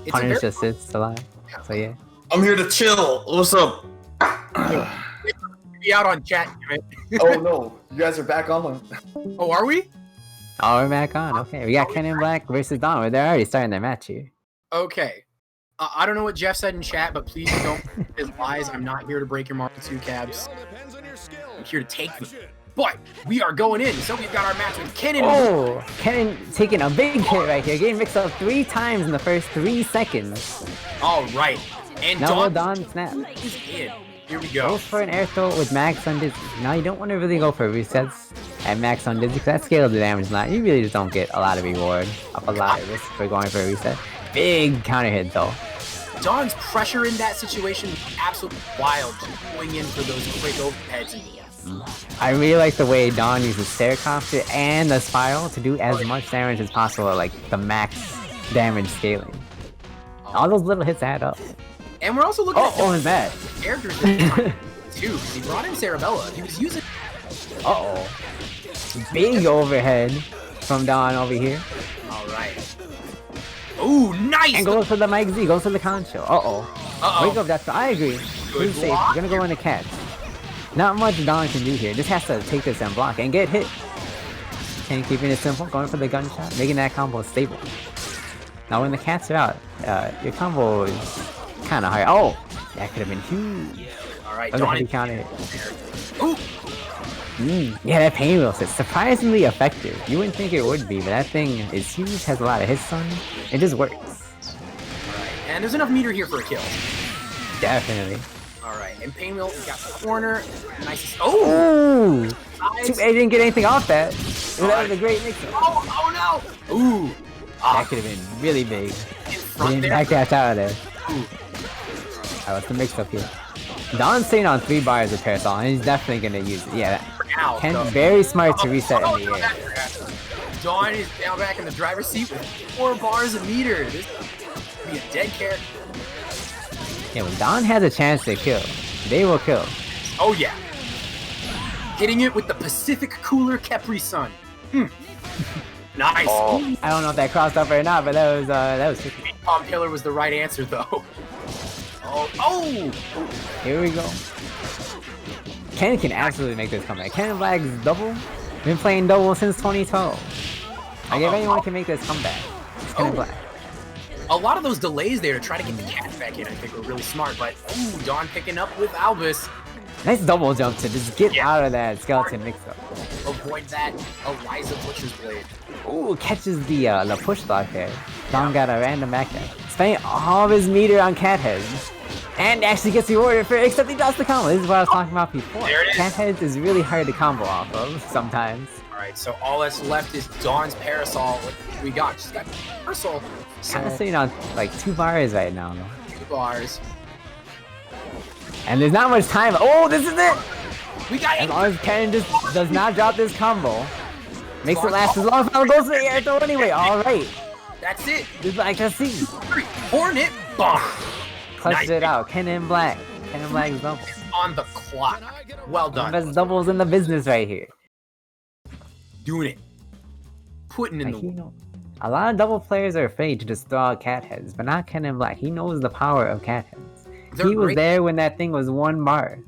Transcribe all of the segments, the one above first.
punish assists a lot. So yeah. I'm here to chill. What's up? Be out on chat, damn it. Oh no, you guys are back on. Oh, are we? Oh, we're back on. Okay, we got Ken in Black versus Don. They're already starting their match here. Okay. I don't know what Jeff said in chat, but please don't his lies. I'm not here to break your Mark 2 cabs. I'm here to take them. But we are going in, so we've got our match with Kennen. Oh, Kennen taking a big hit right here, getting mixed up 3 times in the first 3 seconds. All right, and now Don snap. Is in. Here we go. Goes for an air throw with max on Dizzy. Now you don't want to really go for resets at max on Dizzy because that scale of the damage not. You really just don't get a lot of reward off a lot of risk for going for a reset. Big counter hit though. Don's pressure in that situation is absolutely wild, just going in for those quick overheads. I really like the way Don uses Staircopter and the Spiral to do as much damage as possible at like the max damage scaling. All those little hits add up. And we're also looking at his bad. Characters too. He brought in Sarabella. He was using. Big overhead from Don over here. All right. Ooh, nice! And goes for the Mike Z. Goes for the concho. Wake up. That's. I agree. Who's safe? We're gonna go into cats. Not much Don can do here. Just has to take this and block and get hit. And keeping it simple, going for the gunshot, making that combo stable. Now when the cats are out, your combo is kind of hard. Oh, that could have been huge. All right, Don counter hit. Ooh. Yeah, that pain wheel is surprisingly effective. You wouldn't think it would be, but that thing is huge, has a lot of hits on it. It just works. Alright, and there's enough meter here for a kill. Definitely. Alright, and pain wheel, we got the corner. Nice. Oh! Nice. I didn't get anything off that. That was a great mix-up. Oh no! Ooh! That could have been really big. Didn't backdash out of there. Alright, what's the mix-up here? Don's sitting on 3 bars of Parasol, and he's definitely gonna use it. Yeah, Ken's very smart to reset in the air. Don is down back in the driver's seat with 4 bars of meter. This could be a dead character. Yeah, when Don has a chance to kill, they will kill. Oh yeah. Hitting it with the Pacific Cooler Capri Sun. Nice. I don't know if that crossed up or not, but that was tricky. Palm Killer was the right answer though. Oh! Here we go. Ken can absolutely make this comeback. Ken Black's double. Been playing double since 2012. Like if anyone can make this comeback, it's Ken Black. A lot of those delays there to try to get the cat back in, I think, were really smart. But ooh, Don picking up with Albus. Nice double jump to just get out of that skeleton mix-up. Avoid that Eliza Butcher's blade. Ooh, catches the push block there. Don got a random backdash. Spending all of his meter on cat heads. And actually gets rewarded for it, except he drops the combo. This is what I was talking about before. Cat heads is really hard to combo off of sometimes. Alright, so all that's left is Dawn's Parasol. What we got? She's got Parasol. Kind of sitting on like 2 bars right now. 2 bars. And there's not much time. Oh, this is it! We got as long as Ken just does not drop this combo. Makes it last as long as it goes to the air throw anyway. Alright. That's it. Just like I see. Hornet bomb. Clutched it out. Ken in Black. Ken in Black's double. On the clock. Well done. Best doubles in the business right here. Doing it. Putting in the... A lot of double players are afraid to just throw out cat heads, but not Ken in Black. He knows the power of cat heads. He was there when that thing was 1 bar.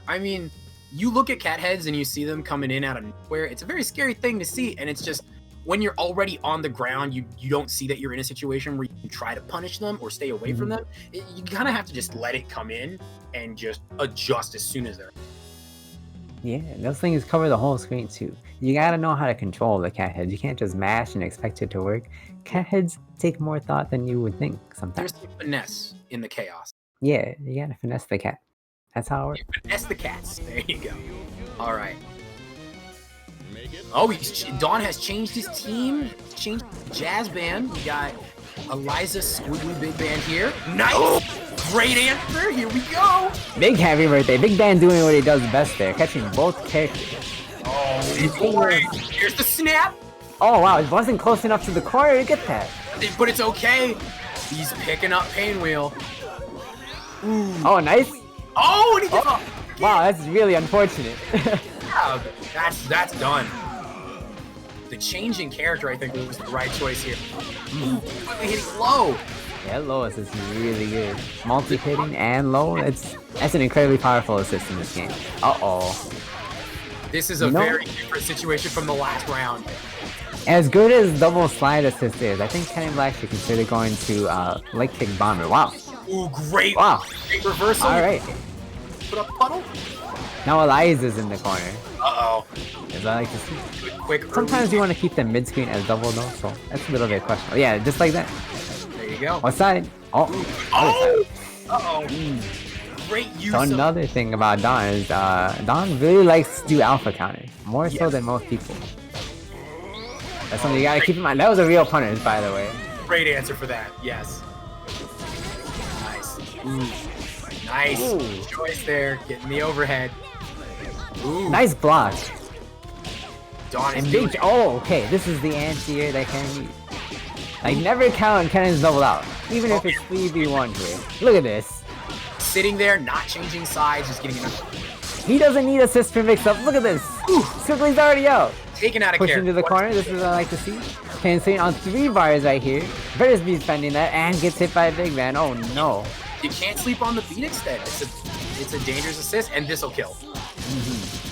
I mean, you look at cat heads and you see them coming in out of nowhere. It's a very scary thing to see, and it's just... When you're already on the ground, you don't see that you're in a situation where you can try to punish them or stay away from them. You kind of have to just let it come in and just adjust as soon as they're... Yeah, those things cover the whole screen too. You gotta know how to control the cat heads. You can't just mash and expect it to work. Cat heads take more thought than you would think sometimes. There's finesse in the chaos. Yeah, you gotta finesse the cat. That's how it works. Finesse the cats. There you go. All right. Oh, Don has changed his team. Changed jazz band. We got Eliza Squiggly Big Band here. Nice! Great answer. Here we go. Big happy birthday. Big Band doing what he does best there. Catching both characters. Oh, here's the snap. Oh, wow. It wasn't close enough to the corner to get that. But it's okay. He's picking up Pain Wheel. Ooh. Oh, nice. Oh, and he did wow, that's really unfortunate. Yeah, that's done. The change in character, I think, was the right choice here. Ooh, quickly hitting low. Yeah, low assist is really good. Multi-hitting and low, that's an incredibly powerful assist in this game. Uh-oh. This is a very different situation from the last round. As good as double slide assist is, I think Ken Black should consider going to leg kick bomber. Wow. Ooh, great. Wow. Great reversal. Alright. Put up puddle. Now Eliza's in the corner. Uh-oh. As I like to see. Quick. Sometimes you want to keep them mid-screen as double though, so that's a little bit questionable. Yeah, just like that. There you go. What side? Oh. Oh. Uh-oh. Great use So another thing about Don is Don really likes to do alpha counters. More so than most people. That's something you gotta keep in mind. That was a real punish, by the way. Great answer for that. Yes. Nice. Ooh. Nice. Ooh. Choice there. Getting the overhead. Ooh. Nice block. Dawn is And doing big. Oh, okay. This is the anti-air that can use. Like, never count cannons double out. Even if it's 3v1 here. Look at this. sitting there, not changing sides, just getting enough. He doesn't need assist for mix-up. Look at this. Swiftly's already out. Taken out of Push character. into the corner. This is what I like to see. Canceling on 3 bars right here. Verisby's spending that and gets hit by a big man. Oh no. You can't sleep on the beat extend. It's a dangerous assist, and this'll kill.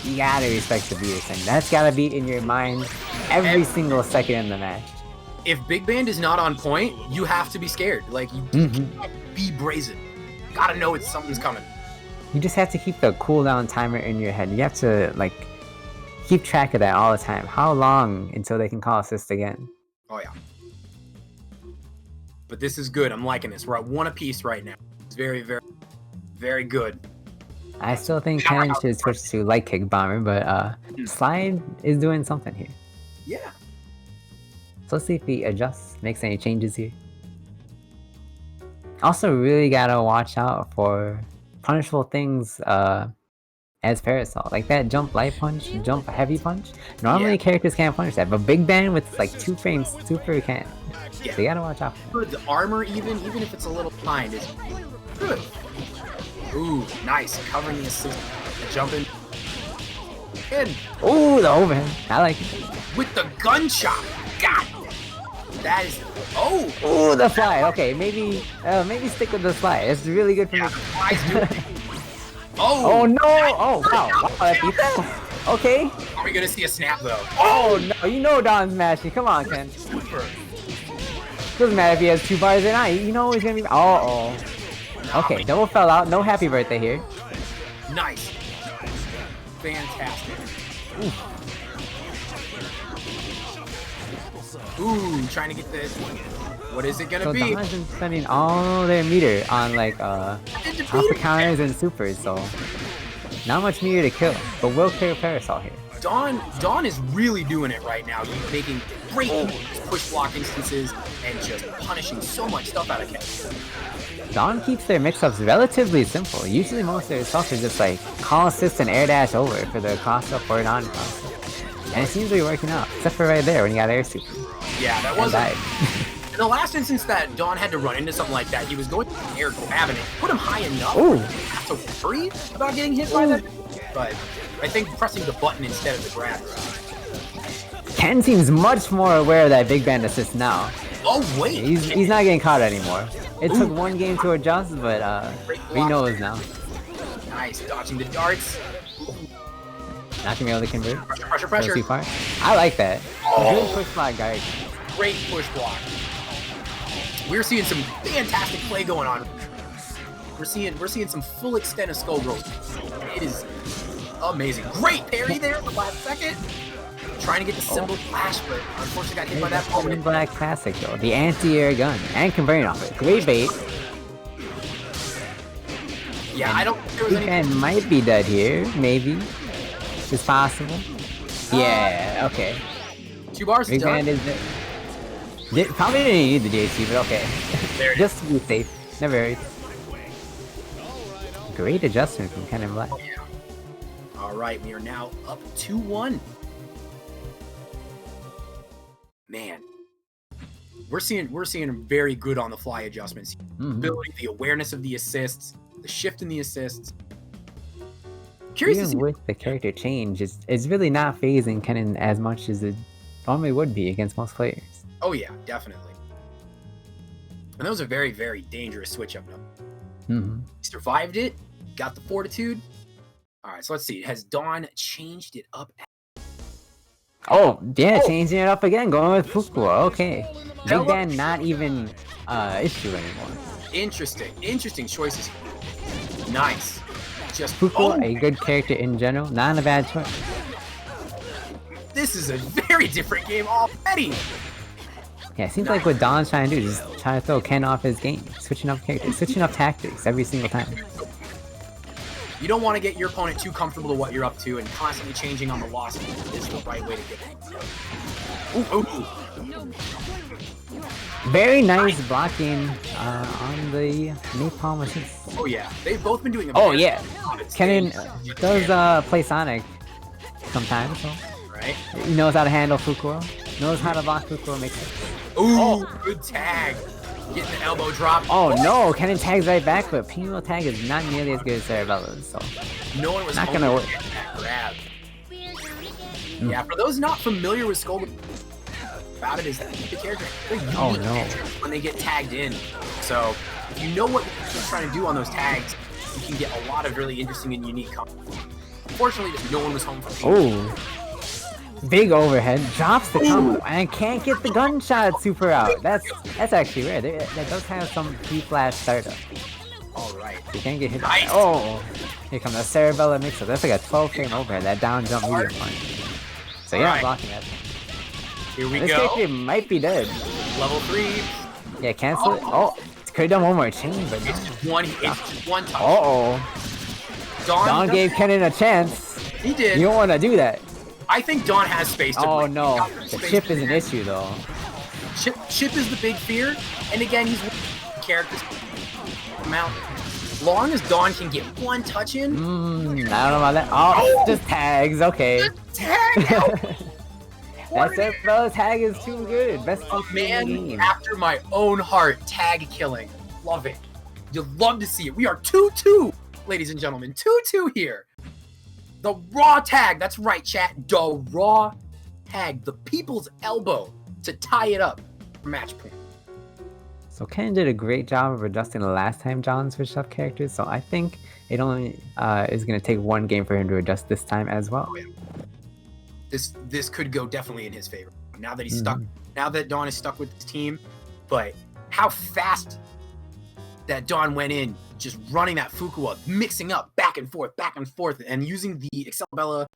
You gotta respect the beat extend. That's gotta be in your mind every single second in the match. If Big Band is not on point, you have to be scared. Like, you can't be brazen. Gotta know something's coming. You just have to keep the cooldown timer in your head. You have to, like, keep track of that all the time. How long until they can call assist again? Oh, yeah. But this is good. I'm liking this. We're at 1 apiece right now. It's very, very, very good. I still think Ken should switch to light kick bomber, but Slide is doing something here. Yeah. So let's see if he adjusts, makes any changes here. Also, really gotta watch out for punishable things as Parasol, like that jump light punch, jump heavy punch. Normally characters can't punish that, but Big Band with like 2 frames super can. Yeah. So you gotta watch out. Good. The armor, even if it's a little behind, is good. Ooh, nice. Covering the assist. Jumping. In. Ooh, the overhand. I like it. With the gunshot. God. That is. Oh. Ooh, the fly. Okay, maybe stick with the fly. It's really good for me. Oh. Oh no! Oh wow! Wow, that beat that. Okay. Are we gonna see a snap though? Oh no! You know Don's mashing. Come on, Ken. Doesn't matter if he has 2 bars or not. You know he's gonna be. Oh. Okay, double fell out. No happy birthday here. Nice. Fantastic. Ooh, trying to get this. What is it gonna So be? Don's been spending all their meter on like alpha counters and supers, so not much meter to kill, but will kill Parasol here. Dawn is really doing it right now. He's making great push block instances and just punishing so much stuff out of Ken. Dawn keeps their mix-ups relatively simple. Usually most of their stuff is just like call assist and air dash over for the cross-up or non-cross-up. And it seems to be working out, except for right there when you got air super. Yeah, that was in the last instance that Dawn had to run into something like that, he was going to air grabbing it. Put him high enough. Ooh. Have to worry about getting hit by that. But I think pressing the button instead of the grab. Ken seems much more aware of that Big Band assist now. Oh wait, He's not getting caught anymore. It took 1 game to adjust, but he knows now. Nice, dodging the darts. Not gonna be able to convert. Pressure. Too far. I like that. Oh. Good push block guard. Great push block. We're seeing some fantastic play going on. We're seeing some full extent of Skullgirls. It is amazing. Great parry there in the last second. Trying to get the symbol flash, but unfortunately got hit by that moment. Black classic though. The anti-air gun and converting off it. Great bait. Yeah, I don't think there was Big any. Band might be dead here. Maybe. It's possible. Yeah. Okay. 2 bars Big done. Band is dead. Probably didn't need the JC, but okay. There it Just to be safe. Never hurts. Great adjustment from Ken Black. Oh, yeah. All right, we are now up 2-1. Man, we're seeing very good on the fly adjustments. Building the awareness of the assists, the shift in the assists. Curious to see. Even with the character change, it's really not phasing Kennen as much as it normally would be against most players. Oh yeah, definitely. And that was a very, very dangerous switch up. Mm-hmm. He survived it, got the fortitude. All right, so let's see. Has Dawn changed it up? Oh, yeah, changing it up again, going with Fukuo. Okay. Big Ban not even issue anymore. Interesting choices. Nice. Just Fukuo, a good character in general, not a bad choice. This is a very different game already. Yeah, it seems like what Don's trying to do is just trying to throw Ken off his game, switching up characters, switching up tactics every single time. You don't want to get your opponent too comfortable to what you're up to, and constantly changing on the loss is the right way to get it. Ooh. Very nice blocking on the napalm assist. Oh yeah, they've both been doing. Oh yeah, Kennen does play Sonic sometimes, so right. He knows how to handle Fukuo, knows how to block Fukuo, makes it. Ooh, good tag. Getting the elbow drop. Oh no, Kennen tags right back, but Pinwheel tag is not nearly as good as Cerebella's, so no one was not gonna work. That grab. Yeah, for those not familiar with Skullgirls about it is that the character when they get tagged in. So if you know what you're trying to do on those tags, you can get a lot of really interesting and unique combos. Unfortunately, just no one was home for oh. Big overhead, drops the combo, and can't get the gunshot super out. That's actually rare. That does have some pre-flash startup. Alright. You can't get hit. Nice. Oh! Here comes the Cerebella mix-up. That's like a 12-frame overhead, that down jump medium punch. So you're not blocking that. Here we this go. This character might be dead. Level 3. Yeah, cancel it. Oh! Could've done one more chain, but no. It's just one touch. Uh-oh. Dawn gave Kennen a chance. He did. You don't want to do that. I think Dawn has space to Oh break. no, the chip is an issue though. Chip is the big fear, and again, he's characters amount. Long as Dawn can get one touch in. I don't know about that. Oh, just tags. Okay. Tag. That's it, bro. Tag is too good. Best man in the game. After my own heart. Tag killing. Love it. You'll love to see it. We are 2-2, ladies and gentlemen. 2-2 here. The raw tag. That's right, chat. The raw tag. The people's elbow to tie it up for match point. So Ken did a great job of adjusting the last time John switched up characters. So I think it only is going to take one game for him to adjust this time as well. Oh, yeah. This could go definitely in his favor. Now that he's stuck. Now that Dawn is stuck with his team. But how fast that Dawn went in, just running that Fukuo, mixing up back and forth, and using the Excel-Bella,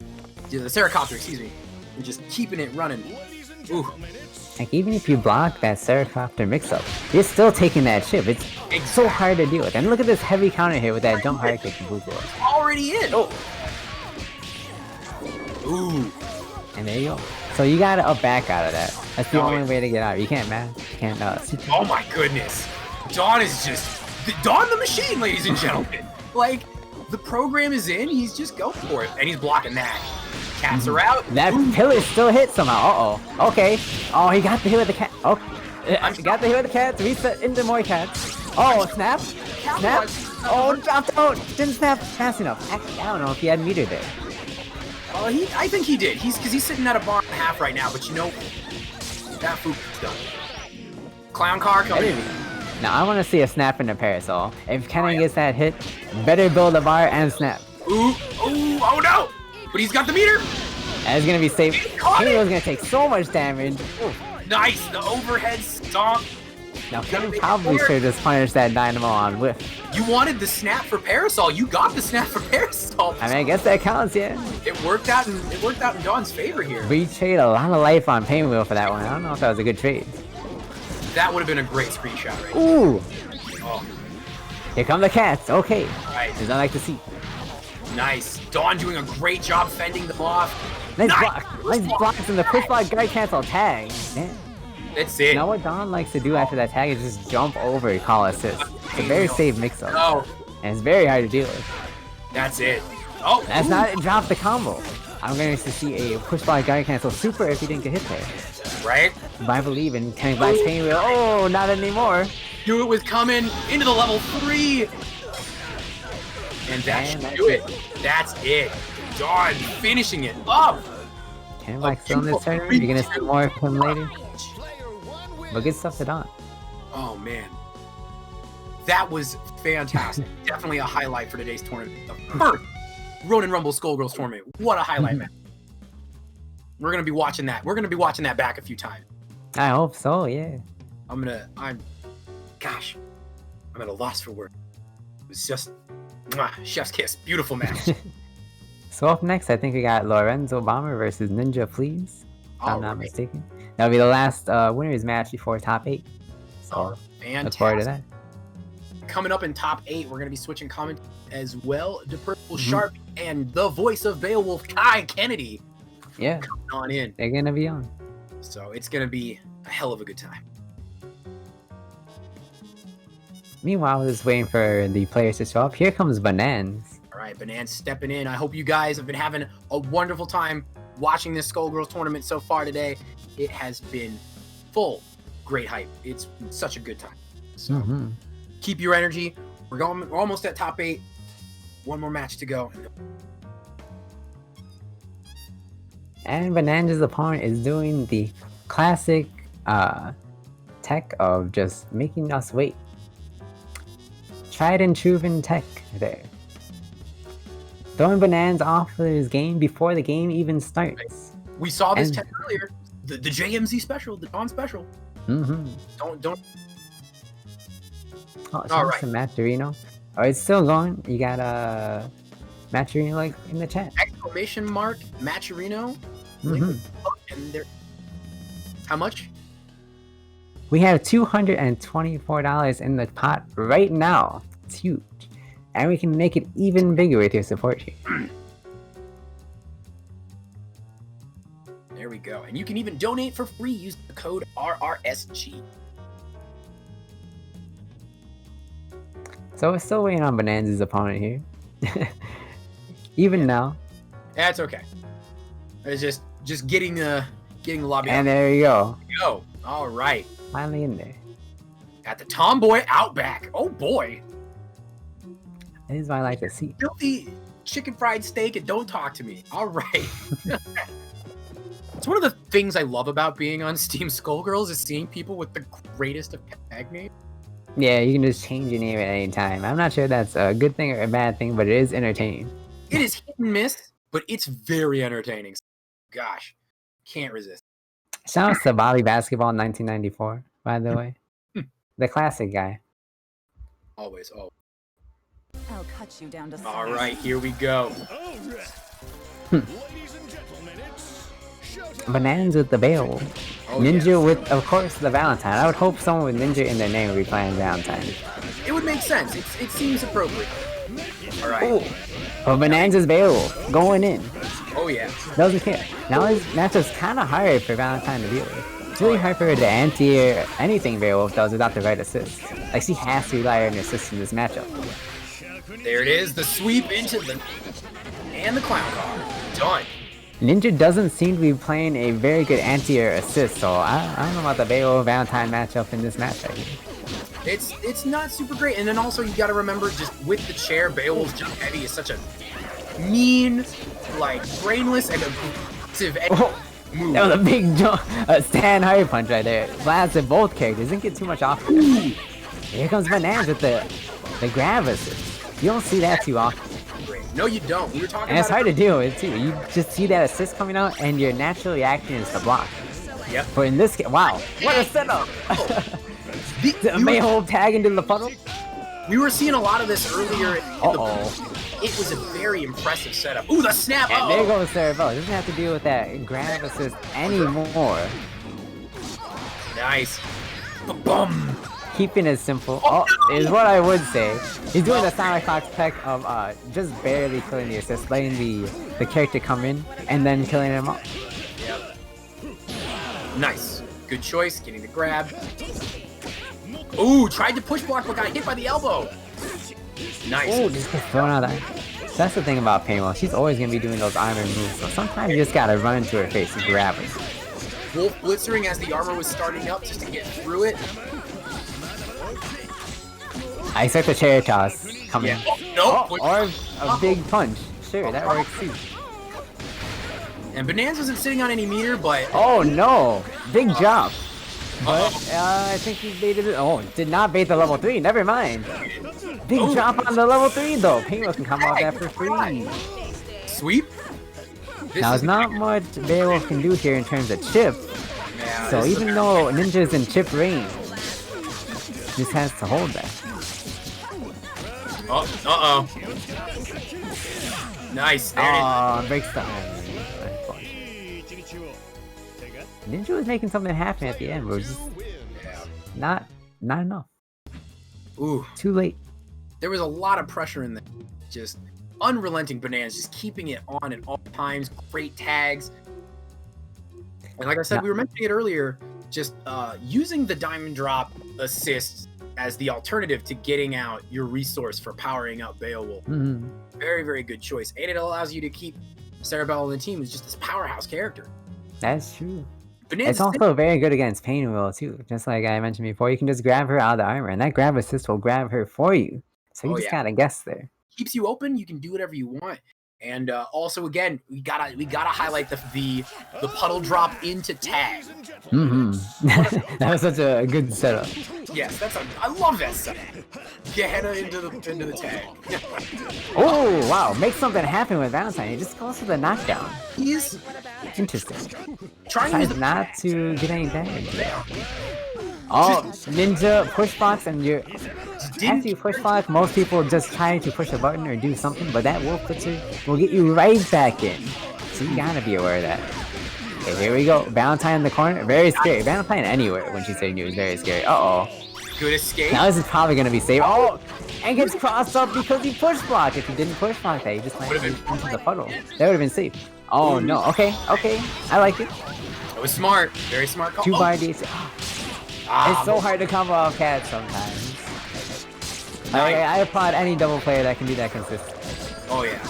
the Seracopter, excuse me, and just keeping it running. Ooh. Like, even if you block that Seracopter mix-up, you're still taking that chip. It's so hard to deal with. And look at this heavy counter here with that jump high kick from Fukuo. Already in! Oh! Ooh. And there you go. So you gotta up back out of that. That's the only way to get out. You can't, man. You can't, oh my goodness. Dawn is just... Dawn the machine, ladies and gentlemen. Like, the program is in, he's just going for it. And he's blocking that. Cats are out. That pillar still hit somehow. Uh-oh. Okay. Oh, he got the hit with the cat. Oh. He got the hit with the cats. Reset into more cats. Oh, snap. Snap. Oh, dropped out. Didn't snap fast enough. Actually, I don't know if he had meter there. I think he did. Because he's sitting at a bar and a half right now, but you know, that food is done. Clown car coming in. Now, I want to see a snap in the parasol. If Kennen gets that hit, better build a bar and snap. Ooh, oh no! But he's got the meter! And it's going to be safe. Kennen going to take so much damage. Ooh. Nice, the overhead stomp. Now, Kennen probably should just punish that Dynamo on whiff. You wanted the snap for Parasol. You got the snap for Parasol. I mean, I guess that counts, yeah. It worked out in Dawn's favor here. We trade a lot of life on Painwheel for that one. I don't know if that was a good trade. That would have been a great screenshot right Ooh! Oh. Here come the cats. Okay. Right. As I like to see. Nice. Dawn doing a great job fending them off. Nice block. Nice blocks in the push block guard cancel tag. Man. That's it. Now what Dawn likes to do after that tag is just jump over call assist. It's a very safe mix-up. Oh. And it's very hard to deal with. That's it. Oh. That's not drop the combo. I'm going to see a push block guard cancel super if he didn't get hit there. Right? But I believe in Kenny Black's Painwheel. Oh, not anymore. Knew it was coming into the level 3. And that should do it. That's it. Dawn finishing it up. Can Black still in this tournament? You're gonna see more of him later? But good stuff to Don. Oh man. That was fantastic. Definitely a highlight for today's tournament. The first Ronin Rumble Skullgirls tournament. What a highlight, man. We're gonna be watching that. We're gonna be watching that back a few times. I hope so, yeah. I'm at a loss for words. It was just chef's kiss. Beautiful match. So up next, I think we got Lorenzo Bomber versus Ninja Please. If I'm not mistaken. That'll be the last winners match before top 8. So fantastic. Look forward to that. Coming up in top 8, we're gonna be switching comment as well. The Purple Sharp and the voice of Beowulf, Kai Kennedy. Yeah. Coming on in. They're gonna be on. So it's gonna be a hell of a good time. Meanwhile, we're just waiting for the players to show up. Here comes Banans. All right, Banans stepping in. I hope you guys have been having a wonderful time watching this Skullgirls tournament so far today. It has been full, great hype. It's been such a good time. So keep your energy. We're almost at top 8. One more match to go. And Banana's opponent is doing the classic tech of just making us wait. Tried and proven tech there. Throwing Bananas off of his game before the game even starts. We saw this tech earlier. The JMZ special, the Dawn special. Don't. Oh, all right. Matcherino. Oh, it's still going. You got Matcherino like in the chat. Exclamation mark Matcherino. And there. How much? We have $224 in the pot right now. It's huge. And we can make it even bigger with your support here. There we go. And you can even donate for free using the code RRSG. So we're still waiting on Bonanza's opponent here. Even now. That's okay. It's just getting the lobby. And there you go. Go. All right. Finally in there. At the Tomboy Outback. Oh boy. That is what I like to see. Filthy chicken fried steak and don't talk to me. All right. It's one of the things I love about being on Steam Skullgirls is seeing people with the greatest of tag names. Yeah, you can just change your name at any time. I'm not sure that's a good thing or a bad thing, but it is entertaining. It is hit and miss, but it's very entertaining. Gosh, can't resist. Shout out to Bobby Basketball in 1994, by the way. The classic guy. Always, oh. I'll cut you down to size. All right, here we go. Bananas with the Beowulf. Ninja with, of course, the Valentine. I would hope someone with Ninja in their name would be playing Valentine. It would make sense. It seems appropriate. All right. Ooh. But Bananas Beowulf going in. Oh yeah. Doesn't care. Now his matchup's kind of hard for Valentine to deal with. It's really hard for her to anti anything Beowulf does without the right assist. Like she has to rely on her assist in this matchup. There it is. The sweep into the and the clown car. Done. Ninja doesn't seem to be playing a very good anti-air assist, so I don't know about the Beowulf Valentine matchup in this match right here. It's not super great, and then also you got to remember just with the chair, Beowulf's jump heavy is such a mean, like brainless and aggressive move. That was a big jump, stand high punch right there. Blasted both characters, didn't get too much off. Here comes Bananas with the grab assist. You don't see that too often. No, you don't. We were talking and it's hard to deal with too. You just see that assist coming out, and your natural reaction is to block. Yep. But in this case, wow, what a setup! The Mayhold tag into the puddle. We were seeing a lot of this earlier. It was a very impressive setup. Ooh, the snap! And there goes Cerebell. Doesn't have to deal with that grab assist anymore. Nice. Boom. Keeping it simple is what I would say. He's doing the Sonic Fox tech of just barely killing the assist, letting the character come in and then killing him off. Yep. Nice. Good choice, getting the grab. Ooh, tried to push block but got hit by the elbow. Nice. Ooh, just gets thrown out of that. That's the thing about Painwell. She's always going to be doing those armor moves, so sometimes you just got to run into her face and grab her. Wolf blitzering as the armor was starting up just to get through it. I expect a chair toss coming. Yeah. Oh, no. Or a big punch. Sure, that works too. And Bananas isn't sitting on any meter, but... Oh no! Big jump! But I think he baited it. Oh, did not bait the level 3, never mind. Big jump on the level 3 though. Penguin can come off that for free. Sweep? Now there's not much Beowulf can do here in terms of chip. Yeah, So even though Ninja's in chip range, just has to hold that. Oh, nice. There it is. Breaks the iron. Ninja was making something happen at the end, but it was just not enough. Ooh. Too late. There was a lot of pressure in there. Just unrelenting Bananas, just keeping it on at all times. Great tags. And like I said, we were mentioning it earlier, just using the Diamond Drop assist as the alternative to getting out your resource for powering up Beowulf. Mm-hmm. Very, very good choice. And it allows you to keep Cerebell on the team as just this powerhouse character. That's true. Bananas It's also very good against Painwheel too. Just like I mentioned before, you can just grab her out of the armor, and that grab assist will grab her for you. So you just gotta guess there. Keeps you open. You can do whatever you want. And also, again, we gotta highlight the puddle drop into tag. Mm-hmm. That was such a good setup. Yes, I love that setup. Get Henna into the tag. Oh wow! Make something happen with Valentine. He just goes for the knockdown. He's Interesting. trying to use not to get any damage. Oh, Ninja push box, and you're after you push block, most people just try to push a button or do something, but that wolf glitcher will get you right back in. So you gotta be aware of that. Okay, here we go. Valentine in the corner, very scary. Valentine anywhere when she's saying you is very scary. Uh-oh. Good escape. Now this is probably gonna be safe. Oh, and gets crossed up because he push blocked. If he didn't push block that, he just went into the puddle. That would have been safe. Oh no. Okay. I like it. That was smart. Very smart call. 2-bar DC. It's so hard to combo off cats sometimes. I applaud any double player that can do that consistently. Oh yeah.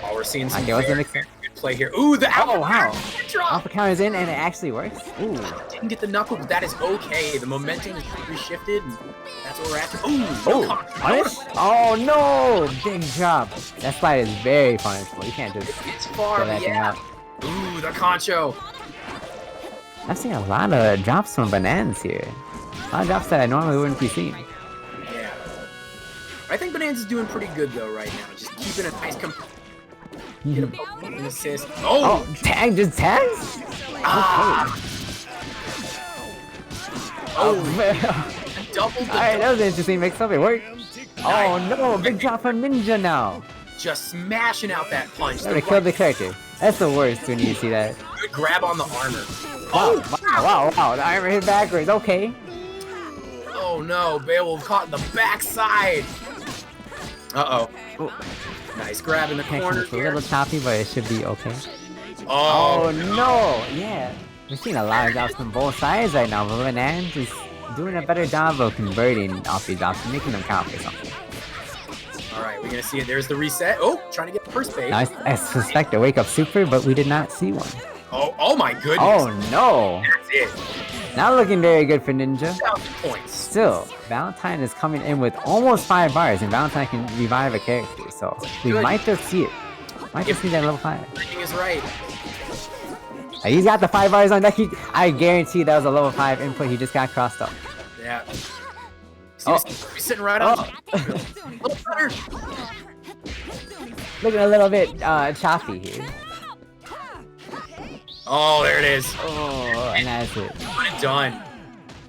Oh, we're seeing some very good play here. Ooh, the alpha drop. Alpha counters in and it actually works. Ooh. Didn't get the knuckle, but that is okay. The momentum is reshifted, and that's what we're after. Ooh, punish? Oh no! Big drop. That slide is very punishable. You can't just it's far, but yeah. Ooh, the concho. I've seen a lot of drops from Bananas here. A lot of drops that I normally wouldn't be seeing. Yeah. I think Bananas is doing pretty good though right now. Just keeping a nice get a poke, an assist. Oh, tag, just tags? Ah. Oh, double. Alright, that was an interesting mix-up. It worked. Oh no, big drop from Ninja now. Just smashing out that punch. They killed the character. That's the worst when you see that. Good grab on the armor. Wow, the armor hit backwards. Okay. Oh no, Beowulf caught in the backside. Uh-oh. Nice grab in the corner. It's a little choppy, but it should be okay. Oh no! Yeah. We're seeing a lot of drops from both sides right now, but Bananas is doing a better job of converting off these drops and making them count for something. Alright, we're gonna see it. There's the reset. Oh, trying to get the first base. Now, I suspect a wake up super, but we did not see one. Oh my goodness. Oh no! That's it. Not looking very good for Ninja. 1,000 points. Still, Valentine is coming in with almost 5 bars, and Valentine can revive a character, so we might just see it. Might just see that level 5. Everything is right. He's got the 5 bars on deck. I guarantee that was a level 5 input. He just got crossed up. Yeah. He's sitting right on. Looking a little bit choppy here. Oh, there it is. Oh, and that's it. Done.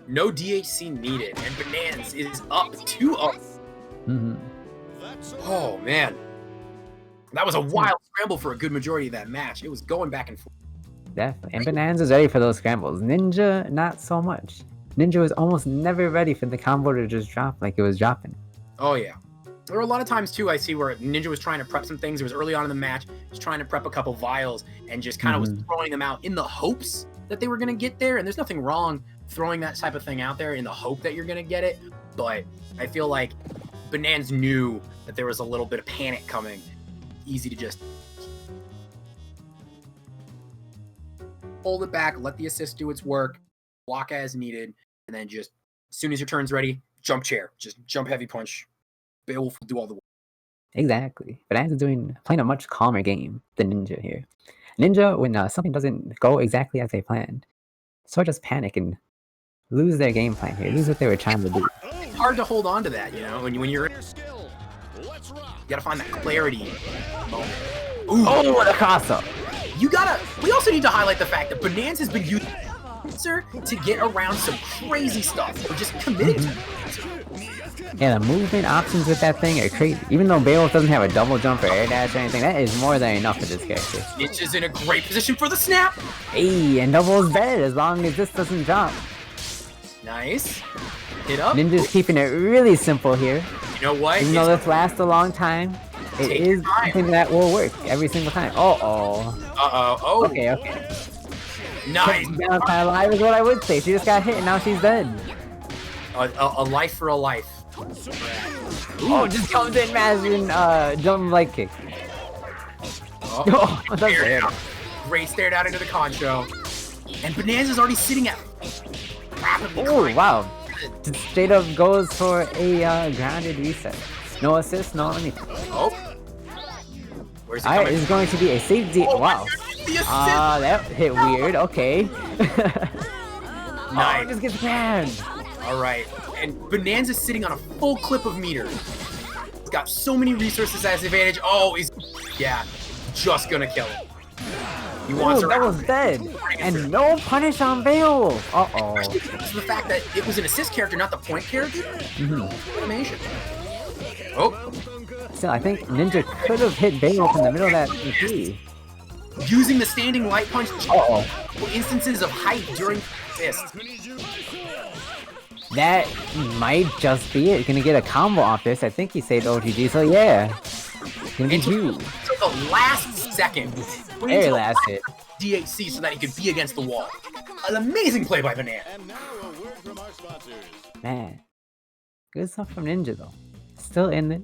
No DHC needed, and Bananas is up 2-0. Oh man, that was a wild scramble for a good majority of that match. It was going back and forth. Definitely, and Bananas is ready for those scrambles. Ninja, not so much. Ninja was almost never ready for the combo to just drop like it was dropping. Oh yeah. There were a lot of times too I see where Ninja was trying to prep some things. It was early on in the match. He was trying to prep a couple vials and just kind of was throwing them out in the hopes that they were going to get there. And there's nothing wrong throwing that type of thing out there in the hope that you're going to get it. But I feel like Bananas knew that there was a little bit of panic coming. Easy to just hold it back, let the assist do its work, block as needed, and then just as soon as your turn's ready, jump chair. Just jump heavy punch. Beowulf will do all the work. Exactly. But Anne's playing a much calmer game than Ninja here. Ninja, when something doesn't go exactly as they planned, sort of just panic and lose their game plan here, lose what they were trying to do. It's hard to hold on to that, you know, when you're. You gotta find that clarity moment. Ooh. Oh, what a cross-up! We also need to highlight the fact that Bonanza's been using to get around some crazy stuff. We're just committing to it. Yeah, the movement options with that thing are crazy. Even though Beowulf doesn't have a double jump or air dash or anything, that is more than enough for this character. Ninja's in a great position for the snap. Hey, and Double's dead as long as this doesn't drop. Nice. Hit up. Ninja's keeping it really simple here. You know what? Even though this lasts a long time, it is something that will work every single time. Uh-oh. Uh-oh. Oh. Okay. Nice. Downside alive is what I would say. She just got hit and now she's dead. A life for a life. Oh, just comes in smashing jump leg kick. Oh, that's weird. Great stared out into the concho. And Bonanza's already sitting at rapidly. Oh, wow. Just straight up goes for a grounded reset. No assist, no anything. Oh. Where's it Alright, coming? it's going to be a safety. Oh, wow. That hit weird. Okay. Nice. Just gets banned. Alright. And Bonanza's sitting on a full clip of meter. He's got so many resources at his advantage. Oh, he's just gonna kill him. He wants her that out. was dead. And no punish on Beowulf. Uh-oh. It's the fact that it was an assist character, not the point character. Animation. Oh. Still, I think Ninja could have hit Beowulf in the middle of that EP. Using the standing light punch. Uh-oh. Instances of height during assist. That might just be it. Gonna get a combo off this. I think he saved OGG, so yeah. Gonna be huge. Until the last second. Very last hit. DHC so that he could be against the wall. An amazing play by Banana. Man. Good stuff from Ninja though. Still in it.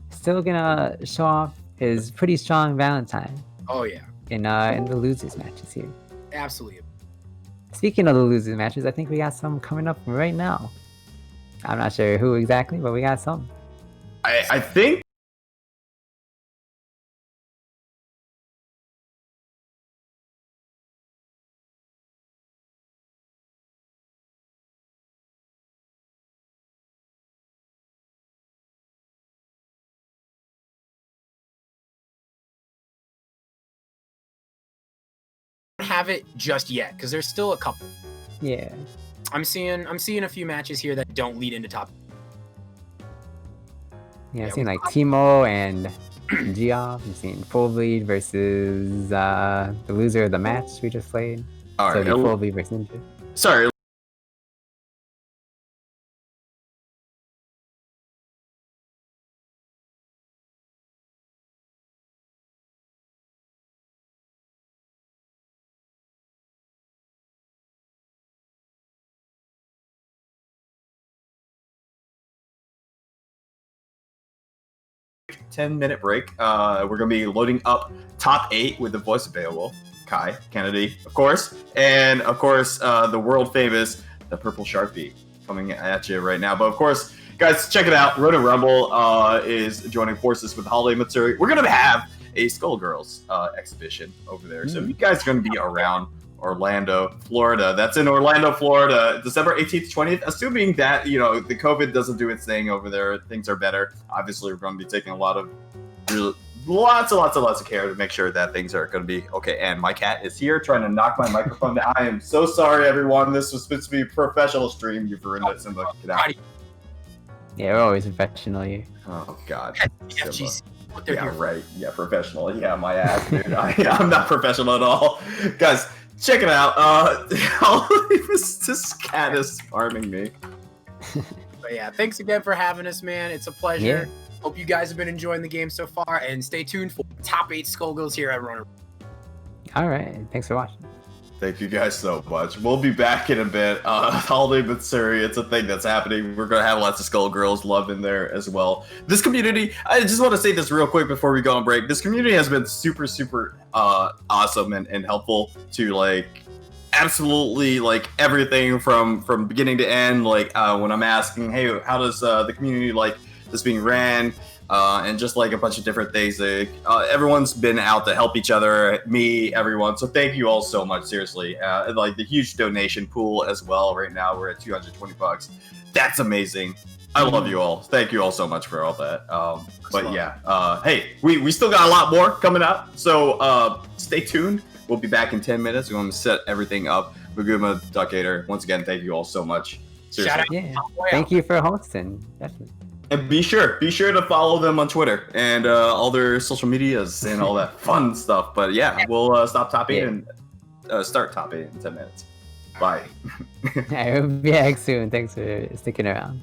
Still gonna show off his pretty strong Valentine. Oh yeah. In the losers matches here. Absolutely. Speaking of the losers matches, I think we got some coming up right now. I'm not sure who exactly, but we got some. I think Have it just yet because there's still a couple. Yeah. I'm seeing a few matches here that don't lead into top. Yeah, I've seen like Timo and Geoff. I'm seeing Full Bleed versus the loser of the match we just played. all So right. it'd be Full Bleed versus Ninja. Sorry. Ten-minute break. We're gonna be loading up top 8 with the voice of Beowulf, Kai Kennedy, of course, and of course the world famous the Purple Sharpie coming at you right now. But of course, guys, check it out. Ronin Rumble is joining forces with Holiday Matsuri. We're gonna have a Skullgirls exhibition over there, so if you guys are gonna be around Orlando, Florida. That's in Orlando, Florida, December 18th, 20th. Assuming that, you know, the COVID doesn't do its thing over there, things are better. Obviously, we're going to be taking a lot of, lots of care to make sure that things are going to be okay. And my cat is here trying to knock my microphone down. I am so sorry, everyone. This was supposed to be a professional stream. You've ruined it, Simba. Get out. Yeah, we're always professional here. Oh, God. FGC. Yeah, right. Yeah, professional. Yeah, my ass, dude. I'm not professional at all. Guys, check it out. This cat is harming me. But yeah, thanks again for having us, man. It's a pleasure. Yeah. Hope you guys have been enjoying the game so far, and stay tuned for top 8 Skullgirls here at Ronin. All right, thanks for watching. Thank you guys so much. We'll be back in a bit. Holiday Matsuri, it's a thing that's happening. We're going to have lots of Skullgirls love in there as well. This community, I just want to say this real quick before we go on break. This community has been super, super awesome and helpful to, like, absolutely, like, everything from beginning to end. Like, when I'm asking, hey, how does the community like this being ran? and just like a bunch of different things. Everyone's been out to help each other, me, everyone. So thank you all so much, seriously. Like the huge donation pool as well. Right now we're at $220. That's amazing. I love you all. Thank you all so much for all that. But yeah, hey, we still got a lot more coming up. So stay tuned. We'll be back in 10 minutes. We're going to set everything up. Maguma, Duckator, once again, thank you all so much. Seriously. Shout out. Yeah. Thank you for hosting. Definitely. And be sure to follow them on Twitter and all their social medias and all that fun stuff. But yeah, we'll stop top 8 and start top 8 in 10 minutes. Bye. I will be back soon. Thanks for sticking around.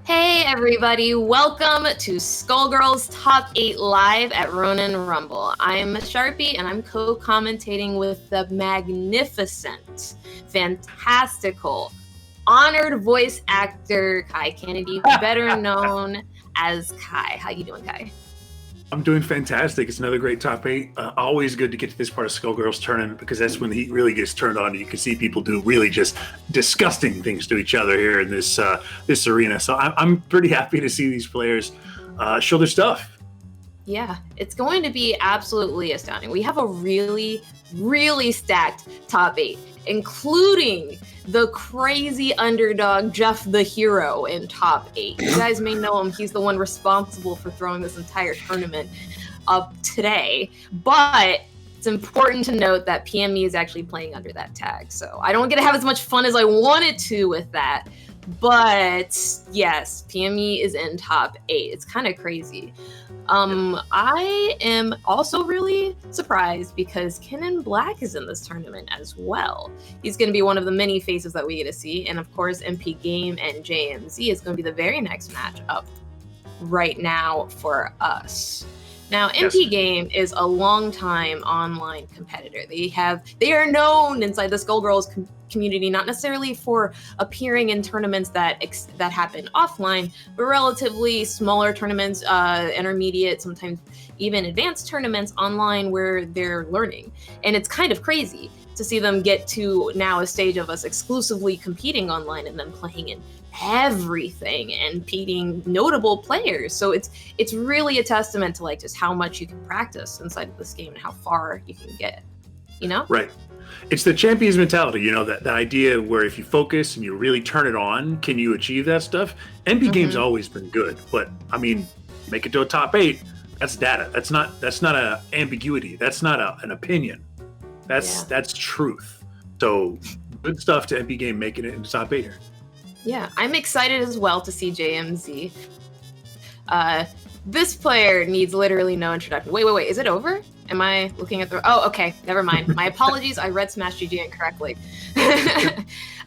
Hey everybody, welcome to Skullgirls Top 8 Live at Ronin Rumble. I'm Sharpie and I'm co-commentating with the magnificent, fantastical, honored voice actor Kai Kennedy, better known as Kai. How you doing, Kai? I'm doing fantastic. It's another great top 8. Always good to get to this part of Skullgirls tournament because that's when the heat really gets turned on. And you can see people do really just disgusting things to each other here in this this arena. So I'm pretty happy to see these players show their stuff. Yeah, it's going to be absolutely astounding. We have a really, really stacked top 8, including the crazy underdog Jeff the Hero in top 8. You guys may know him. He's the one responsible for throwing this entire tournament up today. But it's important to note that PME is actually playing under that tag. So I don't get to have as much fun as I wanted to with that. But yes, PME is in top 8. It's kind of crazy. I am also really surprised because Kennen Black is in this tournament as well. He's going to be one of the many faces that we get to see. And of course, MP Game and JMZ is going to be the very next match up right now for us. Now, MP Game is a longtime online competitor. They are known inside the Skullgirls community, not necessarily for appearing in tournaments that happen offline, but relatively smaller tournaments, intermediate, sometimes even advanced tournaments online where they're learning. And it's kind of crazy to see them get to now a stage of us exclusively competing online and then playing in everything and beating notable players. So it's really a testament to like just how much you can practice inside of this game and how far you can get, you know? Right. It's the champion's mentality, you know, that idea where if you focus and you really turn it on, can you achieve that stuff? NP Game's always been good, but I mean, make it to a top 8, that's data. That's not an ambiguity. That's not an opinion. That's truth. So good stuff to NP Game making it into top 8 here. Yeah, I'm excited as well to see JMZ. This player needs literally no introduction. Wait, is it over? Am I looking at the... Oh, okay, never mind. My apologies, I read Smash GG incorrectly.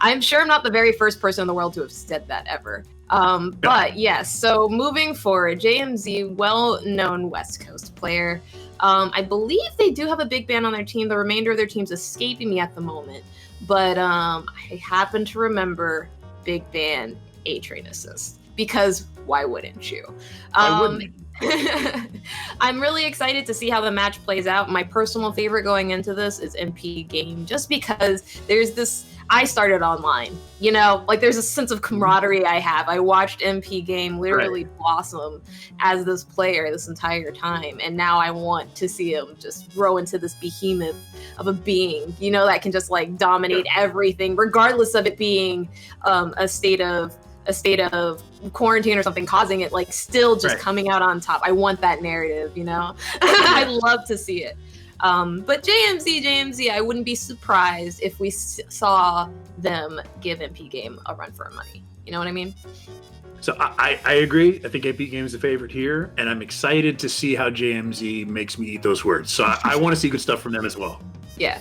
I'm sure I'm not the very first person in the world to have said that ever. But yes, so moving forward, JMZ, well-known West Coast player. I believe they do have a big band on their team. The remainder of their team's escaping me at the moment. But I happen to remember Big Band A-Train Assist, because why wouldn't you? Why wouldn't? I'm really excited to see how the match plays out. My personal favorite going into this is MP Game, just because there's this... I started online, you know, like there's a sense of camaraderie I have. I watched MP Game literally blossom as this player this entire time, and now I want to see him just grow into this behemoth of a being, you know, that can just like dominate everything, regardless of it being a state of quarantine or something causing it, like still just coming out on top. I want that narrative, you know. I love to see it. But JMZ, I wouldn't be surprised if we saw them give MP Game a run for our money. You know what I mean? So I agree. I think MP Game is the favorite here, and I'm excited to see how JMZ makes me eat those words. So I want to see good stuff from them as well. Yeah.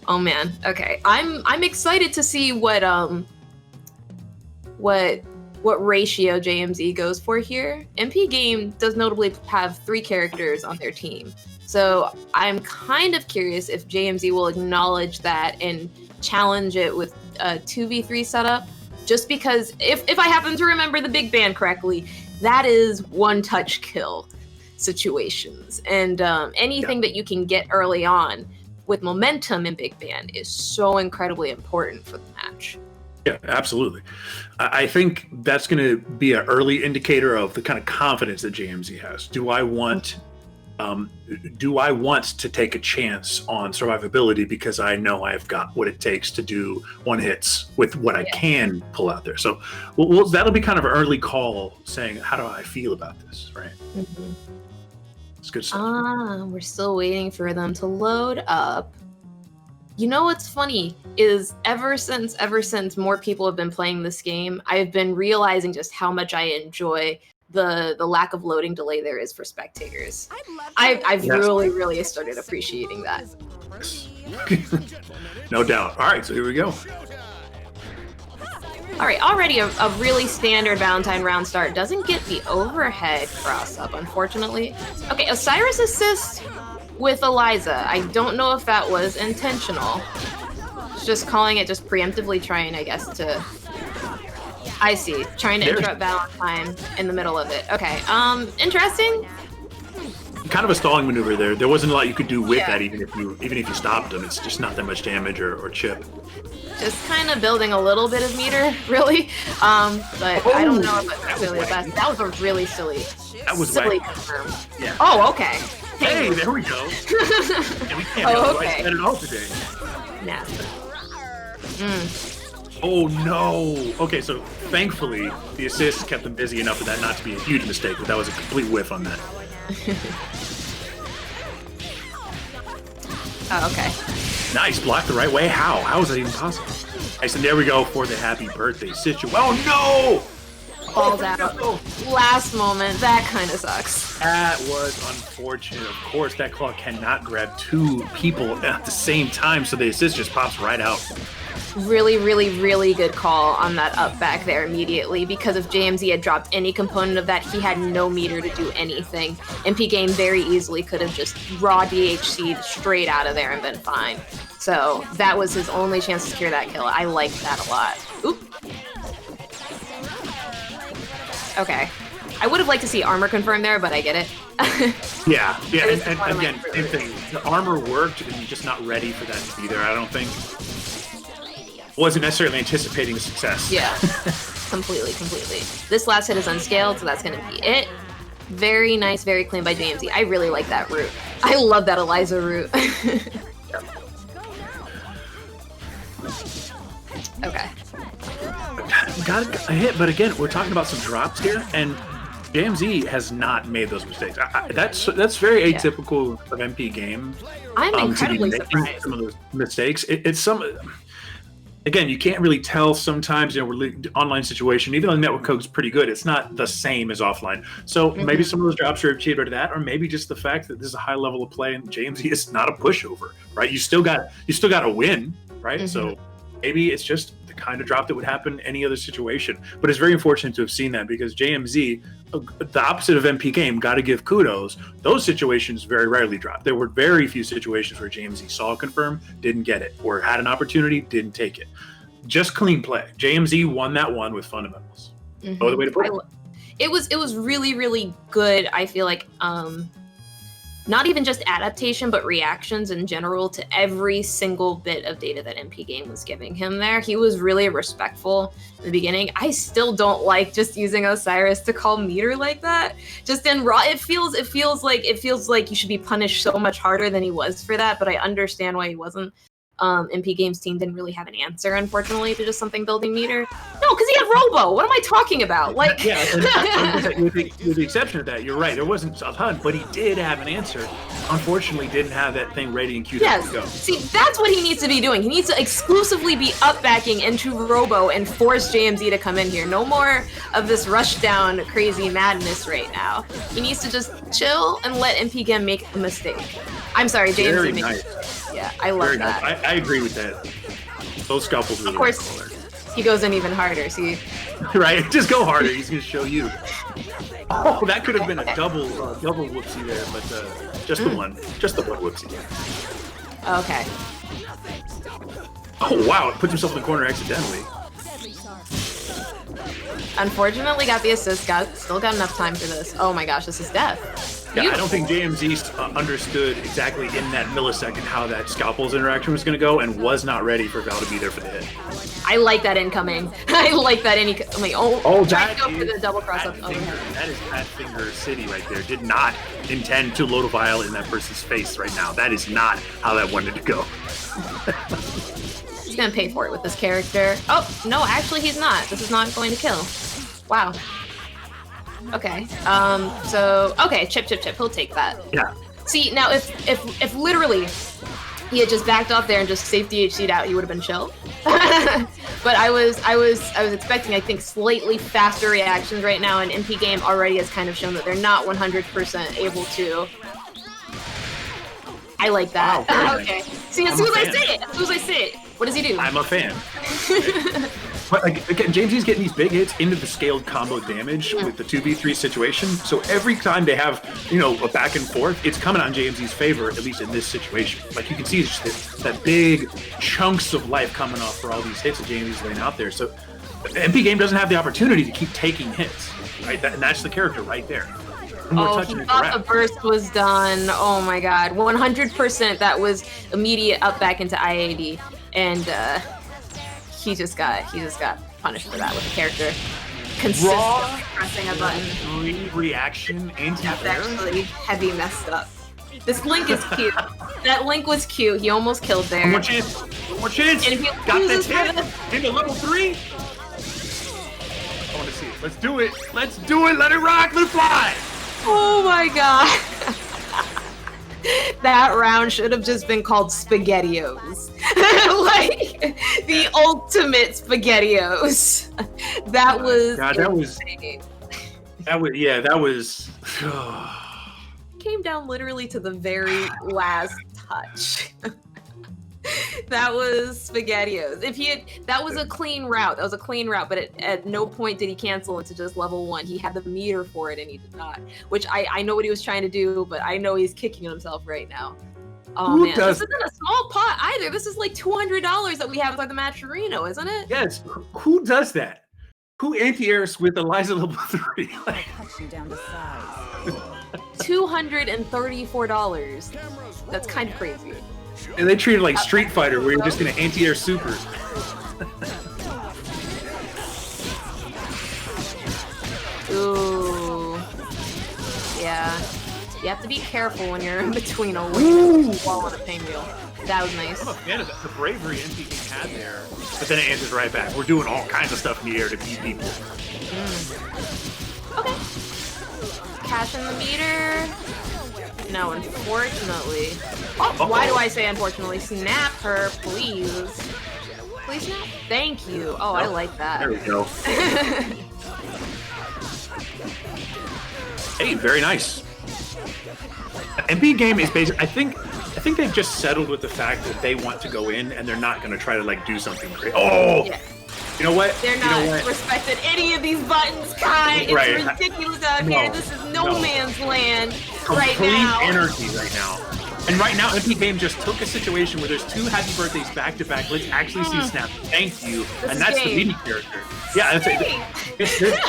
Oh man. Okay. I'm excited to see what ratio JMZ goes for here. MP Game does notably have 3 characters on their team. So I'm kind of curious if JMZ will acknowledge that and challenge it with a 2v3 setup, just because if I happen to remember the big band correctly, that is one-touch kill situations. And anything that you can get early on with momentum in big band is so incredibly important for the match. Yeah, absolutely. I think that's going to be an early indicator of the kind of confidence that JMZ has. Do I want to take a chance on survivability because I know I've got what it takes to do one hits with what I can pull out there? So that'll be kind of an early call saying, how do I feel about this, right? Mm-hmm. It's good stuff. We're still waiting for them to load up. You know what's funny is ever since more people have been playing this game, I've been realizing just how much I enjoy the lack of loading delay there is for spectators. I've really started appreciating that. No doubt. All right, so here we go. All right, already a really standard Valentine round start. Doesn't get the overhead cross up, unfortunately. Okay, Osiris assist with Eliza. I don't know if that was intentional. Just calling it, just preemptively trying, I guess, to... I see. Trying to interrupt Valentine in the middle of it. Okay, interesting. Kind of a stalling maneuver there. There wasn't a lot you could do with that, even if you stopped him. It's just not that much damage or chip. Just kind of building a little bit of meter, really. But I don't know if it's really the best. That was a really silly. That was silly whack. confirm. Yeah. Oh, okay. Hey, there we go. Yeah, we can't have okay. at all today. Nasty. Oh no. Okay, so thankfully the assist kept them busy enough for that not to be a huge mistake, but that was a complete whiff on that. Oh, okay. Nice, blocked the right way. How? How is that even possible? Nice, and there we go for the happy birthday situation. Oh no! Falls out. Last moment. That kind of sucks. That was unfortunate. Of course, that claw cannot grab two people at the same time, so the assist just pops right out. Really, really, really good call on that up back there immediately, because if JMZ had dropped any component of that, he had no meter to do anything. MP Game very easily could have just raw DHC'd straight out of there and been fine. So that was his only chance to secure that kill. I liked that a lot. Oop. Okay. I would have liked to see armor confirmed there, but I get it. Yeah, and again, same thing. The armor worked, and you're just not ready for that to be there, I don't think. Wasn't necessarily anticipating success. Yeah, completely. This last hit is unscaled, so that's going to be it. Very nice, very clean by JMZ. I really like that route. I love that Eliza route. Okay. Got a hit, but again, we're talking about some drops here, and JMZ has not made those mistakes. That's very atypical of MP Game. I'm incredibly to be making surprised. some of those mistakes. It's some. Again, you can't really tell sometimes, we're online situation, even though the network code is pretty good, it's not the same as offline. So maybe some of those drops are achieved out of that, or maybe just the fact that this is a high level of play and JMZ is not a pushover, right? You still got to win, right? So maybe it's just the kind of drop that would happen in any other situation. But it's very unfortunate to have seen that, because JMZ, the opposite of MP Game, got to give kudos. Those situations very rarely drop. There were very few situations where JMZ saw a confirm, didn't get it, or had an opportunity, didn't take it. Just clean play. JMZ won that one with fundamentals. No other way to put it. It was really, really good. I feel like not even just adaptation, but reactions in general to every single bit of data that MP Game was giving him there. He was really respectful in the beginning. I still don't like just using Osiris to call meter like that. Just in raw, it feels like you should be punished so much harder than he was for that, but I understand why he wasn't. MP Game's team didn't really have an answer, unfortunately, to just something building meter. No, because he had Robo. What am I talking about? Like, yeah, with the exception of that, you're right. There wasn't a ton, but he did have an answer. Unfortunately, didn't have that thing ready and queued up to go. See, that's what he needs to be doing. He needs to exclusively be up backing into Robo and force JMZ to come in here. No more of this rush down crazy madness right now. He needs to just chill and let MP Game make a mistake. I'm sorry, JMZ. Very made nice. Yeah, I love Very that. nice. I agree with that. Those scalpels really Of course, he goes in even harder. See, right? Just go harder. He's gonna show you. Oh, that could have been a double whoopsie there, but just the one whoopsie. okay. Oh wow! It puts himself in the corner accidentally. Unfortunately, got the assist. Still got enough time for this. Oh my gosh, this is death. Yeah, I don't think JMZ understood exactly in that millisecond how that scalpels interaction was going to go, and was not ready for Val to be there for the hit. I like that incoming. I like that incoming. That go for the double cross up. That is Fat Finger City right there. Did not intend to load a vial in that person's face right now. That is not how that wanted to go. He's gonna pay for it with this character. Oh no, actually he's not. This is not going to kill. Wow. Okay. Okay, chip. He'll take that. Yeah. See, now if literally he had just backed off there and just safe DHC'd out, he would have been chill. But I was expecting, I think, slightly faster reactions right now, and MP Game already has kind of shown that they're not 100% able to. I like that. Wow, Okay. See, as soon as I say it, what does he do? I'm a fan. But again, James E's getting these big hits into the scaled combo damage with the 2v3 situation. So every time they have, a back and forth, it's coming on James E's favor, at least in this situation. Like you can see just that big chunks of life coming off for all these hits that James E's laying out there. So the MP game doesn't have the opportunity to keep taking hits, right? And that's the character right there. Oh, he thought the burst was done. Oh my god. 100% that was immediate up back into IAD. And he just got punished for that with the character consistently pressing a button. Reaction anti-air. That's actually heavy messed up. This Link is cute. That Link was cute. He almost killed there. One more chance. And if he got this hit into level 3. I want to see it. Let's do it. Let it rock. Let it fly. Oh my god. That round should have just been called SpaghettiOs. Like the ultimate SpaghettiOs. That was came down literally to the very last touch. That was SpaghettiOs. That was a clean route. But at no point did he cancel into just level 1. He had the meter for it, and he did not. Which I know what he was trying to do, but I know he's kicking himself right now. Oh man, this isn't a small pot either. This is like $200 that we have inside the Matcherino, isn't it? Yes. Who does that? Who anti-airs with Eliza level 3? Cut you down to size. $234. That's kind of crazy. And they treat it like Street Fighter, where you're just gonna anti-air super. Ooh. Yeah. You have to be careful when you're in between a wall and a pain wheel. That was nice. I'm a fan of the bravery NP had there, but then it answers right back. We're doing all kinds of stuff in the air to beat people. Okay. Cash in the meter. No, unfortunately. Oh, why do I say unfortunately? Snap her, please. Please snap? Thank you. Oh, I like that. There we go. Hey, very nice. The MP game is basically, I think they've just settled with the fact that they want to go in and they're not going to try to do something crazy. Oh! Yeah. You know what? They're not respecting any of these buttons, Kai. It's ridiculous out here. This is no man's land right now. Complete energy right now. And right now, MP Game just took a situation where there's 2 happy birthdays back to back. Let's actually see Snap. Thank you. And that's the leading character. Yeah, that's it.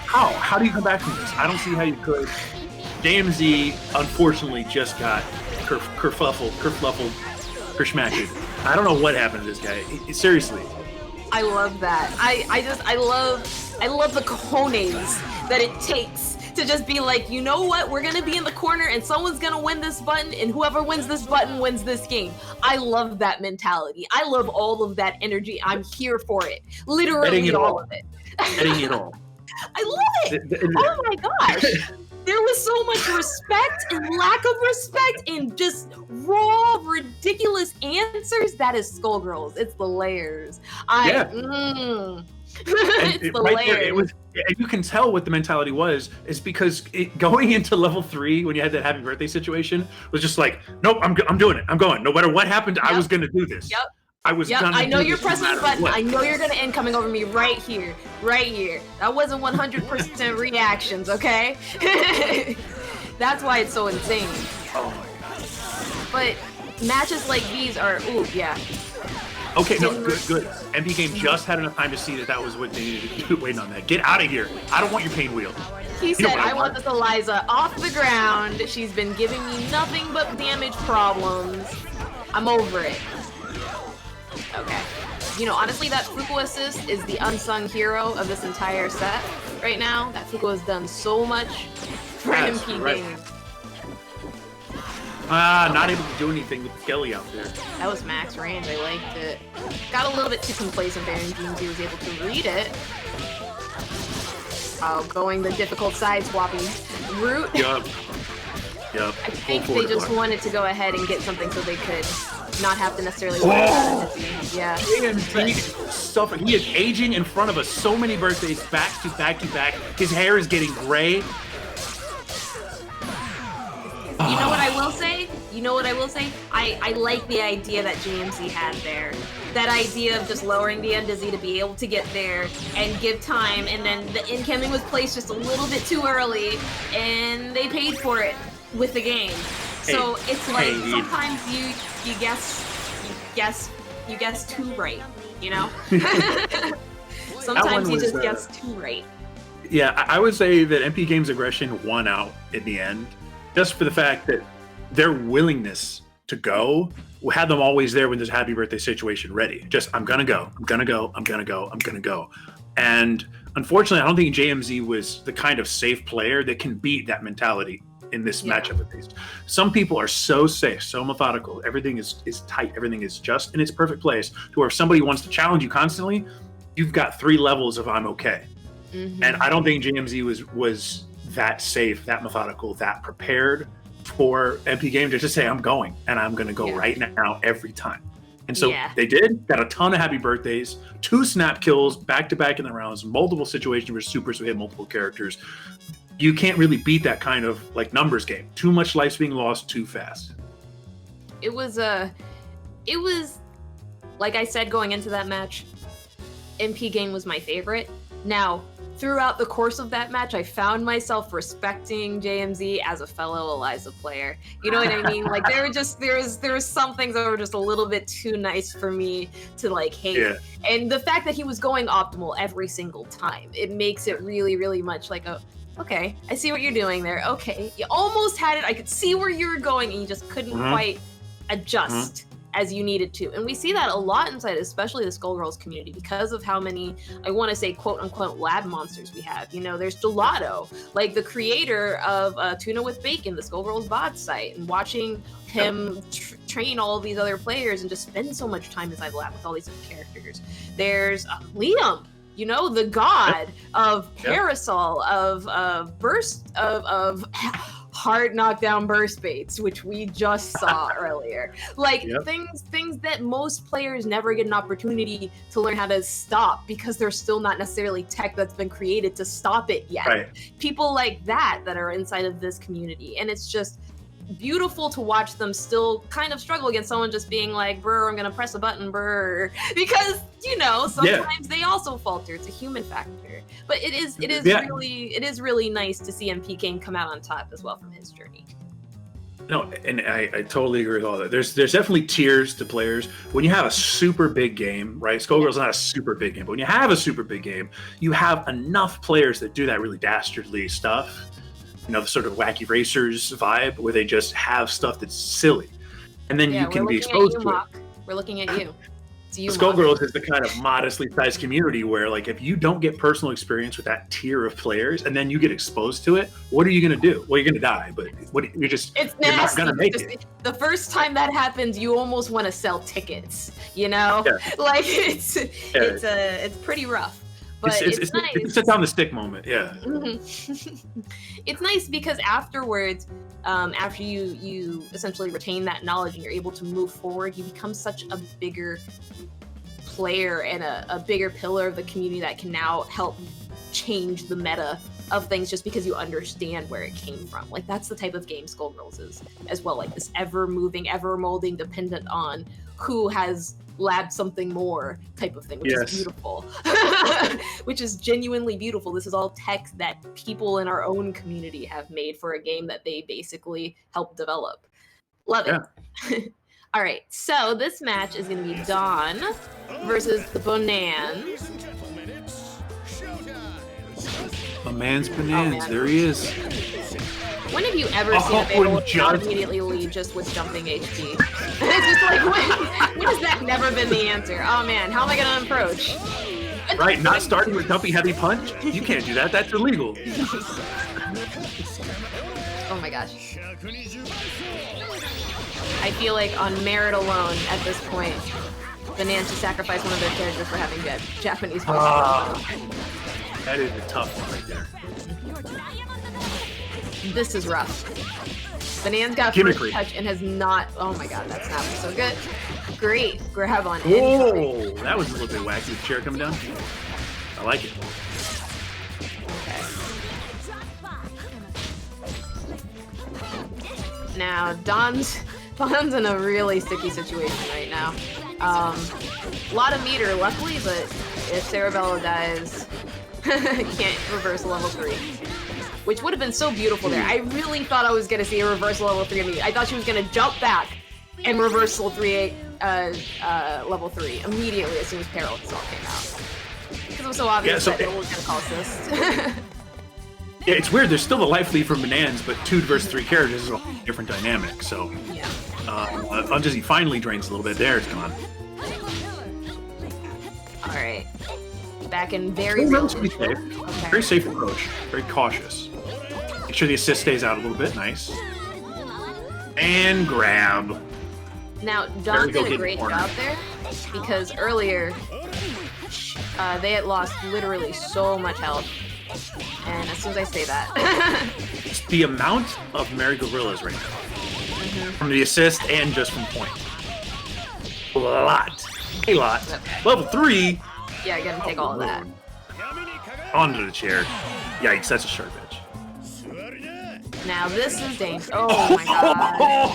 How do you come back from this? I don't see how you could. James E, unfortunately, just got kerfluffled, kerschmacked. I don't know what happened to this guy. Seriously. I love that. I love the cojones that it takes to just be like, you know what? We're gonna be in the corner and someone's gonna win this button, and whoever wins this button wins this game. I love that mentality. I love all of that energy. I'm here for it. Literally all of it. Getting it all. I love it. Oh my gosh. There was so much respect and lack of respect and just raw, ridiculous answers. That is Skullgirls. It's the layers. It's the layers. And you can tell what the mentality was, is because going into level 3 when you had that happy birthday situation was just like, nope, I'm doing it. I'm going. No matter what happened, I was going to do this. Yep. I know you're pressing the button. I know you're gonna end coming over me right here. That wasn't 100% reactions, okay? That's why it's so insane. Oh my god. But matches like these are, Okay, no, good. MP Game just had enough time to see that was what they needed to do. Waiting on that. Get out of here. I don't want your pain wheel. He said, I want this Eliza off the ground. She's been giving me nothing but damage problems. I'm over it. Okay. Honestly, that Fuku assist is the unsung hero of this entire set right now. That Fuku has done so much for MP Game. Not able to do anything with Kelly out there. That was max range. I liked it. Got a little bit too complacent there, and He was able to read it. Going the difficult side-swapping route. Yup. I think they just wanted to go ahead and get something so they could not have to necessarily worry about it. Yeah. He is aging in front of us so many birthdays back to back to back. His hair is getting gray. You know what I will say? you know what I will say? I like the idea that JMZ had there. That idea of just lowering the NDZ to be able to get there and give time, and then the incoming was placed just a little bit too early, and they paid for it with the game. So it's like sometimes you guess too right, you know? Sometimes you just guess too right. Yeah, I would say that MP Games' aggression won out in the end, just for the fact that their willingness to go had them always there when there's a happy birthday situation ready. Just, I'm gonna go, I'm gonna go, I'm gonna go, I'm gonna go. And unfortunately, I don't think JMZ was the kind of safe player that can beat that mentality in this matchup at least. Some people are so safe, so methodical, everything is tight, everything is just in its perfect place, to where if somebody wants to challenge you constantly, you've got 3 levels of I'm okay. And I don't think JMZ was that safe, that methodical, that prepared for MP Games to just say, I'm going, and I'm going to go right now every time. And so they did, got a ton of happy birthdays, 2 snap kills back-to-back in the rounds, multiple situations where supers would hit multiple characters. You can't really beat that kind of like numbers game. Too much life's being lost too fast. It was like I said going into that match, MP Game was my favorite. Now, throughout the course of that match, I found myself respecting JMZ as a fellow Eliza player. You know what I mean? Like there was some things that were just a little bit too nice for me to like hate. Yeah. And the fact that he was going optimal every single time, it makes it really, really much like a, okay, I see what you're doing there. Okay, you almost had it. I could see where you were going, and you just couldn't quite adjust as you needed to. And we see that a lot inside, especially the Skullgirls community, because of how many, I want to say, quote unquote, lab monsters we have. You know, there's Gelato, like the creator of Tuna with Bacon, the Skullgirls bot site, and watching him train all of these other players and just spend so much time inside the lab with all these different characters. There's Liam, you know, the god of Parasol, of burst, of hard knockdown burst baits, which we just saw earlier. Like things that most players never get an opportunity to learn how to stop because there's still not necessarily tech that's been created to stop it yet. People like that are inside of this community, and it's just beautiful to watch them still kind of struggle against someone just being like, brr, I'm gonna press a button, brr, because you know sometimes they also falter. It's a human factor, but it is really nice to see MP Game come out on top as well from his journey. No, and I totally agree with all that. There's definitely tiers to players. When you have a super big game, right? Skullgirls is not a super big game, but when you have a super big game, you have enough players that do that really dastardly stuff. You know, the sort of wacky racers vibe where they just have stuff that's silly. And then you can be exposed to it. We're looking at you. It's you, Skullgirls is the kind of modestly sized community where, like, if you don't get personal experience with that tier of players and then you get exposed to it, what are you going to do? Well, you're going to die, but you're not going to make it. The first time that happens, you almost want to sell tickets, you know? Like, it's pretty rough. But it's nice. It's a sit down the stick moment, It's nice because afterwards, after you essentially retain that knowledge and you're able to move forward, you become such a bigger player and a bigger pillar of the community that can now help change the meta of things just because you understand where it came from. Like, that's the type of game Skullgirls is as well, like this ever-moving, ever-molding, dependent on who has lab something more type of thing, which is beautiful. Which is genuinely beautiful. This is all tech that people in our own community have made for a game that they basically helped develop. Love it. All right, so this match is going to be Dawn versus the Bonans. My man's Bonans, there he is. When have you ever seen a Beowulf not immediately lead just with jumping HP? It's just like, when has that never been the answer? Oh man, how am I gonna approach? Right, not starting with dumpy heavy punch? You can't do that, that's illegal. Oh my gosh. I feel like on merit alone at this point, Bonans should sacrifice one of their characters for having good Japanese voice. That is a tough one right there. This is rough. Bonans got first touch and has not. Oh my god, that's not so good. Great grab on it. Oh, that was a little bit wacky. The chair coming down. I like it. Okay. Now Dawn's Dawn's in a really sticky situation right now. A lot of meter, luckily, but if Cerebello dies, he can't reverse level 3. Which would have been so beautiful there. I really thought I was going to see a reverse level 3 of me. I thought she was going to jump back and reversal level 3 immediately as soon as Peril Assault came out. Because it was so obvious that it was going to call assist. Yeah, it's weird. There's still the life lead from Bananas, but 2 versus 3 characters is a different dynamic. So, yeah. Unjizzy finally drains a little bit. There, it's gone. All right. Back in very real control. Okay. Very safe approach. Very cautious. Make sure the assist stays out a little bit. Nice. And grab. Now, Dawn did a great job there because earlier they had lost literally so much health. And as soon as I say that... It's the amount of Mary Gorillas right now. From the assist and just from point. A lot. Yep. Level 3. Yeah, I gotta take all of that. Onto the chair. Yikes, that's a sharp edge. Now this is dangerous. Oh my god.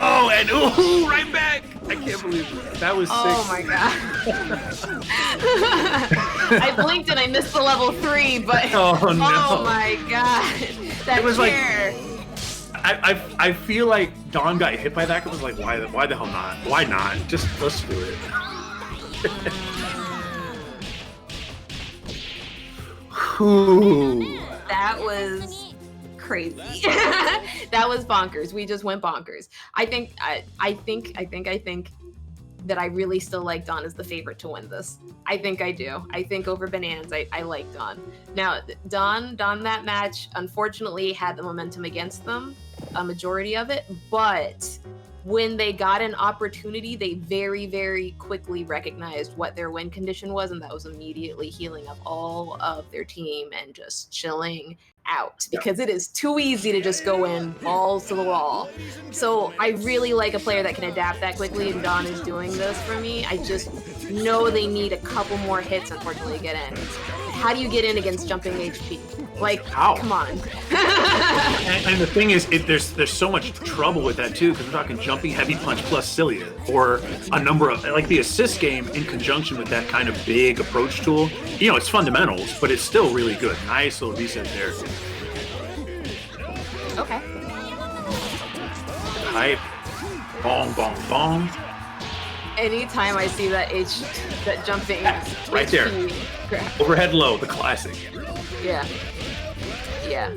Oh, and ooh, right back. I can't believe it. That was sick. Oh my god. I blinked and I missed the level 3, but oh no. Oh my god. That it was chair. Like I feel like Dawn got hit by that. It was like, why the hell not? Why not? Just let's do it. That was crazy. That was bonkers. We just went bonkers. I think that I really still like Dawn as the favorite to win this. I think I do. I think over Bananas, I like Dawn. Now, Dawn that match, unfortunately, had the momentum against them, a majority of it, but when they got an opportunity, they very, very quickly recognized what their win condition was, and that was immediately healing up all of their team and just chilling out, because it is too easy to just go in balls to the wall. So I really like a player that can adapt that quickly, and Dawn is doing this for me. I just know they need a couple more hits, unfortunately, to get in. How do you get in against jumping HP? Like, come on. and the thing is, there's so much trouble with that too, because we're talking jumping, heavy punch plus Cilia, or a number of, like the assist game in conjunction with that kind of big approach tool. You know, it's fundamentals, but it's still really good. Nice little reset there. Okay. Hype. Bong, bong, bong. Anytime I see that jumping right there. Grab. Overhead low, the classic. Yeah. Yeah.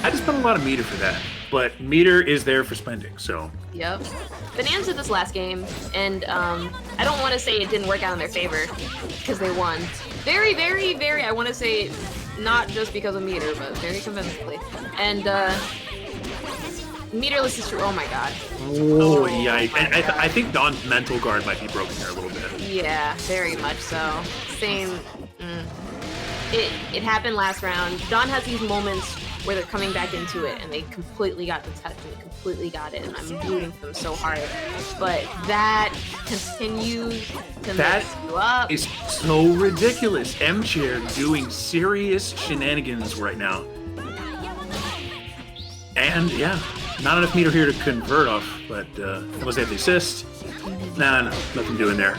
I just spent a lot of meter for that, but meter is there for spending, so. Yep. Bananas did this last game, and I don't want to say it didn't work out in their favor, because they won. Very, very, very, I want to say, not just because of meter, but very convincingly. And meterless is true. Oh my god. Oh, yikes. And I think Dawn's mental guard might be broken there a little bit. Yeah, very much so. Same. It happened last round. Dawn has these moments where they're coming back into it and they completely got the touch and completely got it, and I'm rooting for them so hard. But that continues to mess you up. Is so ridiculous. M-Chair doing serious shenanigans right now. And yeah, not enough meter here to convert off, but unless they have the assist. Nah, nothing doing there.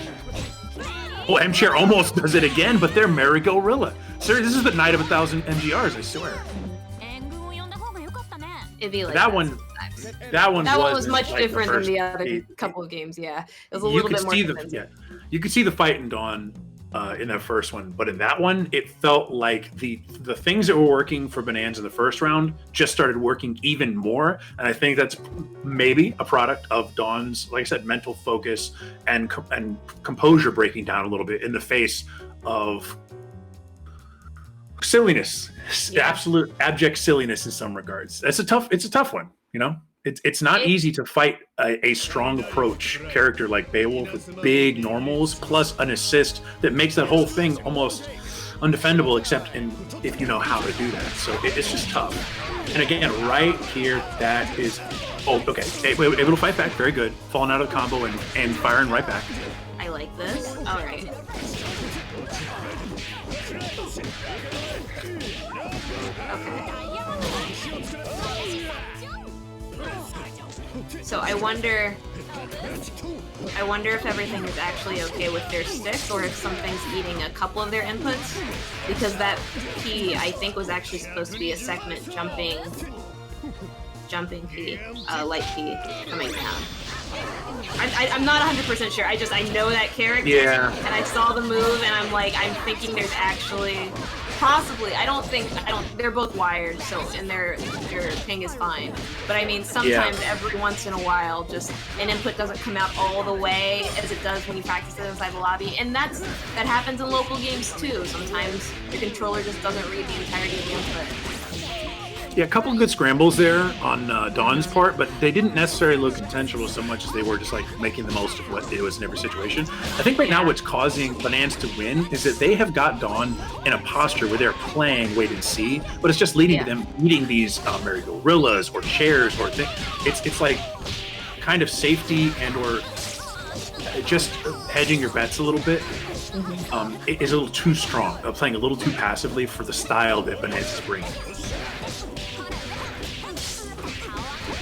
Oh, M-Chair almost does it again, but they're Merry-Go-Rilla. Sir, this is the night of 1,000 MGRs, I swear. Like that one was much like different than the other couple of games. Yeah, it was a little bit more. You could see the fight in Dawn in that first one, but in that one, it felt like the things that were working for Bananas in the first round just started working even more. And I think that's maybe a product of Dawn's, like I said, mental focus and composure breaking down a little bit in the face of silliness, absolute abject silliness in some regards. It's a tough one, you know. It's not easy to fight a strong approach character like Beowulf with big normals plus an assist that makes that whole thing almost undefendable except if you know how to do that. So it's just tough. And again, right here, that is... Oh, okay. Able to fight back. Very good. Falling out of the combo and firing right back. I like this. All right. Okay. So I wonder if everything is actually okay with their stick, or if something's eating a couple of their inputs, because that P, I think, was actually supposed to be a segment jumping P, light P coming down. I'm not 100% sure. I know that character, and I saw the move, and I'm thinking there's actually possibly. They're both wired, so and their ping is fine. But I mean, sometimes every once in a while, just an input doesn't come out all the way as it does when you practice it inside the lobby, and that happens in local games too. Sometimes your controller just doesn't read the entirety of the input. Yeah, a couple of good scrambles there on Dawn's part, but they didn't necessarily look intentional so much as they were just like making the most of what it was in every situation. I think right now what's causing Bananas to win is that they have got Dawn in a posture where they're playing wait and see, but it's just leading to them eating these merry-go-rillas or chairs or things. It's like kind of safety and or just hedging your bets a little bit. It is a little too strong, playing a little too passively for the style that Bananas is bringing.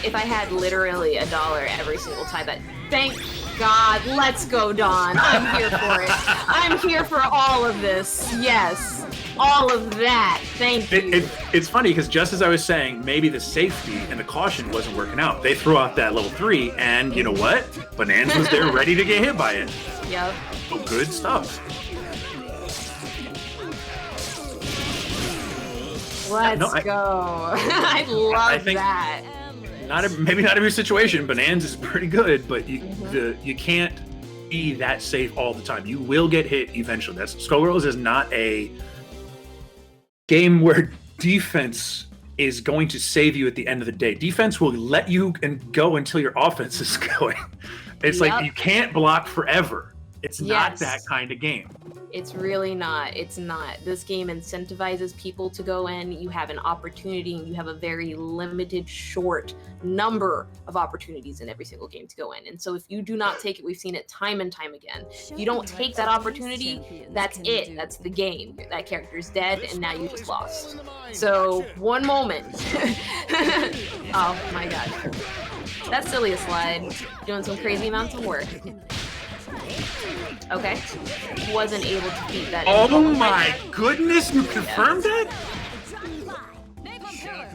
If I had literally $1 every single time, but thank God, let's go, Dawn. I'm here for it. I'm here for all of this. Yes, all of that. Thank you. It's funny because just as I was saying, maybe the safety and the caution wasn't working out. They threw out that level 3, and you know what? Bananas was there ready to get hit by it. Yep. So good stuff. Let's go. I love that. Maybe not every situation. Bananas is pretty good, but you can't be that safe all the time. You will get hit eventually. Skullgirls is not a game where defense is going to save you at the end of the day. Defense will let you go until your offense is going. It's like you can't block forever. It's not that kind of game. It's really not. It's not. This game incentivizes people to go in. You have an opportunity, and you have a very limited, short number of opportunities in every single game to go in. And so if you do not take it, we've seen it time and time again. If you don't take that opportunity, that's it. That's the game. That character's dead, and now you just lost. So one moment. Oh my God. That silly slide. Doing some crazy amounts of work. Okay. Wasn't able to beat that. Oh my goodness, you confirmed that?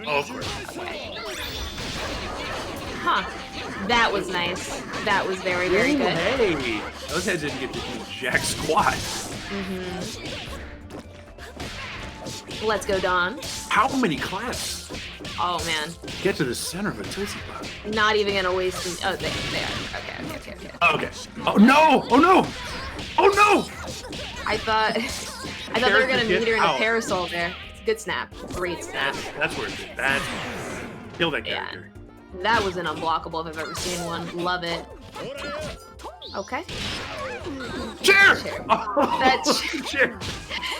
Oh, of course. Okay. Huh. That was nice. That was very, very good. Hey, those heads didn't get to do jack squat. Let's go, Dawn. How many claps? Oh, man. Get to the center of a Tootsie Pop. Not even gonna waste them. Oh, they are. Okay. Okay. Oh, no! Oh, no! Oh, no! I thought they were gonna meet her in a parasol there. Good snap. Great snap. That's worth it. Kill that character. Yeah. That was an unblockable if I've ever seen one. Love it. Okay. Chair! Chair.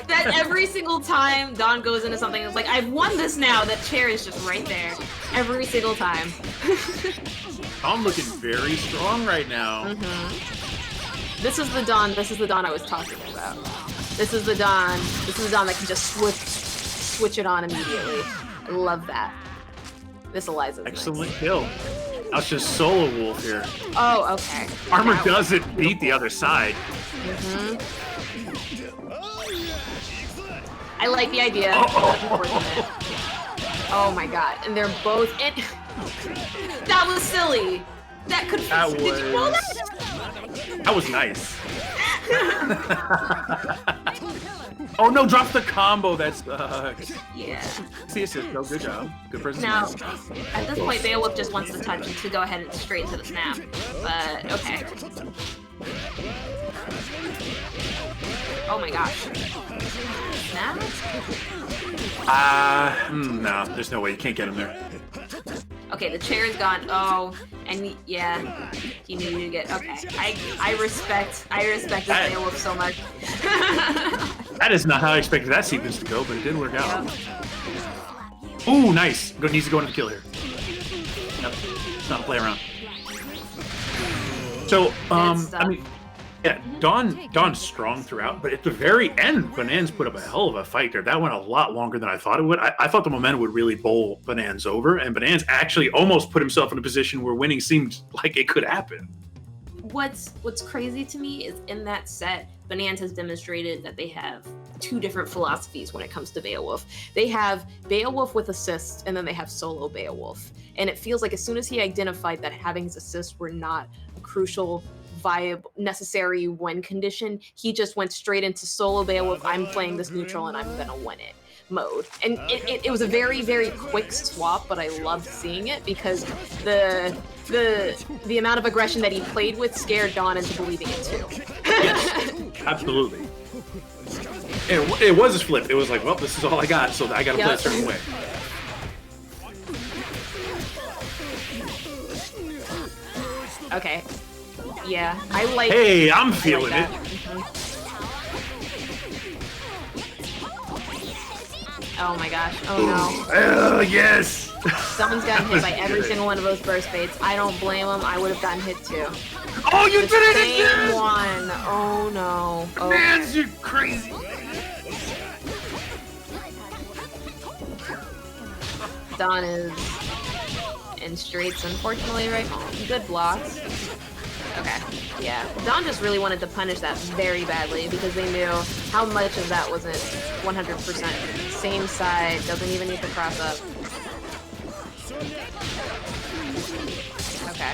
That every single time Dawn goes into something, it's like, I've won this now. That chair is just right there. Every single time. I'm looking very strong right now. This is the Dawn I was talking about. This is the Dawn that can just switch it on immediately. I love that. This Eliza's excellent nice. kill. I was just solo wolf here. Oh, okay. Armor doesn't beat the other side. I like the idea. Oh my God. And they're both in. That was silly. Did you roll that? That was nice. Oh no, drop the combo. That sucks. Yeah. See assist, no, good job. Good person. Now, at this point, Beowulf just wants to touch to go ahead and straight into the snap. But, okay. Oh my gosh. Snap? No, there's no way. You can't get him there. Okay, the chair is gone. Oh, and yeah, he needed to get. Okay, I respect this Beowulf so much. That is not how I expected that sequence to go, but it did work out. Ooh, nice. Needs to go into the kill here. Yep. It's not a play around. So, I mean, yeah, Dawn's strong throughout, but at the very end, Bonanz put up a hell of a fight there. That went a lot longer than I thought it would. I thought the momentum would really bowl Bonanz over, and Bonanz actually almost put himself in a position where winning seemed like it could happen. What's crazy to me is in that set, Bonanz has demonstrated that they have two different philosophies when it comes to Beowulf. They have Beowulf with assists, and then they have solo Beowulf. And it feels like as soon as he identified that having his assists were not a crucial, viable, necessary win condition, he just went straight into solo Beowulf. I'm playing this neutral, and I'm gonna win it mode. And it was a very, very quick swap, but I loved seeing it because the amount of aggression that he played with scared Dawn into believing it too. Yes, absolutely. It was a flip. It was like, well, this is all I got, so I got to play a certain way. Okay. Yeah, I like. Hey, I'm feeling it. Oh my gosh. Oh no. Yes. Someone's gotten hit by every single one of those burst baits. I don't blame them. I would have gotten hit too. Oh, you did it again! Same one. Oh no. Oh. Man, you're crazy. Dawn is in straights, unfortunately, right now. Good blocks. Okay, yeah. Dawn just really wanted to punish that very badly because they knew how much of that wasn't 100% same side, doesn't even need to cross up. Okay.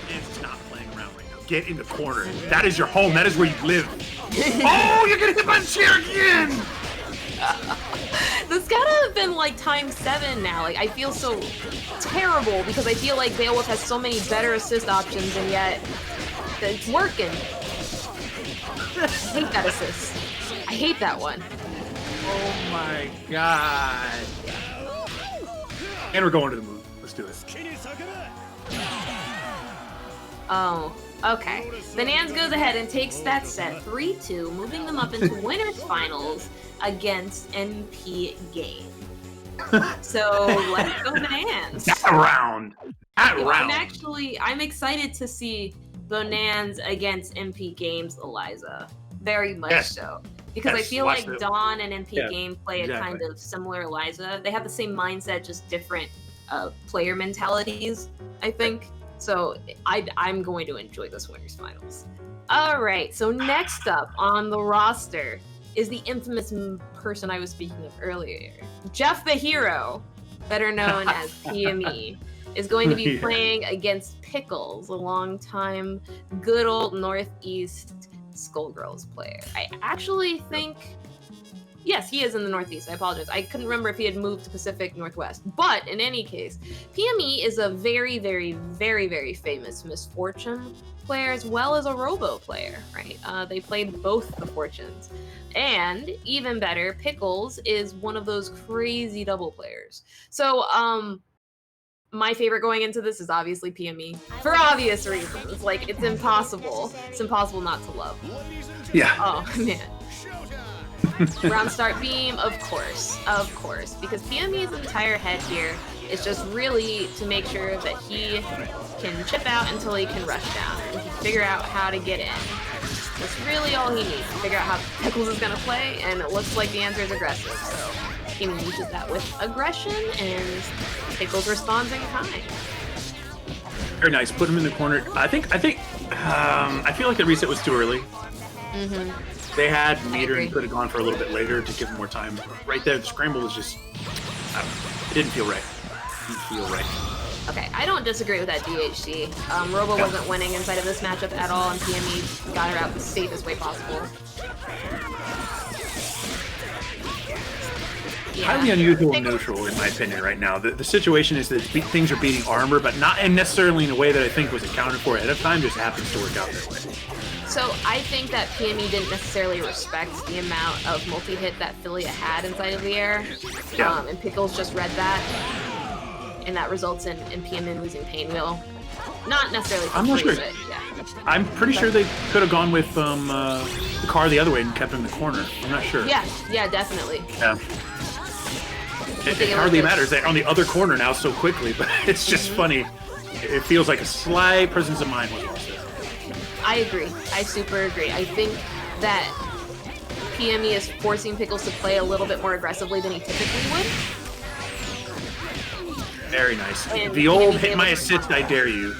It's not playing around right now. Get in the corner. That is your home. That is where you live. Oh, you're gonna hit my chair again! This gotta have been like ×7 now. Like, I feel so terrible because I feel like Beowulf has so many better assist options and yet it's working. I hate that assist. I hate that one. Oh my god. And we're going to the move. Let's do it. Oh, okay. Bonanz goes ahead and takes that set 3-2, moving them up into winners finals against NP Game. So let's go Bonanz. That round. I'm excited to see Bonanz against NP Game's Eliza. Very much so. Because I feel like Dawn and NP Game play a kind of similar Eliza. They have the same mindset, just different player mentalities, I think. So I'm going to enjoy this winners finals. All right, so next up on the roster is the infamous person I was speaking of earlier. Jeff the Hero, better known as PME, is going to be playing against Pickles, a long-time good old Northeast Skullgirls player. I actually think... Yes, he is in the Northeast. I apologize. I couldn't remember if he had moved to Pacific Northwest. But in any case, PME is a very, very, very, very famous Misfortune player as well as a Robo player, right? They played both the Fortunes. And even better, Pickles is one of those crazy double players. So, my favorite going into this is obviously PME. For obvious reasons. Like, it's impossible. It's impossible not to love. Yeah. Oh, man. Round start beam, of course, because PME's entire head here is just really to make sure that he can chip out until he can rush down and figure out how to get in. That's really all he needs to figure out how Pickles is gonna play, and it looks like the answer is aggressive. So he uses that with aggression, and Pickles responds in kind. Very nice. Put him in the corner. I feel like the reset was too early. Mm-hmm. They had meter and could have gone for a little bit later to give him more time. Right there, the scramble was just, it didn't feel right. Okay, I don't disagree with that DHC. Robo wasn't winning inside of this matchup at all, and PME got her out the safest way possible. Yeah. Highly unusual and neutral, in my opinion, right now. The situation is that things are beating armor, but not necessarily in a way that I think was accounted for ahead of time, just happens to work out that way. So I think that PME didn't necessarily respect the amount of multi-hit that Philia had inside of the air. Yeah. And Pickles just read that. And that results in PME losing Pain Wheel. Not necessarily. I'm not sure. But yeah. I'm pretty sure they could have gone with the car the other way and kept him in the corner. I'm not sure. Yeah, definitely. Yeah. It hardly matters. They're on the other corner now so quickly, but it's just funny. It feels like a slight presence of mind was lost there. I agree. I super agree. I think that PME is forcing Pickles to play a little bit more aggressively than he typically would. Very nice. And the old PME hit my assist, I dare you.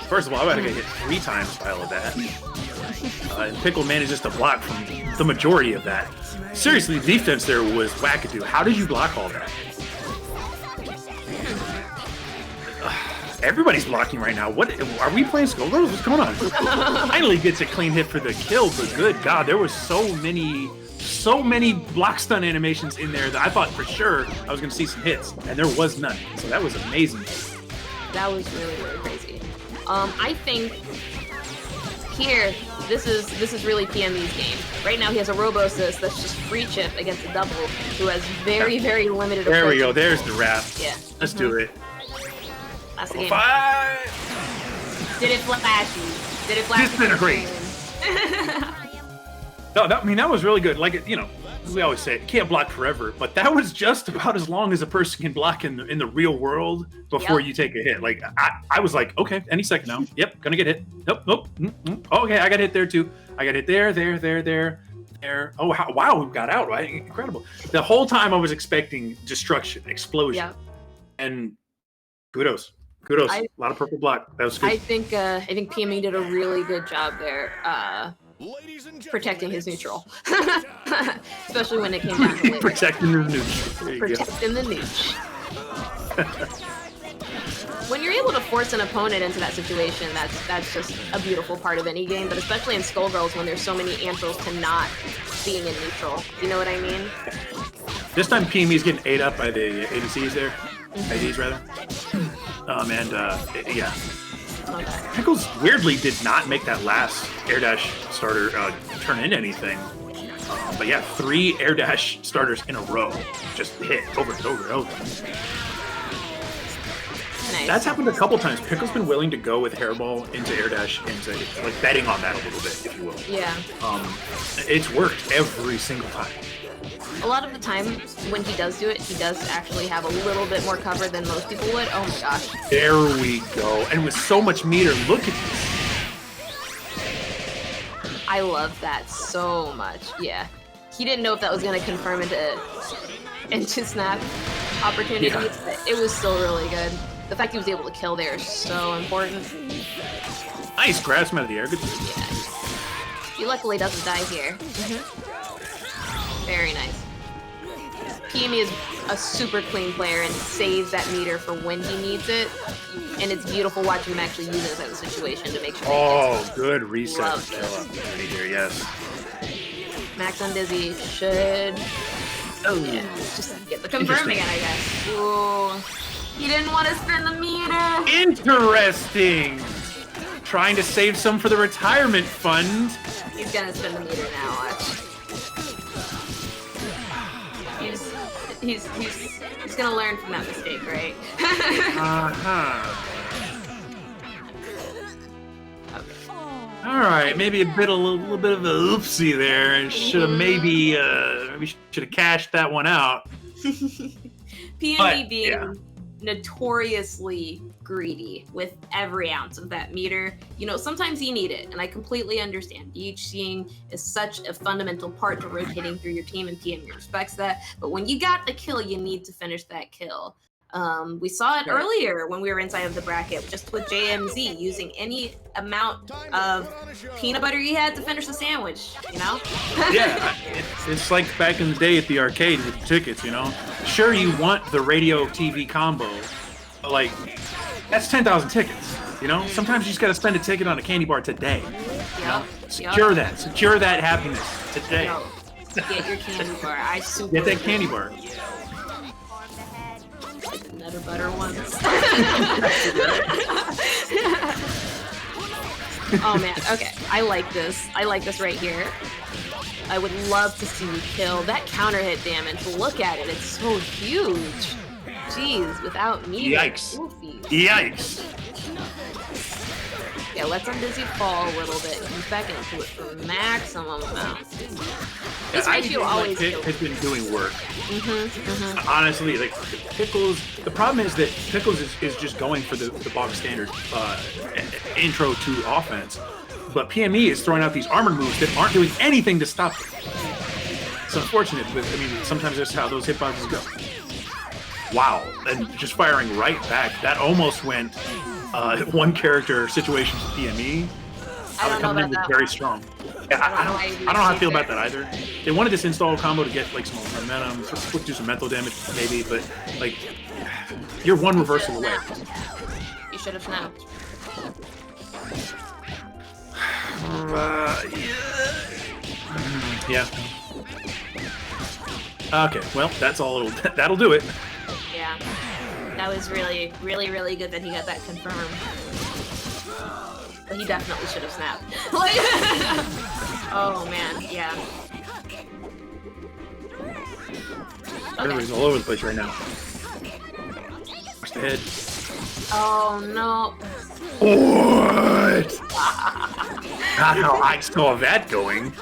First of all, I gotta get hit 3 times by all of that. And Pickle manages to block from the majority of that. Seriously, the defense there was wackadoo. How did you block all that? Everybody's blocking right now. What are we playing Skullgirls? What's going on? Finally gets a clean hit for the kill, but good God, there was so many block stun animations in there that I thought for sure I was gonna see some hits, and there was none. So that was amazing. That was really, really crazy. I think here, this is really PME's game. Right now he has a Robo Assist that's just free chip against a double who has very, very limited There we approach. go, there's the wrap. Yeah. Let's do it. That's the game. 5! Did it flash you? Did it flash you? Disintegrate. No, that was really good. Like, you know, we always say it can't block forever, but that was just about as long as a person can block in the real world before you take a hit. Like, I was like, okay, any second now. Yep, gonna get hit. Nope. Okay, I got hit there too. I got hit there. Oh, wow, we got out. Right? Incredible. The whole time I was expecting destruction, explosion. Yeah. And kudos. A lot of purple block. That was good. I think PME did a really good job there, protecting his neutral, especially when it came down to protecting the nooch. Protecting the nooch. When you're able to force an opponent into that situation, that's just a beautiful part of any game, but especially in Skullgirls when there's so many answers to not being in neutral. You know what I mean? This time PME's getting ate up by the ADCs there. ADs rather. Yeah. Okay. Pickles weirdly did not make that last air dash starter turn into anything. But yeah, 3 air dash starters in a row just hit over and over and over. Nice. That's happened a couple times. Pickle's been willing to go with hairball into air dash, into like betting on that a little bit, if you will. Yeah. It's worked every single time. A lot of the time, when he does do it, he does actually have a little bit more cover than most people would. Oh my gosh. There we go. And with so much meter, look at this. I love that so much. Yeah. He didn't know if that was going to confirm into snap opportunities. Yeah. It was still really good. The fact he was able to kill there is so important. Nice grabs him out of the air. Good. Yeah. He luckily doesn't die here. Very nice. PME is a super clean player and saves that meter for when he needs it. And it's beautiful watching him actually use it as a situation to make sure that good reset. Right here, yes. Max on Dizzy should just get the confirm again, I guess. Ooh. He didn't want to spin the meter. Interesting. Trying to save some for the retirement fund. He's gonna spin the meter now, watch. He's gonna learn from that mistake, right? Okay. All right, maybe a little bit of a oopsie there. Should have maybe should have cashed that one out. PME being notoriously greedy with every ounce of that meter. You know, sometimes you need it, and I completely understand. DHCing is such a fundamental part to rotating through your team, and PME respects that. But when you got the kill, you need to finish that kill. We saw it earlier when we were inside of the bracket, just with JMZ using any amount of peanut butter he had to finish the sandwich, you know? Yeah, it's like back in the day at the arcade with the tickets, you know? Sure, you want the radio TV combo, but like, that's 10,000 tickets, you know? Sometimes you just gotta spend a ticket on a candy bar today. You know? Secure that happiness today. Get your candy bar. Get that candy bar. Nutter butter ones. Oh man, okay. I like this right here. I would love to see you kill. That counter hit damage, look at it, it's so huge. Jeez, without me. Yikes. Goofy. Yikes. Yeah, let's Unbusy fall a little bit. Comes back into it for maximum amount. This ratio always has been doing work. Honestly, like Pickles, the problem is that Pickles is just going for the box standard intro to offense, but PME is throwing out these armored moves that aren't doing anything to stop it. It's unfortunate, but I mean, sometimes that's how those hitboxes go. Wow, and just firing right back. That almost went one character situation to PME. I don't know about that very one. strong. Yeah, I don't know how I feel about that either. They wanted this install combo to get like some momentum, do some mental damage maybe, but like you're one reversal away. You should have snapped. Yeah. Okay, well that's all. That'll do it. Yeah. That was really, really, really good that he got that confirmed. But he definitely should have snapped. Oh man, yeah. Everybody's all over the place right now. Watch the head. Oh no. What? Not how I saw that going.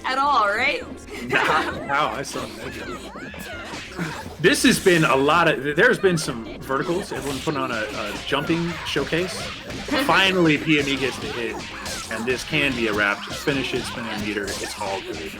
At all, right? Not how I saw that going. This has been a lot of. There's been some verticals. Everyone putting on a jumping showcase. Finally, PME gets the hit, and this can be a wrap. Just finish it, spin the meter. It's all good.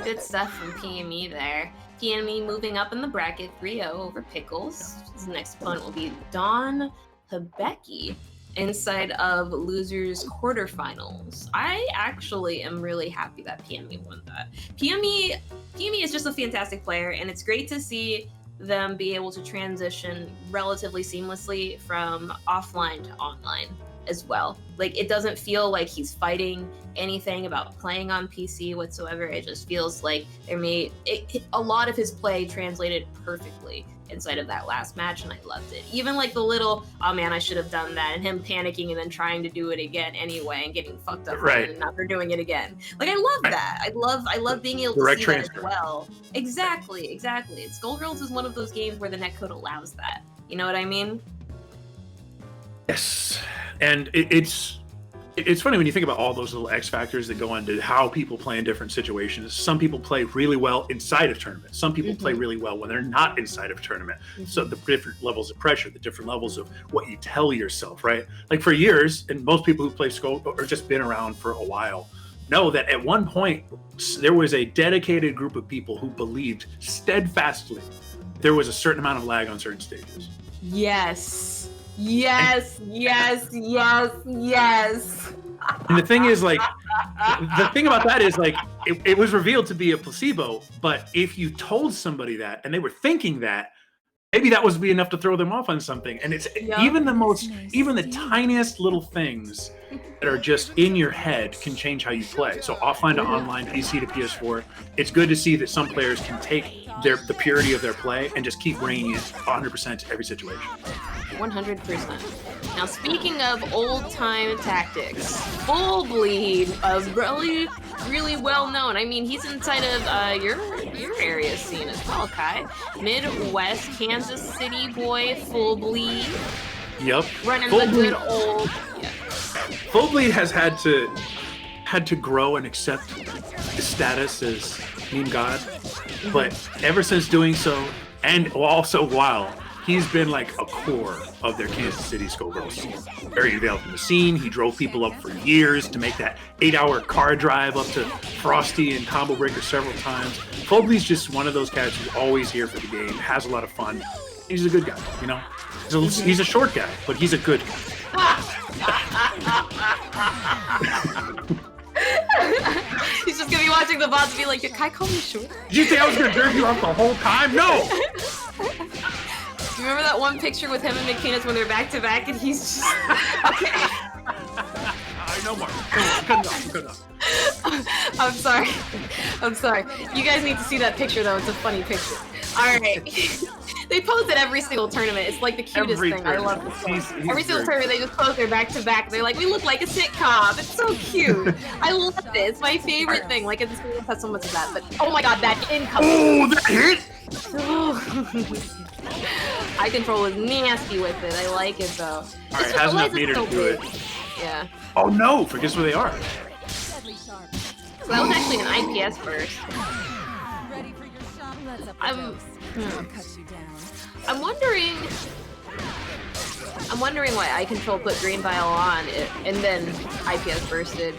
Good stuff from PME there. PME moving up in the bracket 3-0 over Pickles. His next opponent will be Don Hebecki inside of losers quarterfinals. I actually am really happy that PME won that. PME is just a fantastic player, and it's great to see them be able to transition relatively seamlessly from offline to online as well. Like, it doesn't feel like he's fighting anything about playing on PC whatsoever. It just feels like a lot of his play translated perfectly inside of that last match, and I loved it. Even like the little, oh man, I should have done that, and him panicking and then trying to do it again anyway and getting fucked up and never doing it again. Like, I love that. I love being able to see that as well. Exactly. And Skullgirls is one of those games where the netcode allows that. You know what I mean? Yes, and it's funny when you think about all those little X factors that go into how people play in different situations. Some people play really well inside of tournaments. Some people play really well when they're not inside of a tournament. So the different levels of pressure, the different levels of what you tell yourself, right? Like for years, and most people who play Skull or just been around for a while know that at one point there was a dedicated group of people who believed steadfastly there was a certain amount of lag on certain stages. Yes. And the thing is, like, the thing about that is, like, it was revealed to be a placebo, but if you told somebody that and they were thinking that, maybe that would be enough to throw them off on something. And it's even the tiniest little things that are just in your head can change how you play. So offline to online, PC to PS4, it's good to see that some players can take the purity of their play and just keep bringing it 100% to every situation. 100%. Now, speaking of old-time tactics, Full Bleed, really, really well known. I mean, he's inside of your area scene as well, Kai. Midwest, Kansas City boy, Full Bleed. Yep. Running Full the Bleed. good old. Yeah. Full Bleed has had to grow and accept his status as meme god, but ever since doing so, and also while he's been like a core of their Kansas City Skullgirls scene. Very involved in the scene. He drove people up for years to make that 8-hour car drive up to Frosty and Combo Breaker several times. Full Bleed's just one of those cats who's always here for the game, has a lot of fun. He's a good guy, you know? He's a short guy, but he's a good guy. He's just gonna be watching the VODs and be like, did Kai call me short? Did you think I was gonna jerk you off the whole time? No! Do you remember that one picture with him and McPenis when they're back to back and he's just okay. I know, Mark. Good enough. I'm sorry. You guys need to see that picture though. It's a funny picture. All right. They pose at every single tournament. It's like the cutest thing. I love this. Every single tournament, they just pose their back to back. They're like, we look like a sitcom. It's so cute. I love it. It's my favorite thing. Like, it's has so much of that. But oh my god, that incoming. Oh, that hit! Eye control is nasty with it. I like it though. Alright, has enough meter to do it. Yeah. Oh no! Forget where they are. So that was actually an IPS burst. I'm wondering why eye control put green vial on it and then IPS bursted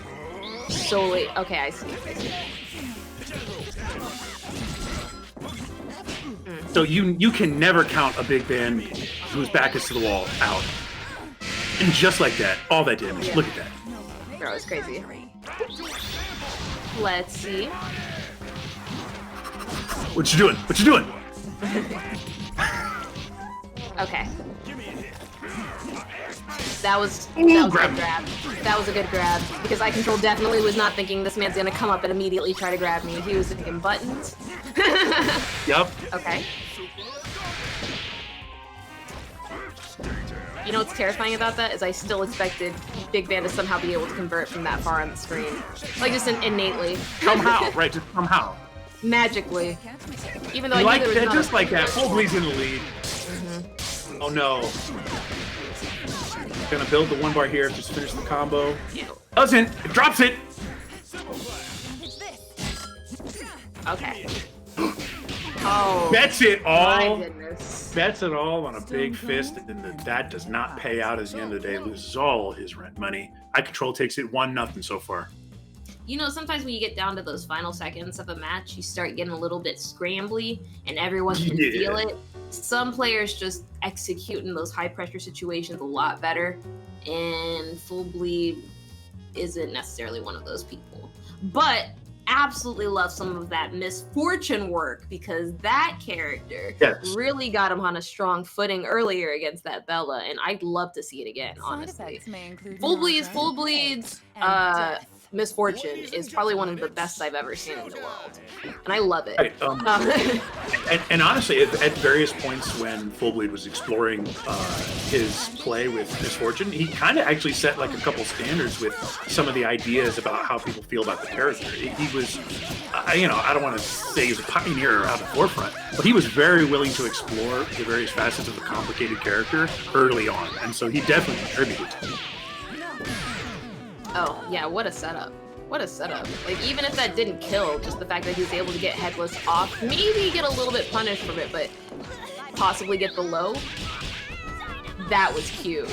solely. Okay, I see. So you can never count a big band whose back is to the wall out. And just like that, all that damage. Yeah. Look at that. Bro, it's crazy. Let's see. What you doing? What you doing? Okay. That was a good grab. That was a good grab because eye control definitely was not thinking this man's gonna come up and immediately try to grab me. He was thinking buttons. Yep. Okay. You know what's terrifying about that is I still expected Big Band to somehow be able to convert from that far on the screen. Like just innately. Somehow, right? Just somehow. Magically. Even though I like knew there was just like that. Full bleed's in the lead. Oh no. Gonna build the one bar here, just finish the combo. Doesn't, it drops it! Okay. Oh. Bets it all. My goodness. Bets it all on a big fist, and that does not pay out at the end of the day, loses all his rent money. Eye control takes it 1-0 so far. You know, sometimes when you get down to those final seconds of a match, you start getting a little bit scrambly, and everyone can feel it. Some players just execute in those high pressure situations a lot better, and Full Bleed isn't necessarily one of those people. But absolutely love some of that misfortune work because that character really got him on a strong footing earlier against that Bella, and I'd love to see it again, honestly. Full Bleed's misfortune is probably one of the best I've ever seen in the world, and I love it. Right, and honestly, at various points when Full Bleed was exploring his play with misfortune, he kind of actually set like a couple standards with some of the ideas about how people feel about the character. He was, you know, I don't want to say he's a pioneer out the forefront, but he was very willing to explore the various facets of a complicated character early on, and so he definitely contributed to it. Oh, yeah, what a setup. What a setup. Like, even if that didn't kill, just the fact that he was able to get Headless off, maybe get a little bit punished from it, but possibly get the low, that was cute.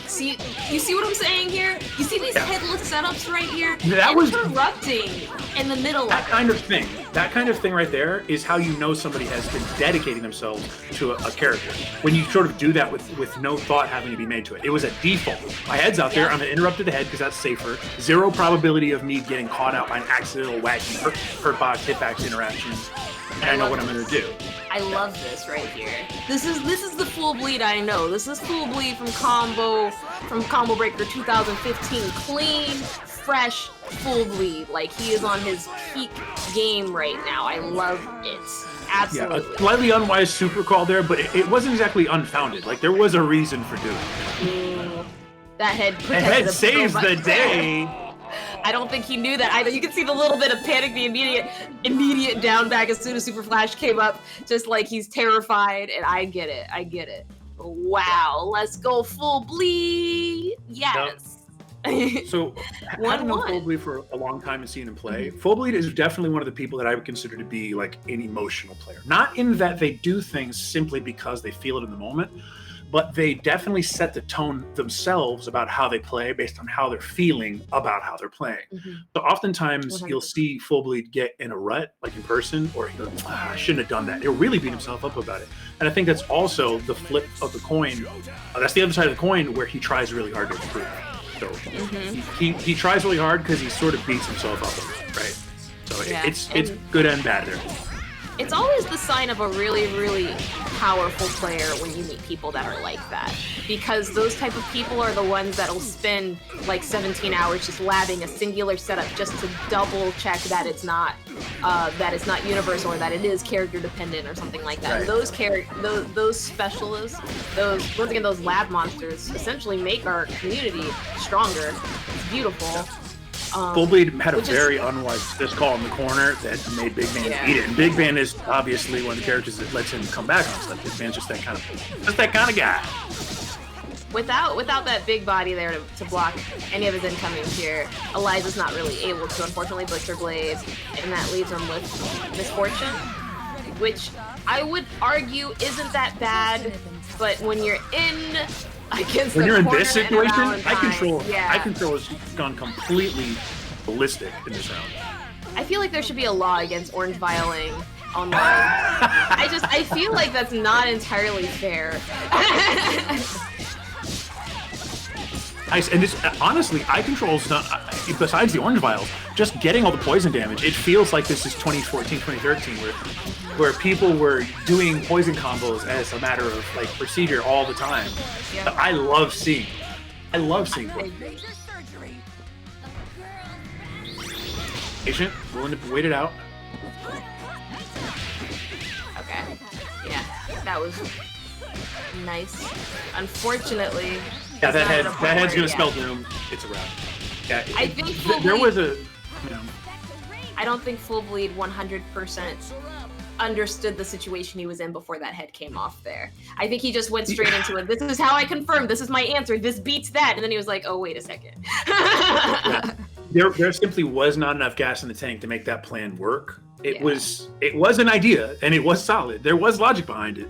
See, you see what I'm saying here? You see these headless setups right here? That was interrupting in the middle that kind of thing. That kind of thing right there is how you know somebody has been dedicating themselves to a character. When you sort of do that with no thought having to be made to it. It was a default. My head's out there. I'm gonna interrupt the head because that's safer. Zero probability of me getting caught out by an accidental wacky hurt box hitbacks interaction. And I know what I'm gonna do. I love this right here. This is the Full Bleed I know. This is Full Bleed from Combo Breaker 2015. Clean, fresh Full Bleed. Like, he is on his peak game right now. I love it. Absolutely. Yeah, a slightly unwise super call there, but it wasn't exactly unfounded. Like, there was a reason for doing it. That head saves the day. I don't think he knew that either. You can see the little bit of panic, the immediate down back as soon as Super Flash came up, just like he's terrified, and I get it. Wow, let's go Full Bleed. Yes. Yep. So, having known Full Bleed for a long time and seen him play, Full Bleed is definitely one of the people that I would consider to be like an emotional player. Not in that they do things simply because they feel it in the moment, but they definitely set the tone themselves about how they play based on how they're feeling about how they're playing. So oftentimes 100%. You'll see Full Bleed get in a rut, like in person, or he'll I shouldn't have done that. He'll really beat himself up about it. And I think that's also the flip of the coin. That's the other side of the coin where he tries really hard to improve. So he tries really hard because he sort of beats himself up a lot, right? So it's good and bad there. It's always the sign of a really, really powerful player when you meet people that are like that. Because those type of people are the ones that'll spend like 17 hours just labbing a singular setup just to double check that it's not universal or that it is character dependent or something like that. Right. Those specialists, those lab monsters essentially make our community stronger. It's beautiful. Full Bleed had a very unwise disc call in the corner that made Big Man eat it. And Big Man is obviously one of the characters that lets him come back on stuff. Big Man's just that kind of guy. Without that big body there to block any of his incoming here, Eliza's not really able to, unfortunately, Butcher Blade, and that leaves him with Misfortune, which I would argue isn't that bad, but when you're in against when the you're in corner this situation, and I control has gone completely ballistic in this round. I feel like there should be a law against orange violing online. I feel like that's not entirely fair. And this, honestly, eye control's not, besides the orange vials, just getting all the poison damage. It feels like this is 2014, 2013, where people were doing poison combos as a matter of like procedure all the time. Yeah. I love seeing it. Patient, willing to wait it out. Okay. Yeah, that was nice. Unfortunately, yeah, that head's gonna spell doom. It's a wrap. Yeah, I think there was a. I don't think Full Bleed 100% understood the situation he was in before that head came off there. I think he just went straight into it. This is how I confirm. This is my answer. This beats that. And then he was like, oh, wait a second. Yeah. There simply was not enough gas in the tank to make that plan work. It was an idea, and it was solid. There was logic behind it,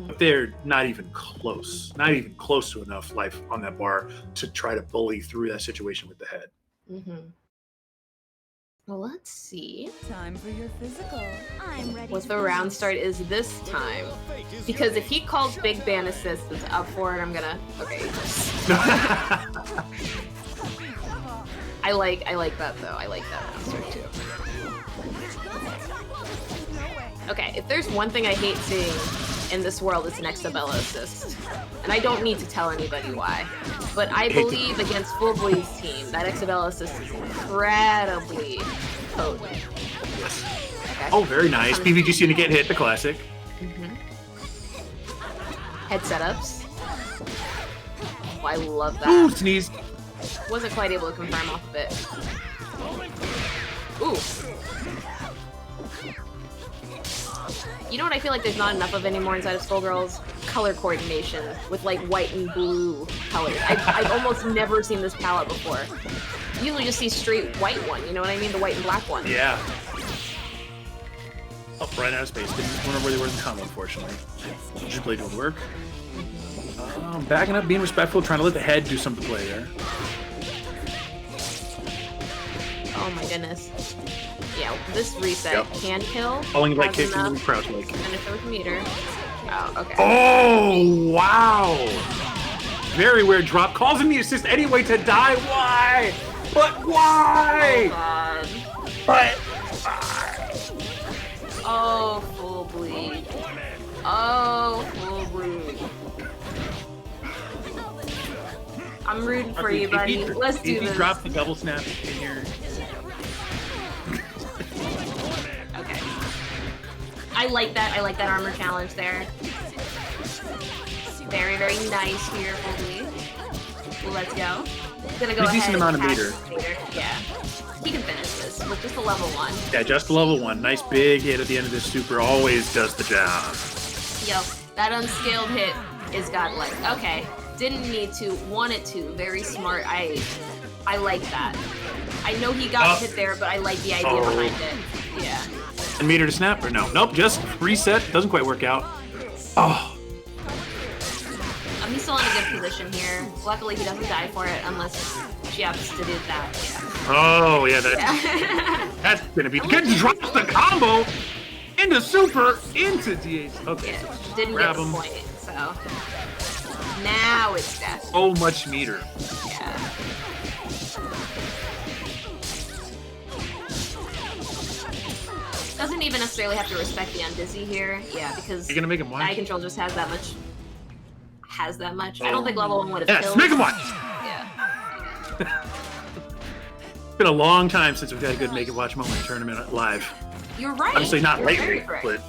but they're not even close to enough life on that bar to try to bully through that situation with the head. Well, let's see. Time for your physical. I'm ready. What the round start is this time. Because if he calls Big Ban Assist is up for it, I'm gonna... Okay. I like that, though. I like that round start, too. Okay, if there's one thing I hate seeing in this world, it's an Exabella assist. And I don't need to tell anybody why. But I believe against Full Bleed's team, that Exabella assist is incredibly potent. Yes. Okay. Oh, very nice. PVGC to get hit, the classic. Head setups. Oh, I love that. Ooh, sneeze. Wasn't quite able to confirm off of it. Ooh. You know what I feel like there's not enough of anymore inside of Skullgirls? Color coordination with like white and blue colors. I've almost never seen this palette before. You usually just see straight white one, you know what I mean? The white and black one. Yeah. Oh, right out of space. Didn't remember where they were in combo, unfortunately. Just played to work. Backing up, being respectful, trying to let the head do some play there. Oh my goodness. Yeah, this reset can kill. Falling like kick and crouch like. Finish with meter. Oh, okay. Oh, wow! Very weird drop. Calls in the assist anyway to die. Why? But why? Oh, God. But why? Oh, Full Bleed. Oh, Full Bleed. I'm rooting for you, buddy. Let's do this. If you drop the double snap in here. Okay. I like that armor challenge there. Very, very nice here, Full Bleed. Let's go. Gonna go ahead. Decent amount of meter. Yeah. He can finish this with just a level 1. Yeah, just a level 1. Nice big hit at the end of this super. Always does the job. Yo, that unscaled hit is godlike. Okay. Didn't need to, wanted to. Very smart. I like that. I know he got hit there, but I like the idea behind it. Yeah. And meter to snap or no? Nope, just reset. Doesn't quite work out. Oh. He's still in a good position here. Luckily, he doesn't die for it unless she happens to do that. Yeah. Oh, yeah, that's gonna be good. Drops the combo into super into DH. Okay, yeah, didn't grab get the him. point, so now it's death. So much meter. Yeah. Doesn't even necessarily have to respect the Undizzy here. Yeah, because You're gonna make him watch? Eye Control just has that much. I don't think level 1 would have killed. Make him watch! Yeah. It's been a long time since we've had a good make it watch moment tournament live. You're right. Obviously not You're lately, very correct. but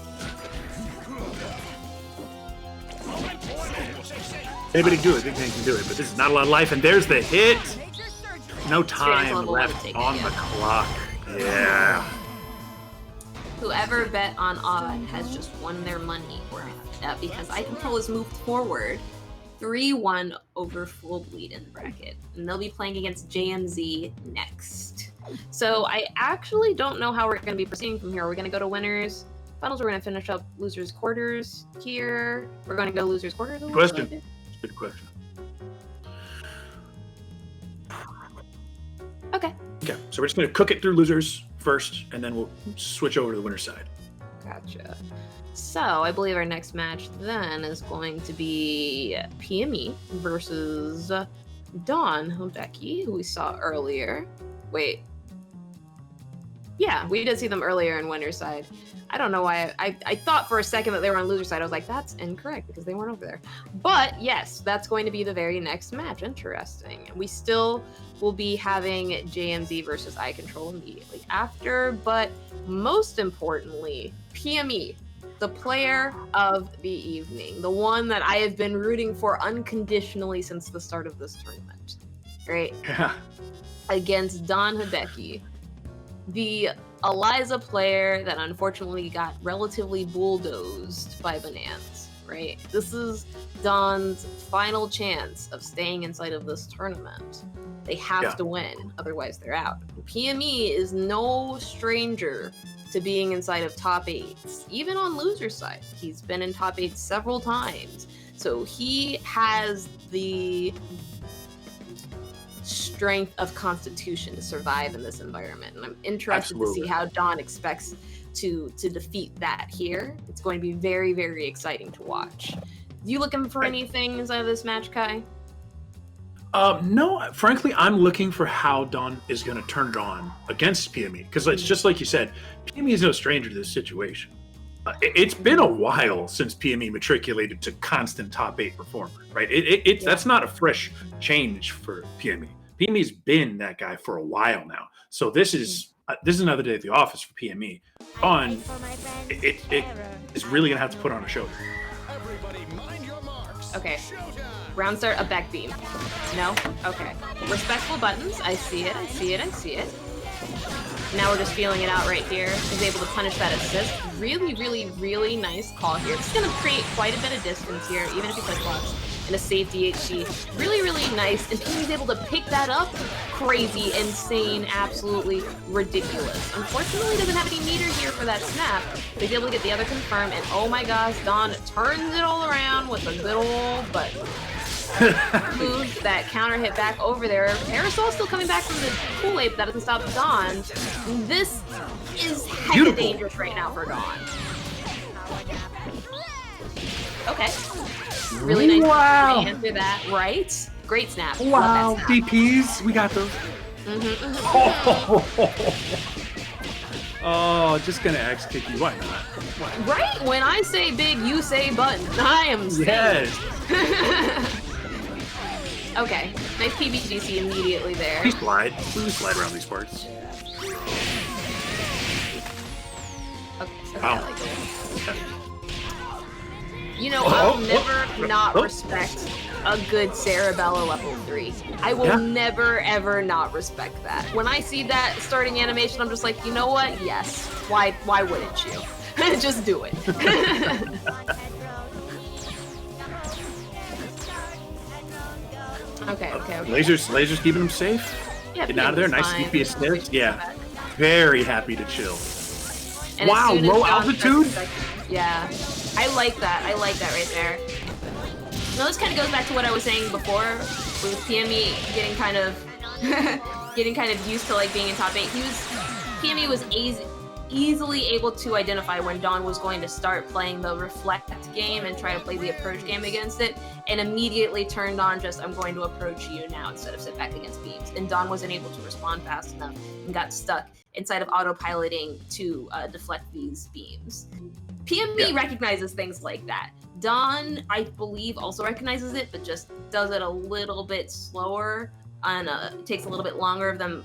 anybody can do it. Big Man can do it, but this is not a lot of life. And there's the hit. No time left on the clock. Yeah. Whoever bet on odd has just won their money worth because Eye Control has moved forward 3-1 over Full Bleed in the bracket, and they'll be playing against JMZ next. So I actually don't know how we're going to be proceeding from here. Are we going to go to winners? Finals, we're going to finish up losers quarters here. We're going to go losers quarters. Question. Good question. Okay. Okay, so we're just going to cook it through losers first, and then we'll switch over to the winner's side. Gotcha. So I believe our next match then is going to be PME versus Dawn Hideki, who we saw earlier. Wait. Yeah, we did see them earlier in winner's side. I don't know why. I thought for a second that they were on loser side. I was like, that's incorrect because they weren't over there. But yes, that's going to be the very next match. Interesting. We still will be having JMZ versus Eye Control immediately after. But most importantly, PME, the player of the evening, the one that I have been rooting for unconditionally since the start of this tournament, right? Yeah. Against Dawn Hideki, the Eliza player that unfortunately got relatively bulldozed by Bananas, right? This is Dawn's final chance of staying inside of this tournament. They have to win, otherwise they're out. PME is no stranger to being inside of top 8s, even on loser side. He's been in top 8 several times. So he has the strength of constitution to survive in this environment, and I'm interested to see how Dawn expects to defeat that here. It's going to be very, very exciting to watch. You looking for anything inside of this match, Kai? No, frankly, I'm looking for how Dawn is going to turn it on against PME, because it's just like you said, PME is no stranger to this situation. It's been a while since PME matriculated to constant top 8 performer, right? That's not a fresh change for PME. PME's been that guy for a while now. So this is another day at the office for PME. Dawn, it is really going to have to put on a show. Okay. Round start, a back beam. No? Okay. Respectful buttons. I see it. Now we're just feeling it out right here. He's able to punish that assist. Really, really, really nice call here. It's going to create quite a bit of distance here, even if he push blocks in a safe DHG. Really, really nice. And he's able to pick that up. Crazy, insane, absolutely ridiculous. Unfortunately, he doesn't have any meter here for that snap. But he's able to get the other confirm. And oh my gosh, Dawn turns it all around with a good old button. Moves that counter hit back over there. Parasol's still coming back from the Kool-Aid, but that doesn't stop Dawn. This is hella dangerous right now for Dawn. Okay. Really nice. Wow. To answer that, right? Great snap. Wow. Snap. DPs, we got those. Oh, just gonna X kick you. Why not? Why? Right? When I say big, you say button. I am saying. Yes. Okay, nice PBGC immediately there. We slide around these parts. Okay, Wow. I like it. You know, I'll never not respect a good Cerebella level 3. I will never, ever not respect that. When I see that starting animation, I'm just like, you know what? Yes. Why wouldn't you? Just do it. Okay. Lasers keeping him safe. Yeah, Getting out of there. Nice DP assist. Yeah. Very happy to chill. And wow, low altitude? Yeah. I like that right there. Now this kind of goes back to what I was saying before with PME getting kind of used to like being in top 8. PME was easily able to identify when Dawn was going to start playing the reflect game and try to play the approach game against it, and immediately turned on just, I'm going to approach you now instead of sit back against beams. And Dawn wasn't able to respond fast enough and got stuck inside of autopiloting to deflect these beams. PME recognizes things like that. Dawn, I believe, also recognizes it, but just does it a little bit slower, and it takes a little bit longer of them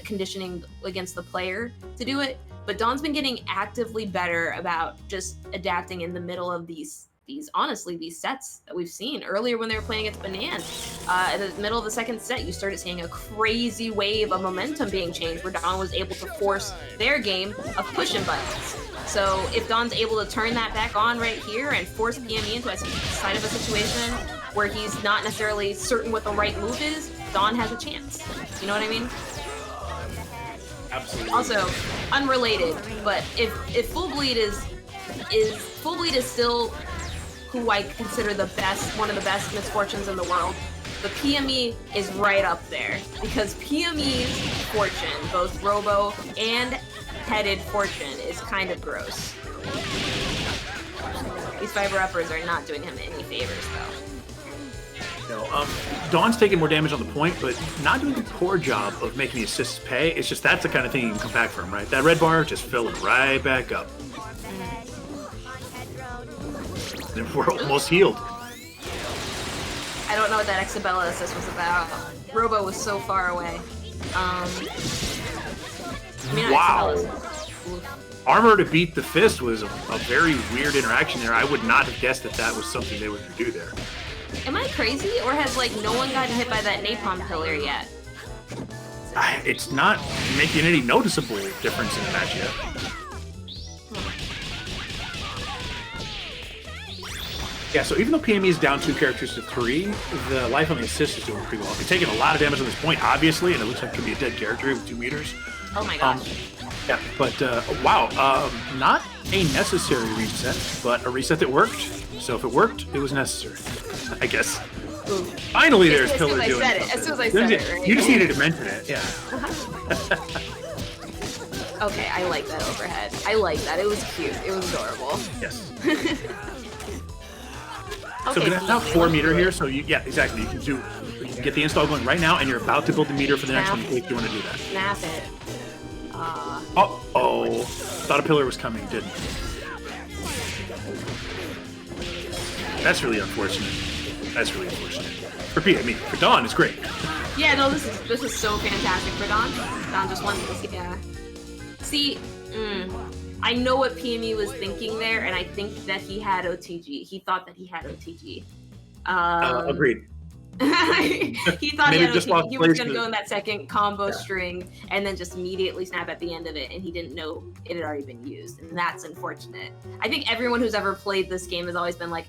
conditioning against the player to do it. But Dawn's been getting actively better about just adapting in the middle of these sets that we've seen earlier when they were playing against Bananas. In the middle of the second set, you started seeing a crazy wave of momentum being changed where Dawn was able to force their game of pushing buttons. So if Dawn's able to turn that back on right here and force PME into a side of a situation where he's not necessarily certain what the right move is, Dawn has a chance. You know what I mean? Absolutely. Also, unrelated, but if Full Bleed is still who I consider one of the best misfortunes in the world, the PME is right up there, because PME's fortune, both Robo and headed fortune, is kind of gross. These fiber uppers are not doing him any favors though. No, Dawn's taking more damage on the point, but not doing a poor job of making the assists pay. It's just that's the kind of thing you can come back from, right? That red bar just filling right back up. And we're almost healed. I don't know what that Exabella assist was about. Robo was so far away. Wow. Armor to beat the fist was a very weird interaction there. I would not have guessed that was something they would do there. Am I crazy, or has no one gotten hit by that napalm pillar yet? It's not making any noticeable difference in the match yet. Yeah, so even though PME is down 2 characters to 3, the life on the assist is doing pretty well. They're taking a lot of damage on this point, obviously, and it looks like it could be a dead character with 2 meters. Oh my gosh. Yeah, but wow, not a necessary reset, but a reset that worked. So if it worked, it was necessary, I guess. Ooh. Finally, there's Pillar doing it. something. As soon as I said it, right? You just needed to mention it, yeah. Okay, I like that overhead. I like that. It was cute. It was adorable. Yes. Okay, So that's now 4 meter here, so yeah, exactly. You can get the install going right now, and you're about to build the meter for the next one if you want to do that. Snap it. Uh-oh. Thought a pillar was coming, didn't. That's really unfortunate. That's really unfortunate. For PME. For Dawn, it's great. Yeah, no, this is so fantastic for Dawn. Dawn just won this, yeah. See, I know what PME was thinking there, and I think that he had OTG. He thought that he had OTG. Agreed. He thought he had OTG. He was going to go in that second combo Yeah. string and then just immediately snap at the end of it, and he didn't know it had already been used, and that's unfortunate. I think everyone who's ever played this game has always been like,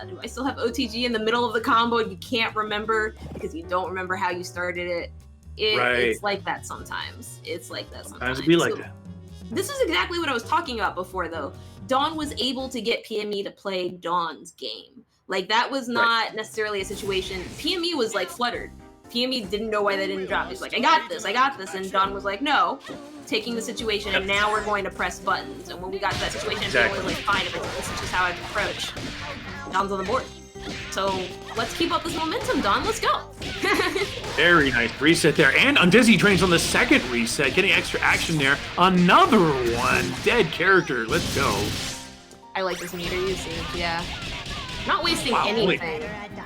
do I still have OTG in the middle of the combo? You can't remember because you don't remember how you started it. It's like that sometimes. Sometimes it be like that. This is exactly what I was talking about before, though. Dawn was able to get PME to play Dawn's game. That was not necessarily a situation. PME was fluttered. PME didn't know why they didn't drop. He's like, I got this. And Dawn was like, no, taking the situation, and now we're going to press buttons. And when we got to that situation, Dawn was like, fine, but this is just how I approach. Dawn's on the board. So let's keep up this momentum, Dawn. Let's go. Very nice reset there. And Undizzy trains on the second reset, getting extra action there. Another one. Dead character. Let's go. I like this meter usage, yeah. Not wasting anything.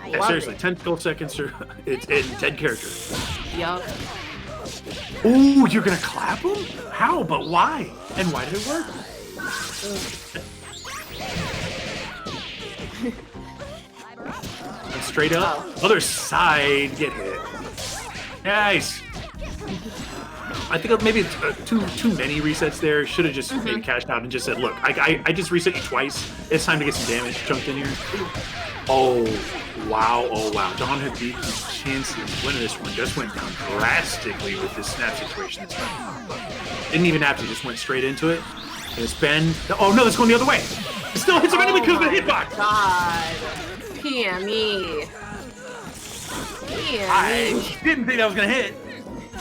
Yeah, seriously, 10 12 seconds. It's dead character. Yup. Ooh, you're going to clap him? How? But why? And why did it work? And straight up, other side, get hit. Nice. I think maybe too many resets there. Should have just maybe cashed out and just said, look, I just reset you twice. It's time to get some damage chunked in here. Oh, wow. Dawn had beat his chance to win this one. Just went down drastically with this snap situation. Didn't even have to, just went straight into it. And it's been, oh no, that's going the other way. It still hits him anyway because of the hitbox. God. PME. I didn't think that was going to hit.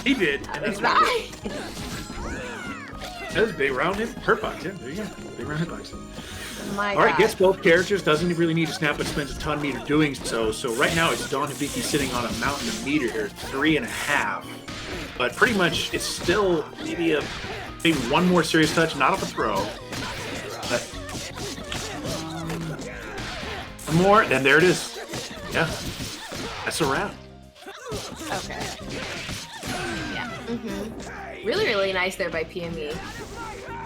He did. And that's Right. That was a big round hurt box. Yeah, there you go. Big round hit box. My All right, God. gets both characters. Doesn't really need to snap, but spends a ton of meter doing so. So right now it's Dawn Hibiki sitting on a mountain of meter here, 3.5. But pretty much it's still maybe a Maybe one more serious touch, not off a throw. But, one more, and there it is. Yeah, that's a wrap. Okay. Yeah. Really, really nice there by PME.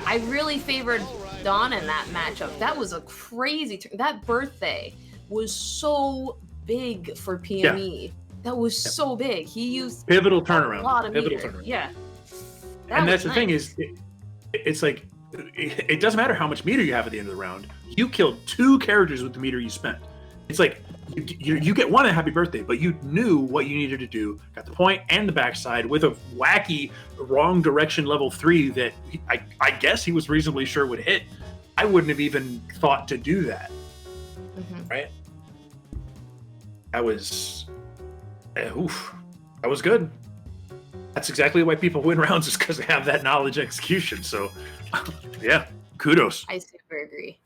I really favored Dawn in that matchup. That was a crazy turn. That birthday was so big for PME. That was so big. He used pivotal turnaround. A lot of pivotal meter. turnaround. Yeah. And that's the thing is, it's like, it doesn't matter how much meter you have at the end of the round. You killed 2 characters with the meter you spent. It's like, you get one at Happy Birthday, but you knew what you needed to do, got the point and the backside with a wacky wrong direction level 3 that I guess he was reasonably sure would hit. I wouldn't have even thought to do that. Right? That was, that was good. That's exactly why people win rounds, is because they have that knowledge execution. So, yeah, kudos. I super agree.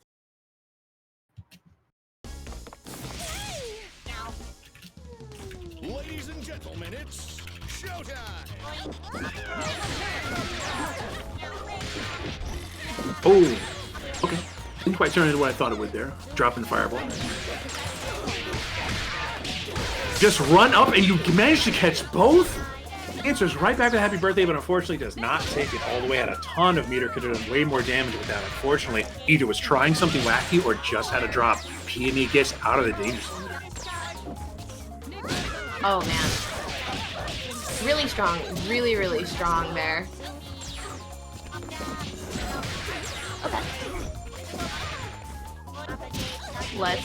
Ladies and gentlemen, it's showtime! Oh, okay. Didn't quite turn into what I thought it would there. Dropping fireball. Just run up and you manage to catch both? Answers right back to Happy Birthday, but unfortunately does not take it all the way. Had a ton of meter, could have done way more damage with that. Unfortunately, either was trying something wacky or just had a drop. PME gets out of the danger zone there. Oh man. Really strong. Really, really strong there. Okay. Let's...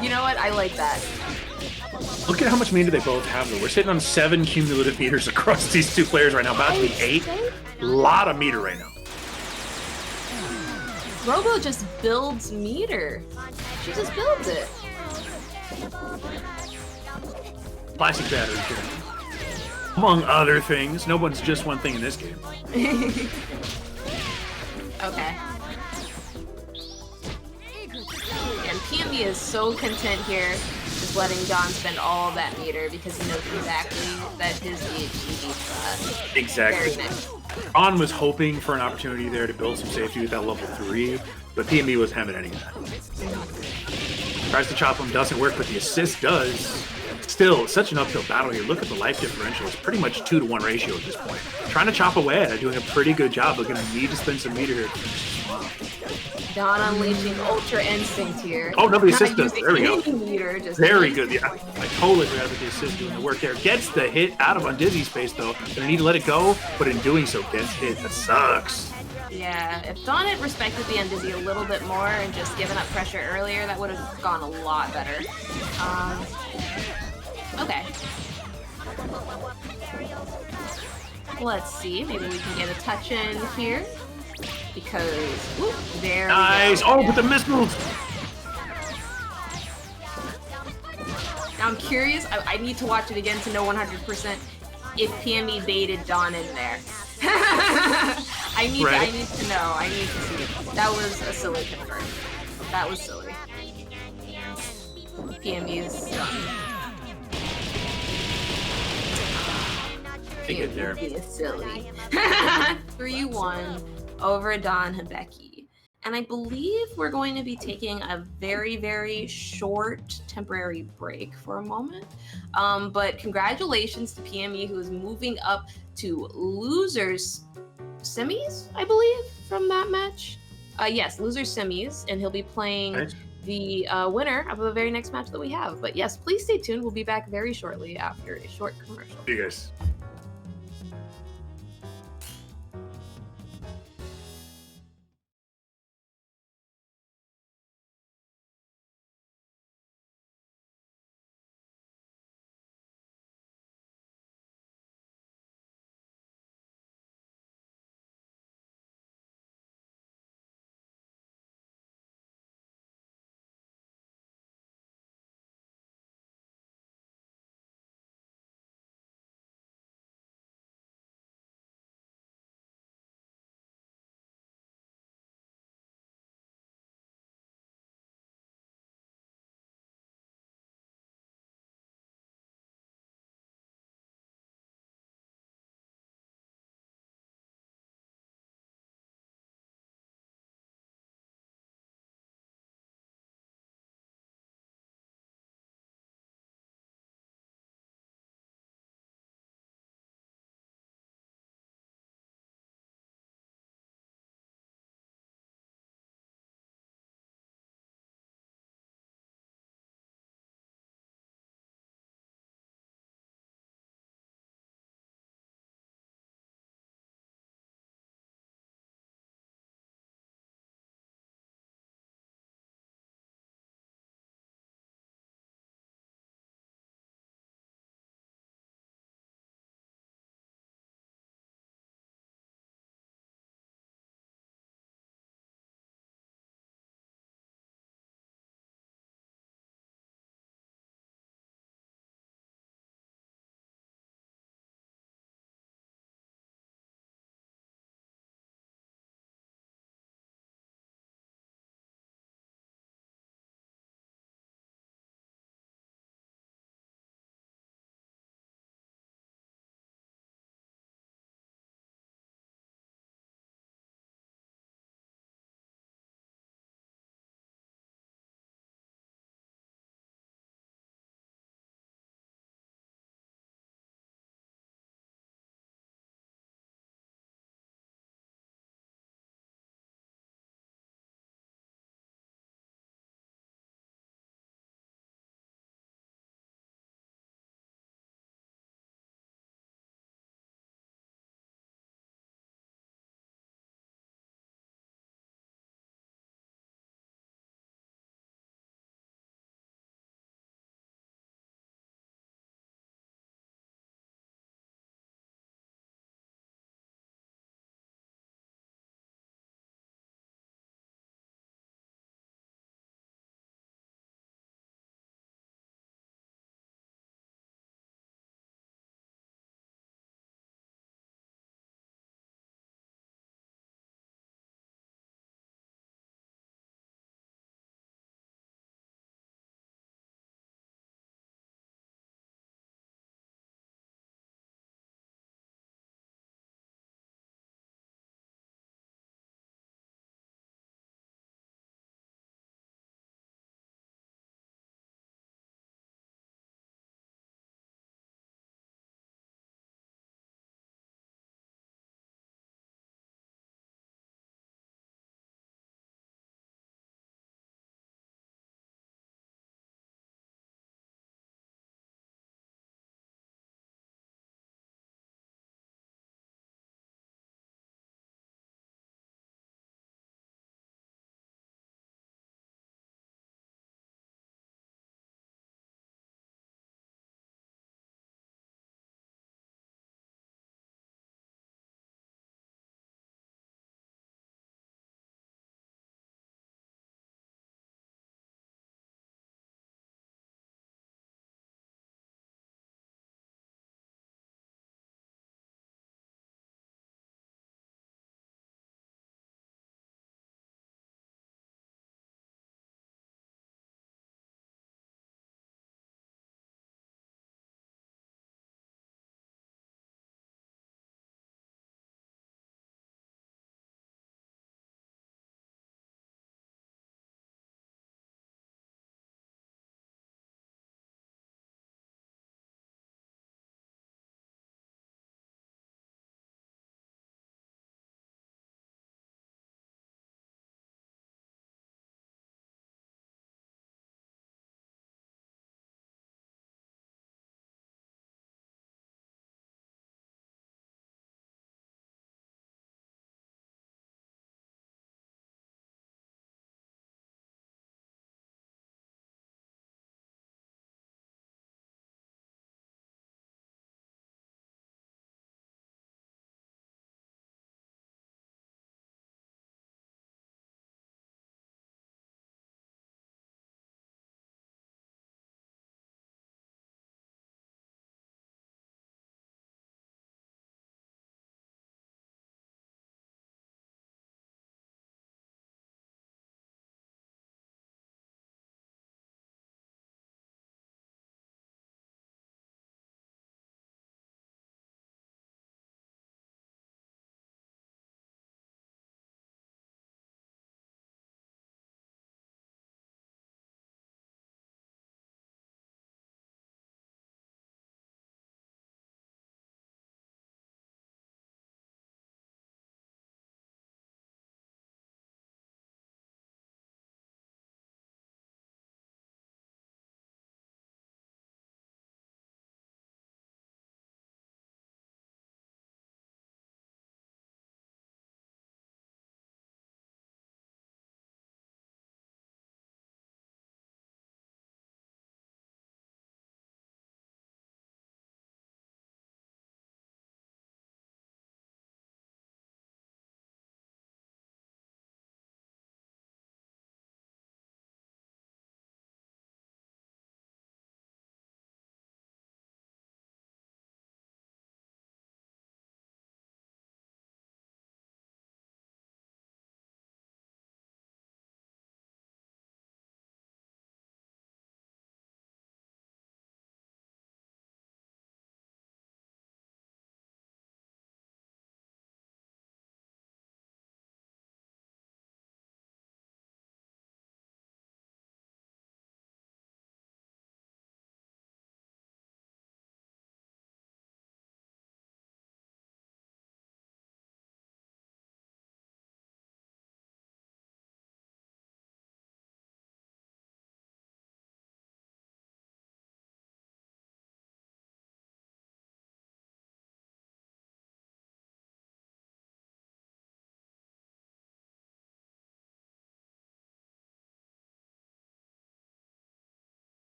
You know what? I like that. Look at how much meter they both have, though. We're sitting on 7 cumulative meters across these 2 players right now. About to be 8. A lot of meter right now. Robo just builds meter. She just builds it. Plastic battery here. Among other things. No one's just one thing in this game. Okay. And PMB is so content here, just letting John spend all that meter because he knows exactly that his EHG beats that. Exactly. Very nice. Ron was hoping for an opportunity there to build some safety with that level 3, but PMB was having any of that. Tries to chop him, doesn't work, but the assist does. Still, such an uphill battle here. Look at the life differential. It's pretty much 2-to-1 ratio at this point. Trying to chop away at it, doing a pretty good job, but going to need to spend some meter here. Dawn unleashing Ultra Instinct here. Oh, no, the assist does. There we go. Meter, just Very good. Yeah, I totally forgot about the assist doing the work there. Gets the hit out of Undizzy's space, though. Gonna need to let it go, but in doing so, gets hit. That sucks. Yeah, if Dawn had respected the Undizzy a little bit more and just given up pressure earlier, that would have gone a lot better. Okay. Let's see. Maybe we can get a touch in here. Because, whoop, there nice. we go. Oh, but the missiles. Now I'm curious. I need to watch it again to know 100% if PME baited Dawn in there. I need to know. I need to see. That was a silly confirm. That was silly. PME is done. PME is silly. 3-1 over Dawn Hibeki. And I believe we're going to be taking a very, very short temporary break for a moment. But congratulations to PME, who is moving up to losers semis, I believe, from that match. Yes, losers semis, and he'll be playing the winner of the very next match that we have. But yes, please stay tuned. We'll be back very shortly after a short commercial. See you guys.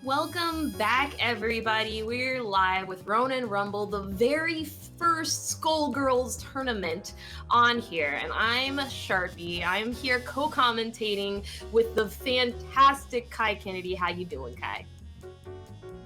Welcome back, everybody. We're live with Ronin Rumble, the very first Skullgirls tournament on here. And I'm Sharpie. I'm here co-commentating with the fantastic Kai Kennedy. How you doing, Kai?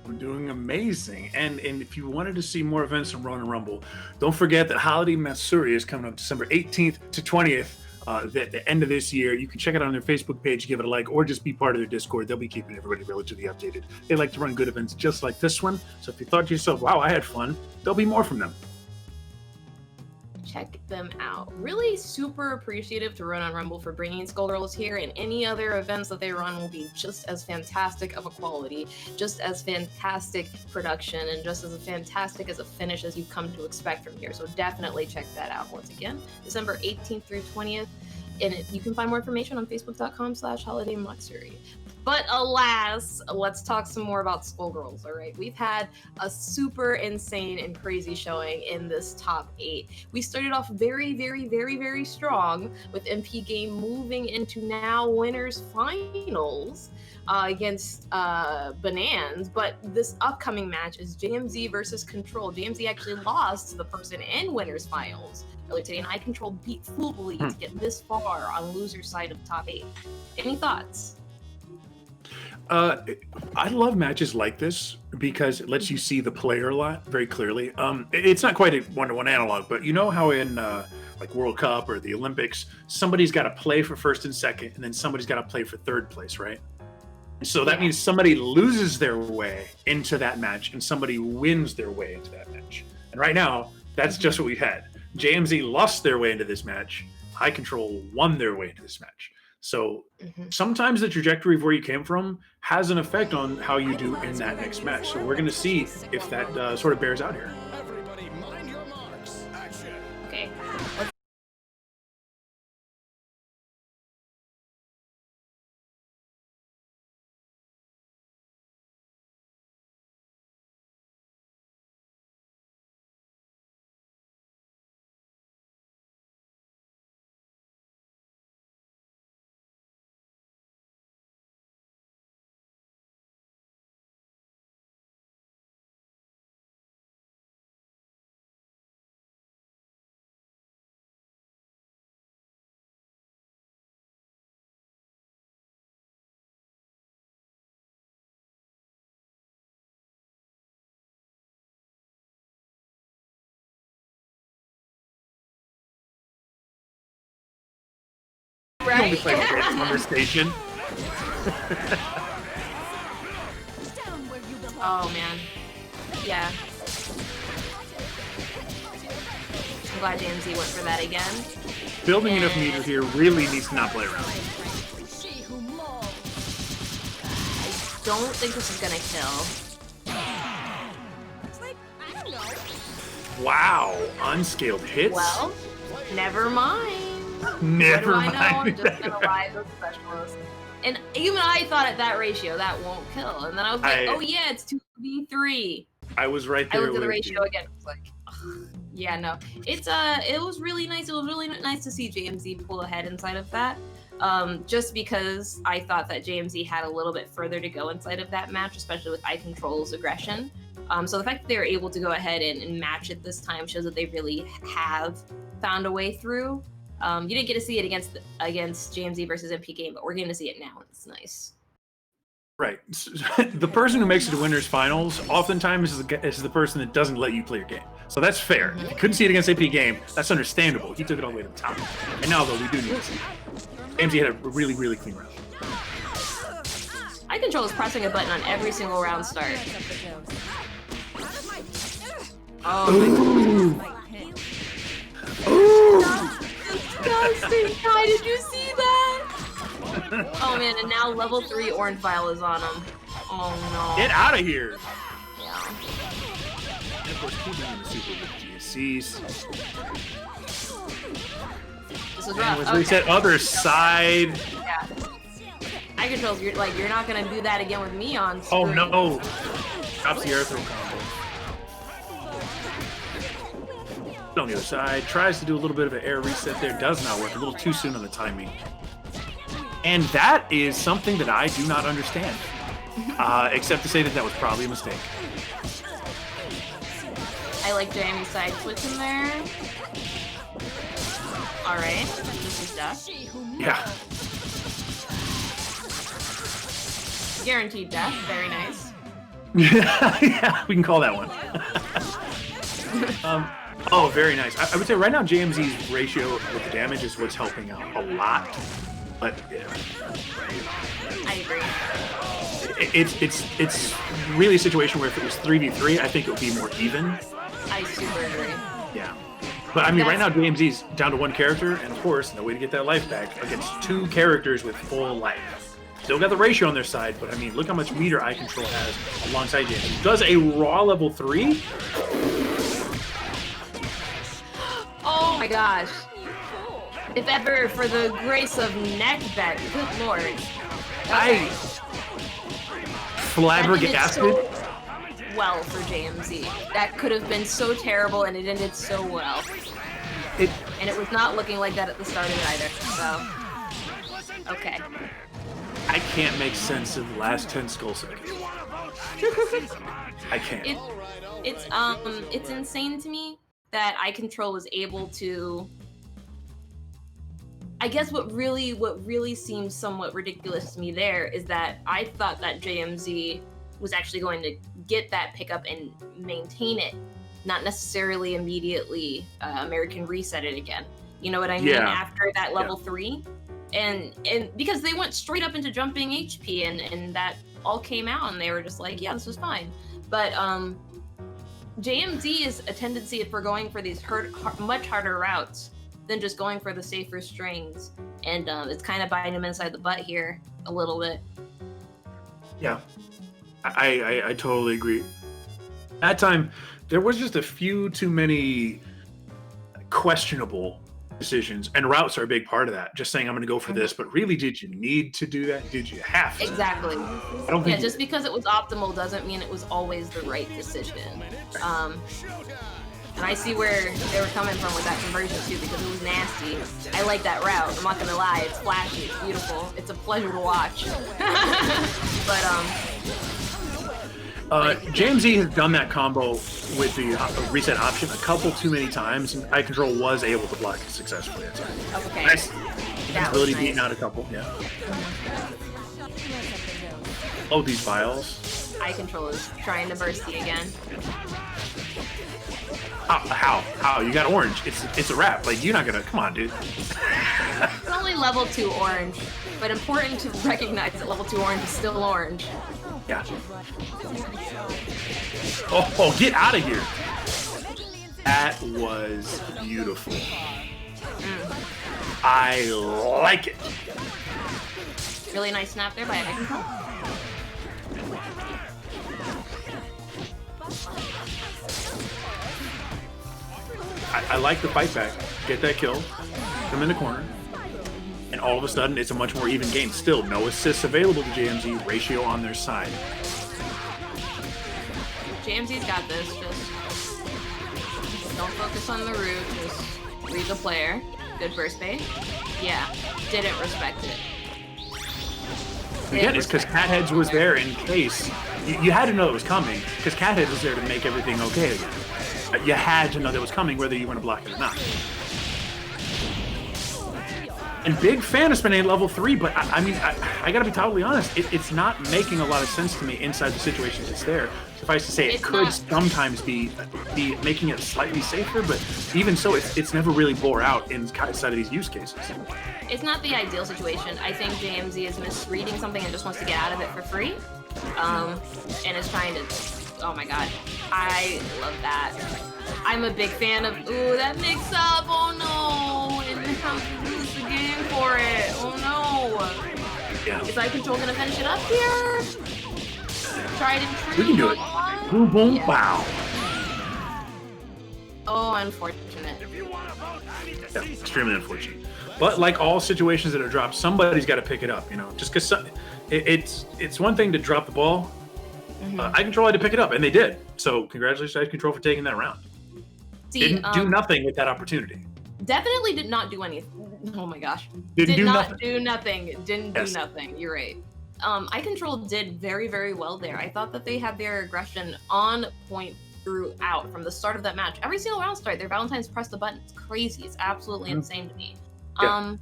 I'm doing amazing. And if you wanted to see more events from Ronin Rumble, don't forget that Holiday Matsuri is coming up December 18th to 20th. At the end of this year. You can check it out on their Facebook page, give it a like, or just be part of their Discord. They'll be keeping everybody relatively updated. They like to run good events just like this one. So if you thought to yourself, wow, I had fun, there'll be more from them. Check them out. Really super appreciative to Ronin Rumble for bringing Skullgirls here, and any other events that they run will be just as fantastic of a quality, just as fantastic production, and just as fantastic as a finish as you've come to expect from here. So definitely check that out. Once again, December 18th through 20th, and you can find more information on facebook.com/holidaymatsuri. But alas, let's talk some more about Skullgirls, all right? We've had a super insane and crazy showing in this top 8. We started off very, very, very, very strong with MP Game moving into now winners finals against Banans, but this upcoming match is JMZ versus Control. JMZ actually lost to the person in winners finals earlier today, and Control beat Foolbly to get this far on loser's side of top 8. Any thoughts? I love matches like this because it lets you see the player a lot very clearly. It's not quite a one-to-one analog, but you know how in like World Cup or the Olympics, somebody's got to play for first and second, and then somebody's got to play for third place, right? So that means somebody loses their way into that match, and somebody wins their way into that match. And right now, that's just what we had. JMZ lost their way into this match. High Control won their way into this match. So sometimes the trajectory of where you came from has an effect on how you do in that next match. So we're going to see if that sort of bears out here. Everybody mind your marks. Action. Okay. You only play games on this station. Oh man. Yeah. I'm glad JMZ went for that again. Building enough meter here really needs to not play around. I don't think this is gonna kill. Wow, unscaled hits. Well, never mind. Never what do I know? I'm mind. just gonna ride the specialist. And even I thought at that ratio that won't kill. And then I was like, oh yeah, it's 2v3. I was right there. I looked at the with ratio you. again. I was like, ugh. Yeah, no. It's it was really nice. It was really nice to see JMZ pull ahead inside of that. Just because I thought that JMZ had a little bit further to go inside of that match, especially with Control's aggression. So the fact that they were able to go ahead and match it this time shows that they really have found a way through. You didn't get to see it against JMZ versus MP Game, but we're getting to see it now. It's nice. Right. The person who makes it to winners finals oftentimes is the person that doesn't let you play your game. So that's fair. If you couldn't see it against AP Game, that's understandable. He took it all the way to the top. And now, though, we do need to see it. JMZ had a really, really clean round. Control is pressing a button on every single round start. Ooh. Disgusting! Kai, did you see that? Oh man, and now level 3 orange vial is on him. Oh no. Get out of here! Yeah. And of course, keeping in the super with GSCs. This is rough. And was reset other side. Yeah. Control, you're not gonna do that again with me on screen. Oh no! Drops the air throw combo. On the other side, tries to do a little bit of an air reset there, does not work, a little too soon on the timing. And that is something that I do not understand. Except to say that was probably a mistake. I like Jamie's side switch in there. All right, this is death. Yeah. Guaranteed death. Very nice. Yeah, we can call that one. Oh, very nice. I would say right now JMZ's ratio with the damage is what's helping out a lot. But yeah. I agree. It's really a situation where if it was 3v3, I think it would be more even. I super agree. Yeah. But I mean, right now JMZ's down to one character, and of course, no way to get that life back against two characters with full life. Still got the ratio on their side, but I mean, look how much meter eye control has alongside JMZ. Does a raw level 3? Oh my gosh. If ever for the grace of neckbet, good lord. Okay. Flabbergasted. So well for JMZ. That could have been so terrible, and it ended so well. And it was not looking like that at the start of it either. So, okay. I can't make sense of the last 10 skull seconds. I can't. It's insane to me that Eye Control was able to. I guess what really seems somewhat ridiculous to me there is that I thought that JMZ was actually going to get that pickup and maintain it, not necessarily immediately American reset it again. You know what I mean? Yeah. After that level 3, and because they went straight up into jumping HP and that all came out and they were just like, yeah, this was fine. But JMZ is a tendency for going for these much harder routes than just going for the safer strings, and it's kind of biting him inside the butt here a little bit. Yeah, I totally agree. That time, there was just a few too many questionable decisions, and routes are a big part of that. Just saying, I'm going to go for this, but really, did you need to do that? Did you have to? Exactly. I don't think just because it was optimal doesn't mean it was always the right decision. And I see where they were coming from with that conversion too, because it was nasty. I like that route. I'm not gonna lie, it's flashy, it's beautiful, it's a pleasure to watch. But JMZ has done that combo with the reset option a couple too many times, and Eye Control was able to block it successfully at times. okay. Nice. That Ability was beating nice. out a couple, yeah. Oh, these vials. Eye Control is trying to bursty again. How? You got orange. It's a wrap. Like, you're not gonna. Come on, dude. It's only level 2 orange, but important to recognize that level 2 orange is still orange. Yeah. Oh, get out of here. That was beautiful. I like it. Really nice snap there by Eye Control. I like the fight back. Get that kill. Come in the corner. And all of a sudden, it's a much more even game. Still, no assists available to JMZ. Ratio on their side. JMZ's got this. Just don't focus on the root. Just read the player. Good first bait. Yeah. Didn't respect it. Again, it's because Catheads was there in case. You had to know it was coming, because Catheads was there to make everything okay again. You had to know that was coming, whether you want to block it or not. And big fan of spending level 3, but I mean, I gotta be totally honest, it's not making a lot of sense to me inside the situations it's there. Suffice to say, it could sometimes be making it slightly safer, but even so, it's never really bore out inside of these use cases. It's not the ideal situation. I think JMZ is misreading something and just wants to get out of it for free. And is trying to, oh my god, I love that. I'm a big fan of, ooh, that mix up, oh no, and how to lose the game for it, oh no. Yeah. Is Eye Control gonna finish it up here? Tried and true. We can do it. Boom, boom, Yeah. wow. Oh, unfortunate. Yeah, extremely unfortunate. But like all situations that are dropped, somebody's got to pick it up, you know, just because it's one thing to drop the ball. Eye Control had to pick it up, and they did. So congratulations to Eye Control for taking that round. See, Didn't do nothing with that opportunity. Definitely did not do anything. Oh my gosh. Didn't do not nothing. do nothing. Didn't Yes. do nothing. You're right. Eye Control did very, very well there. I thought that they had their aggression on point throughout from the start of that match. Every single round start, their Valentine's pressed the button. It's crazy. It's absolutely insane to me. Yeah.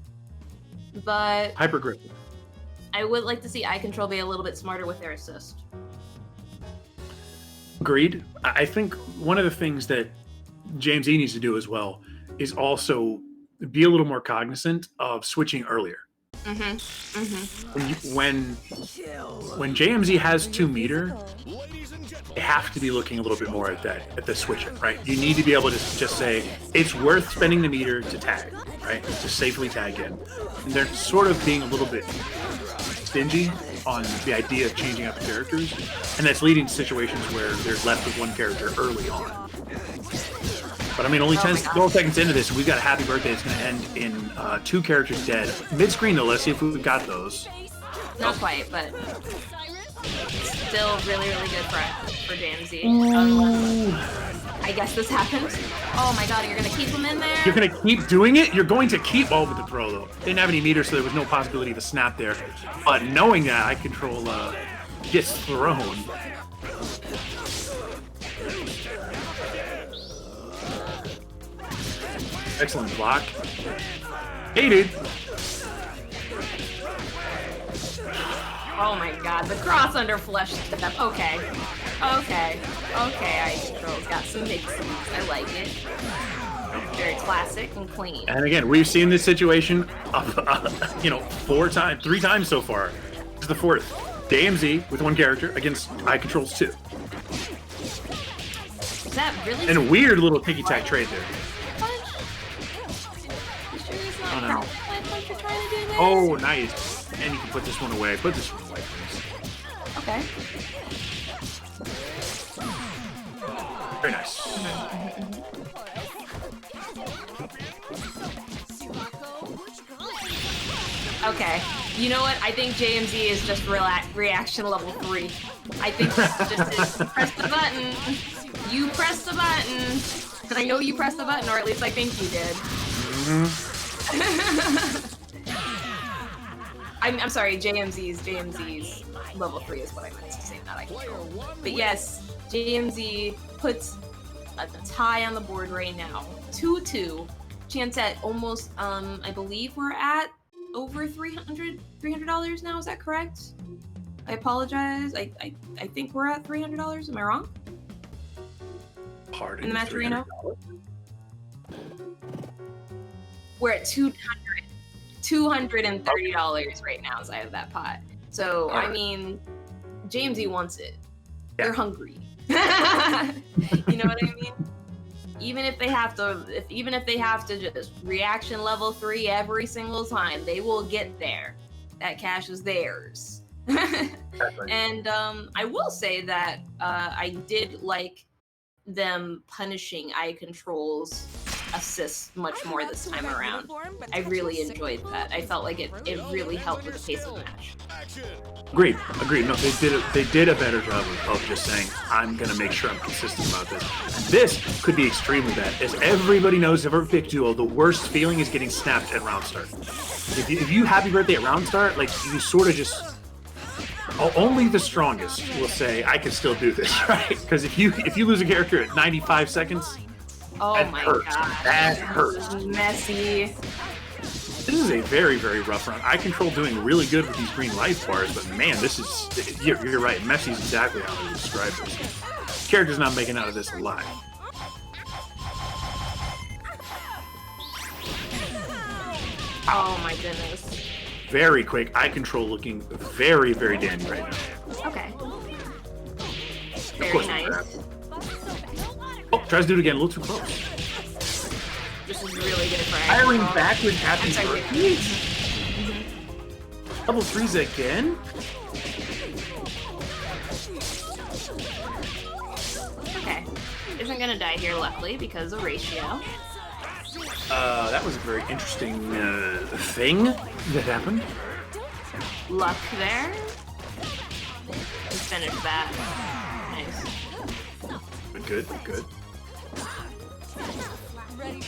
But Hyper grip. I would like to see Eye Control be a little bit smarter with their assist. Agreed. I think one of the things that James E needs to do as well is also be a little more cognizant of switching earlier. When JMZ has 2 meter, you have to be looking a little bit more at the switching, right? You need to be able to just say it's worth spending the meter to tag, right? To safely tag in. And they're sort of being a little bit stingy on the idea of changing up characters, and that's leading to situations where they're left with 1 character early on. But I mean, only 12 seconds into this, and we've got a happy birthday. It's going to end in 2 characters dead. Mid-screen, though, let's see if we've got those. Not quite, but still really, really good for JMZ. I guess this happened. Oh my god, you're going to keep him in there? You're going to keep doing it? You're going to keep all with the throw, though. Didn't have any meters, so there was no possibility of a snap there. But knowing that, Eye Control gets thrown. Excellent block. Hey, dude. Oh my god, the cross under flesh step. Okay. Eye Control's got some mixes. I like it. Very classic and clean. And again, we've seen this situation, 3 times so far. This is the 4th. DMZ with 1 character against Eye Control's 2. Is that really? And a weird little ticky-tack trade there. Oh no. Oh, nice. And you can put this one away. Put this one away, please. Okay. Very nice. Okay. You know what? I think JMZ is just reaction level 3. I think that's just it. Press the button. You press the button. And I know you pressed the button, or at least I think you did. I'm sorry, JMZ's level 3 is what I meant to say, not I control. But yes, JMZ puts a tie on the board right now. 2-2. Chance at almost, I believe we're at over $300 now, is that correct? I apologize. I think we're at $300. Am I wrong? Pardon. In the match arena? We're at $230 right now as I have that pot. So, I mean, JMZ wants it. They're hungry. You know what I mean? Even if they have to just reaction level 3 every single time, they will get there. That cash is theirs. And I will say that I did like them punishing Eye Control's assists much more this time around. I really enjoyed that. I felt like it really helped with the pace of the match. Agreed. No, they did a better job of just saying, I'm gonna make sure I'm consistent about this. This could be extremely bad. As everybody knows, if ever picked duo, the worst feeling is getting snapped at round start. If you happy birthday at round start, like you sort of just only the strongest will say, I can still do this, right? Because if you lose a character at 95 seconds, oh that my hurts. god, That hurts. this is messy. This is a very, very rough run. Eye Control doing really good with these green life bars, but man, this is, you're right, messy is exactly how I would describe this. Character's not making out of this alive. Oh my goodness. Very quick. Eye Control looking very, very dandy right now. Okay. Of Very course, nice. oh, tries to do it again, a little too close. This is really good for Firing Eye back with happy Control. birthday. Double 3s again. Okay. Isn't gonna die here, luckily, because of ratio. That was a very interesting thing that happened. Luck there. Let's finish that. Nice. Good.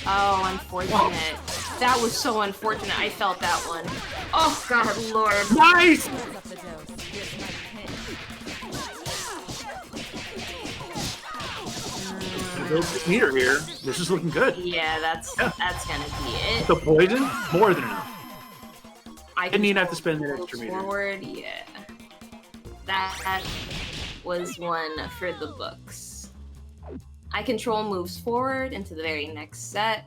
Oh, unfortunate. That was so unfortunate. I felt that one. Oh, God, Lord. Nice! build this meter here. This is looking good. Yeah, that's gonna be it. The poison, more than enough. I Didn't even have to control spend an moves extra meter. forward. Yeah, that was one for the books. I control moves forward into the very next set,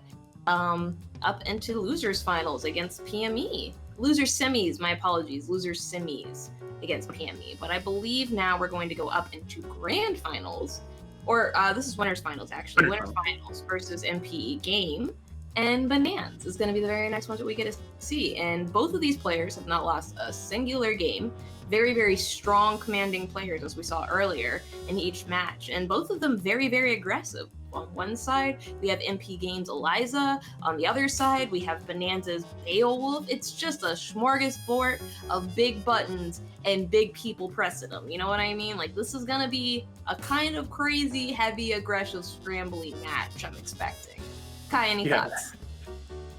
up into losers finals against PME. Losers semis, my apologies, losers semis against PME. But I believe now we're going to go up into grand finals, or this is winners finals actually. Winners finals versus MPE game. And Bonanza is going to be the very next one that we get to see. And both of these players have not lost a singular game. Very, very strong commanding players, as we saw earlier in each match. And both of them very, very aggressive. On one side, we have MP Games' Eliza. On the other side, we have Bonanza's Beowulf. It's just a smorgasbord of big buttons and big people pressing them. You know what I mean? Like, this is going to be a kind of crazy, heavy, aggressive, scrambly match, I'm expecting. Kai, any thoughts?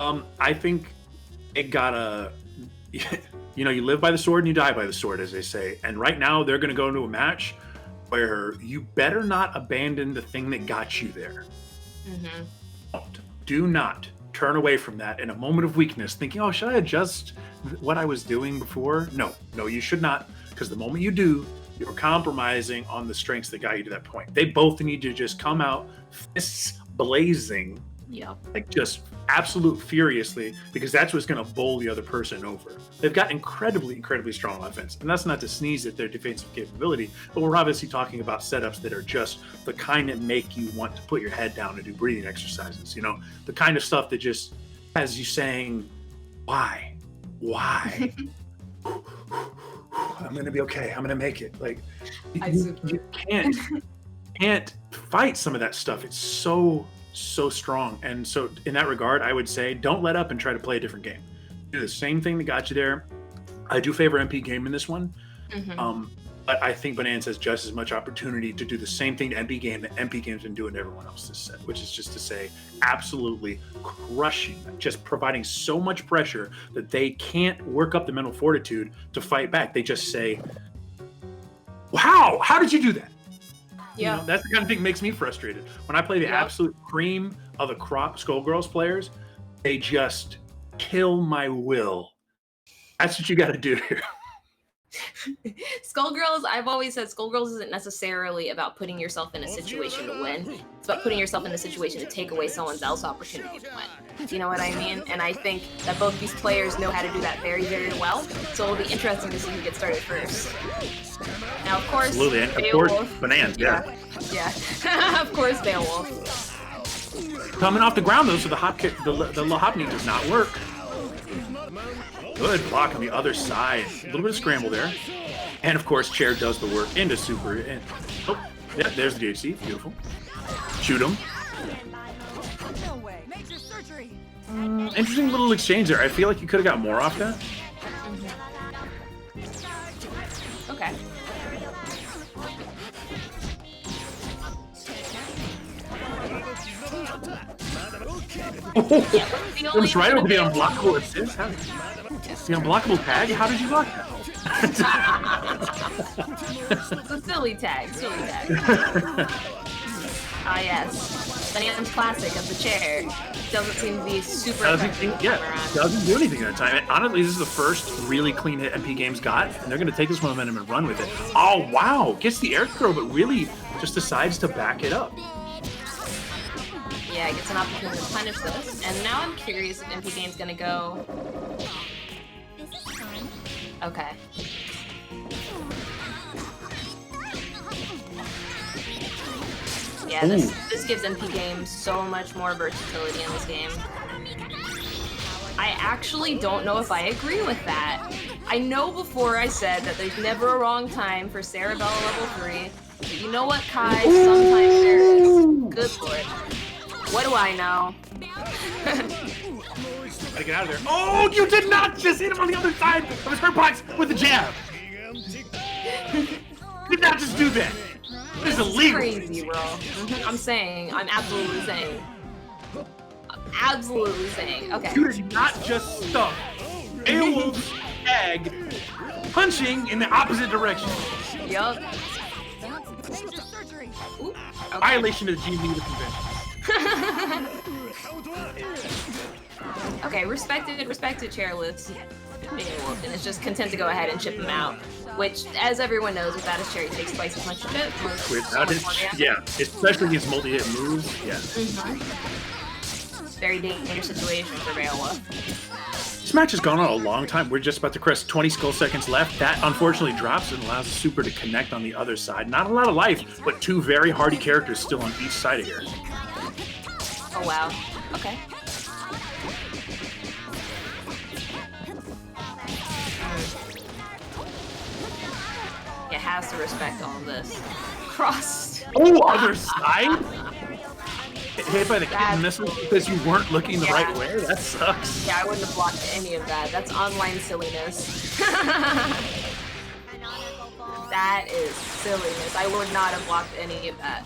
I think it got a... You know, you live by the sword and you die by the sword, as they say. And right now, they're going to go into a match where you better not abandon the thing that got you there. Do not turn away from that in a moment of weakness, thinking, oh, should I adjust what I was doing before? No, you should not. Because the moment you do, you're compromising on the strengths that got you to that point. They both need to just come out fists blazing. Yeah. Like just absolute furiously, because that's what's going to bowl the other person over. They've got incredibly, incredibly strong offense. And that's not to sneeze at their defensive capability, but we're obviously talking about setups that are just the kind that make you want to put your head down and do breathing exercises. You know, the kind of stuff that just has you saying, why? I'm going to be okay. I'm going to make it. Like, you can't fight some of that stuff. It's so strong. And so in that regard, I would say don't let up and try to play a different game. Do the same thing that got you there. I do favor MP Game in this one. But I think Bonanza has just as much opportunity to do the same thing to MP Game that MP Game's been doing to everyone else this set, which is just to say absolutely crushing them, just providing so much pressure that they can't work up the mental fortitude to fight back. They just say, wow, how did you do that? Yeah. You know, that's the kind of thing that makes me frustrated. When I play the absolute cream of the crop Skullgirls players, they just kill my will. That's what you got to do here. Skullgirls, I've always said Skullgirls isn't necessarily about putting yourself in a situation to win. It's about putting yourself in a situation to take away someone else's opportunity to win. You know what I mean? And I think that both these players know how to do that very, very well. So it'll be interesting to see who gets started first. Now, of course, absolutely, and Beowulf, of course, Bonanza. Yeah. Of course, Beowulf. Coming off the ground though, so the hop kick, the hopney does not work. Good block on the other side. A little bit of scramble there. And of course, Chair does the work into super. And, oh, yeah, there's the DHC. Beautiful. Shoot him. Interesting little exchange there. I feel like you could have got more off that. Okay. It was right over the unblockable assist. The unblockable tag? How did you block that? It's a silly tag. Ah, yes. Bonanza's classic of the chair. Doesn't seem to be super doesn't do anything that time. And honestly, this is the first really clean hit MP Games got, and they're going to take this momentum and run with it. Oh, wow. Gets the air throw, but really just decides to back it up. Yeah, gets an opportunity to punish this. And now I'm curious if MP Game's going to go... Okay. Yeah, this gives MP Game so much more versatility in this game. I actually don't know if I agree with that. I know before I said that there's never a wrong time for Cerebella level 3. But you know what, Kai? Sometimes there is. Good lord. What do I know? Gotta get out of there. Oh, you did not just hit him on the other side of his hurt box with the jab. Did not just do that. This is illegal. Crazy, bro. I'm absolutely saying. Okay. You did not just stuff Beowulf's egg punching in the opposite direction. Yup. Ooh, okay. Violation of the G Leader convention. Okay, respected chairlifts. And is just content to go ahead and chip him out. Which, as everyone knows, without his chair, he takes twice as much chip. Without his, yeah, especially against multi-hit moves, yeah. Very dangerous situation for Beowulf. This match has gone on a long time. We're just about to crest 20 skull seconds left. That unfortunately drops and allows the super to connect on the other side. Not a lot of life, but two very hardy characters still on each side of here. Oh wow. Okay. It has to respect all of this. Crossed. Oh, other side? Hit by the kitten missiles because you weren't looking the right way? That sucks. Yeah, I wouldn't have blocked any of that. That's online silliness. That is silliness. I would not have blocked any of that.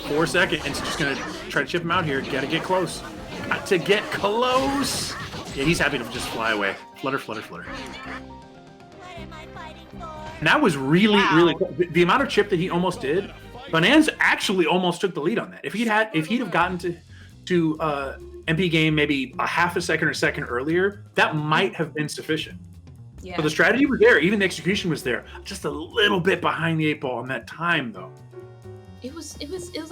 4 seconds. Just gonna try to chip him out here. Gotta get close. Got to get close. Yeah, he's happy to just fly away. Flutter, flutter, flutter. And that was really, really cool. The amount of chip that he almost did, Bonanza actually almost took the lead on that. If he'd have gotten to MP game maybe a half a second or second earlier, that might have been sufficient. Yeah. So the strategy was there, even the execution was there. Just a little bit behind the 8 ball on that time, though. It was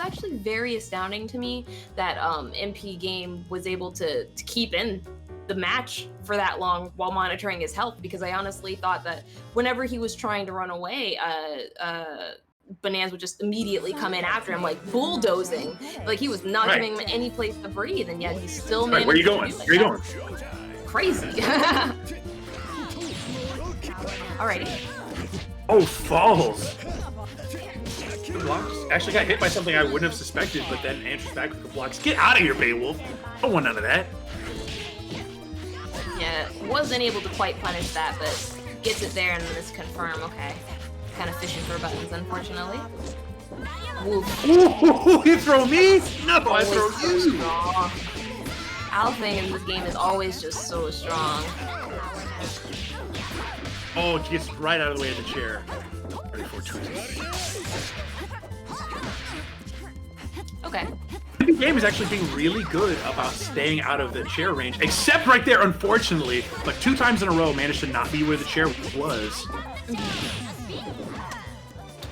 actually very astounding to me that MP game was able to keep in the match for that long while monitoring his health, because I honestly thought that whenever he was trying to run away, Bonanza would just immediately come in after him, like bulldozing. Like he was not giving him any place to breathe, and yet he still managed where are you going? to do it. Where are you going? Crazy. Alrighty. Oh, falls. The blocks actually got hit by something I wouldn't have suspected, but then answers back with the blocks. Get out of here, Beowulf. I don't want none of that. Yeah, wasn't able to quite punish that, but gets it there and then it's confirmed. Okay. Kind of fishing for buttons, unfortunately. Woof. Ooh, you throw me? No, I Always throw so you. strong. Althing in this game is always just so strong. Oh, she gets right out of the way of the chair. Very fortuitous. Okay. The game is actually being really good about staying out of the chair range, except right there, unfortunately. But 2 times in a row, managed to not be where the chair was.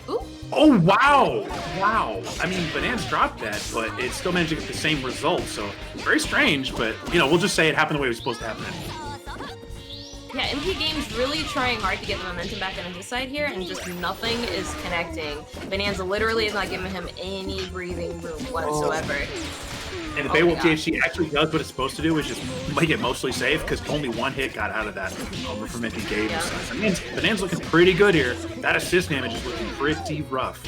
Ooh. Oh, wow. Wow. I mean, Bonanza dropped that, but it still managed to get the same result. So, very strange, but, you know, we'll just say it happened the way it was supposed to happen. Yeah, MP Game's really trying hard to get the momentum back on his side here, and just nothing is connecting. Bonanza literally is not giving him any breathing room whatsoever. And the Beowulf THC actually does what it's supposed to do, which is make it mostly safe, because only 1 hit got out of that over from MP Game. Yeah. So, Bonanza's looking pretty good here. That assist damage is looking pretty rough.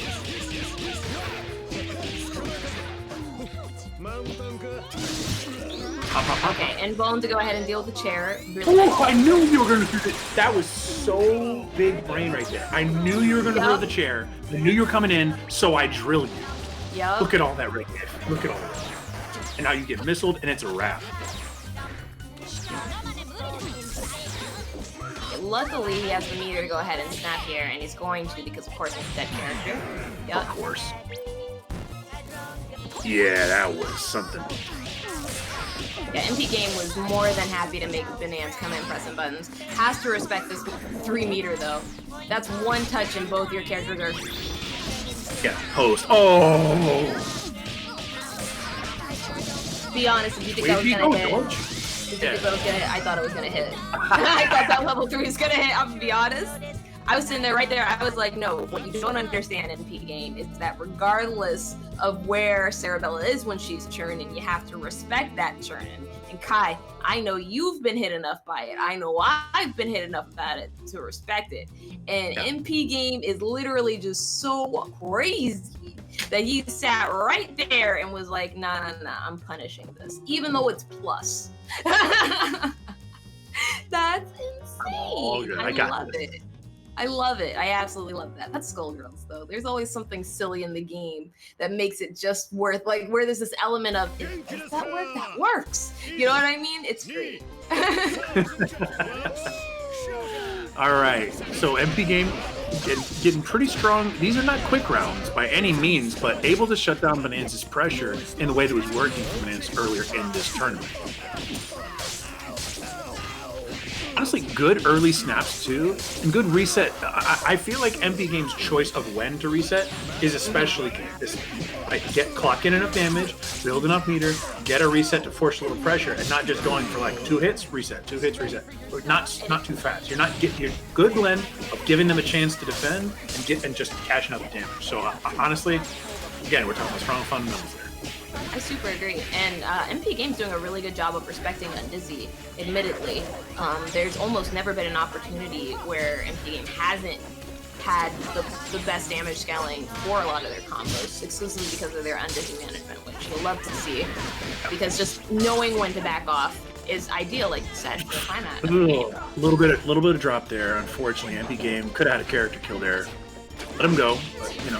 Okay, and Bone to go ahead and deal with the chair. Really Oh, I knew you were going to do that. That was so big brain right there. I knew you were going to throw the chair. I knew you were coming in, so I drilled you. Yep. Look at all that right there. Look at all that. And now you get missiled, and it's a wrap. Luckily, he has the meter to go ahead and snap here, and he's going to because, of course, it's a dead character. Yep. Of course. Yeah, that was something. Yeah, MP Game was more than happy to make Bonanza come in pressing buttons. Has to respect this 3 meter, though. That's 1 touch, and both your characters are... Yeah, post. Oh! Be honest, if you think that was gonna hit... George? Did you think that was gonna hit? I thought it was gonna hit. I thought that level 3 was gonna hit, I'm gonna be honest. I was sitting there right there, I was like, no, what you don't understand in MP Game is that regardless of where Sarabella is when she's churning, you have to respect that churning. And Kai, I know you've been hit enough by it. I know I've been hit enough about it to respect it. And MP Game is literally just so crazy that he sat right there and was like, nah, I'm punishing this, even though it's plus. That's insane. Oh, good. I love it. I love it. I absolutely love that. That's Skullgirls, though. There's always something silly in the game that makes it just worth, like, where there's this element of, does that work? That works. You know what I mean? It's great. All right. So MP Game getting pretty strong. These are not quick rounds by any means, but able to shut down Bonanza's pressure in the way that was working for Bonanza earlier in this tournament. Honestly, good early snaps too, and good reset. I feel like MP Game's choice of when to reset is especially good. Like clock in enough damage, build enough meter, get a reset to force a little pressure, and not just going for like 2 hits, reset, 2 hits, reset. Or not too fast. You're not getting your good blend of giving them a chance to defend and just cashing out the damage. So honestly, again, we're talking about strong fundamentals there. I super agree, and MP Game's doing a really good job of respecting Undizzy, admittedly. There's almost never been an opportunity where MP Game hasn't had the best damage scaling for a lot of their combos, exclusively because of their Undizzy management, which you'll love to see, because just knowing when to back off is ideal, like you said, for a time A little bit of drop there, unfortunately. MP Game could have had a character kill there. Let him go, but, you know.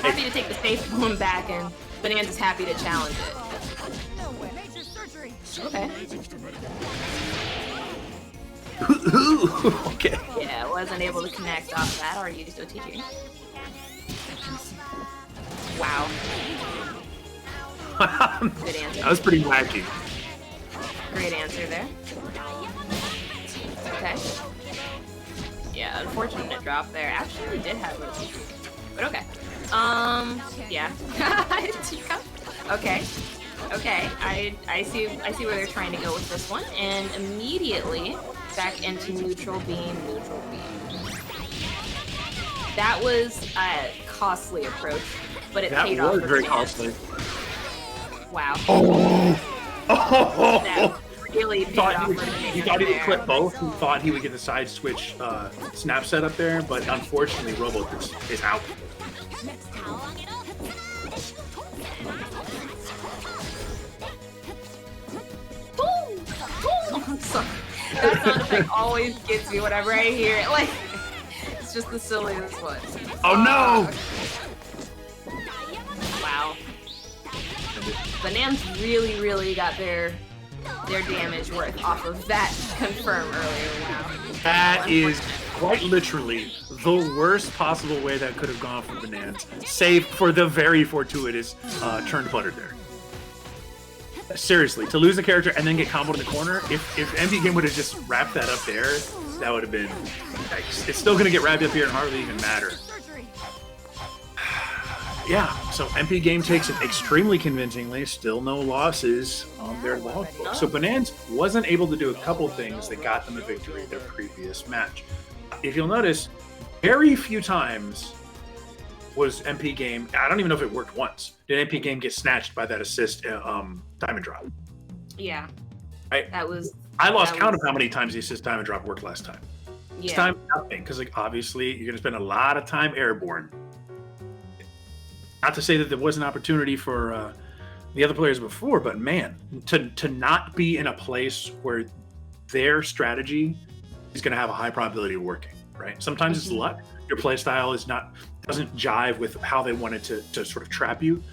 Happy to take the safe one back, and Bonanza's happy to challenge it. Okay. Okay. Yeah, wasn't able to connect off that. Are you still teaching? Wow. Good answer. That was pretty wacky. Great answer there. Okay. Yeah, unfortunate drop there. Actually, did have a teacher. But okay. Yeah. Okay. Okay. I see where they're trying to go with this one, and immediately back into neutral beam. That was a costly approach, but it paid off. That was very costly. Wow. Oh! That really paid off. He thought he would clip both. He thought he would get the side switch snap set up there, but unfortunately, Robo is out. That sound effect always gets me whenever I hear it. Like, it's just the silliest one. Oh no! Wow. Banans really got their damage worth off of that confirm earlier. Wow. That is quite literally the worst possible way that could have gone for Bonanza, save for the very fortuitous turn to butter there. Seriously, to lose the character and then get comboed in the corner, if MP Game would have just wrapped that up there, that would have been... It's still going to get wrapped up here and hardly even matter. Yeah, so MP Game takes it extremely convincingly, still no losses on their logbook. So Bonanza wasn't able to do a couple things that got them a victory in their previous match. If you'll notice, very few times was MP Game, I don't even know if it worked once, did MP Game get snatched by that assist diamond drop? Yeah. I lost count of how many times the assist diamond drop worked last time. Yeah. This time, nothing, because like obviously you're going to spend a lot of time airborne. Not to say that there was an opportunity for the other players before, but man, to not be in a place where their strategy is going to have a high probability of working, right? Sometimes it's luck. Your play style doesn't jive with how they wanted to sort of trap you,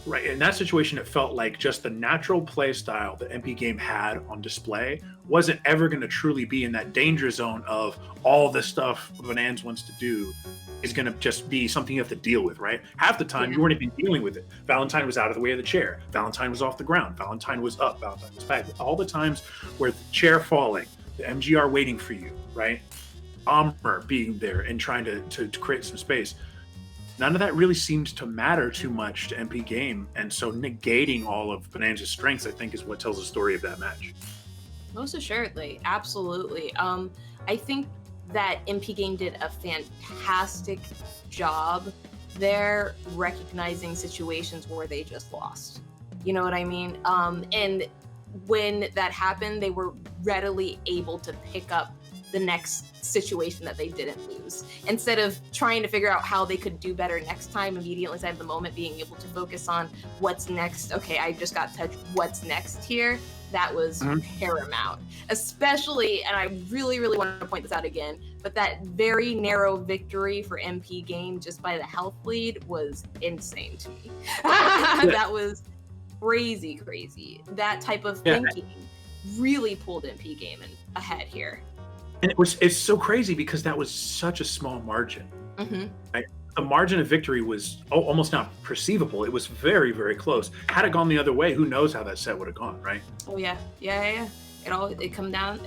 right? In that situation, it felt like just the natural play style that MP Game had on display wasn't ever going to truly be in that danger zone of all the stuff Bonanza wants to do is going to just be something you have to deal with, right? Half the time, you weren't even dealing with it. Valentine was out of the way of the chair. Valentine was off the ground. Valentine was up. Valentine was back. All the times where the chair falling, the MGR waiting for you, right? Armor being there and trying to create some space. None of that really seemed to matter too much to MP Game, and so negating all of Bonanza's strengths, I think, is what tells the story of that match. Most assuredly, absolutely. I think that MP Game did a fantastic job there recognizing situations where they just lost. You know what I mean? And when that happened, they were readily able to pick up the next situation that they didn't lose. Instead of trying to figure out how they could do better next time, immediately inside of the moment, being able to focus on what's next. Okay, I just got touched. What's next here? That was paramount. Especially, and I really want to point this out again, but that very narrow victory for MP Game just by the health lead was insane to me. That was crazy. That type of thinking really pulled MP Game ahead here. And it's so crazy because that was such a small margin. Right? The margin of victory was almost not perceivable. It was very, very close. Had it gone the other way, who knows how that set would have gone, right? Oh yeah. It comes down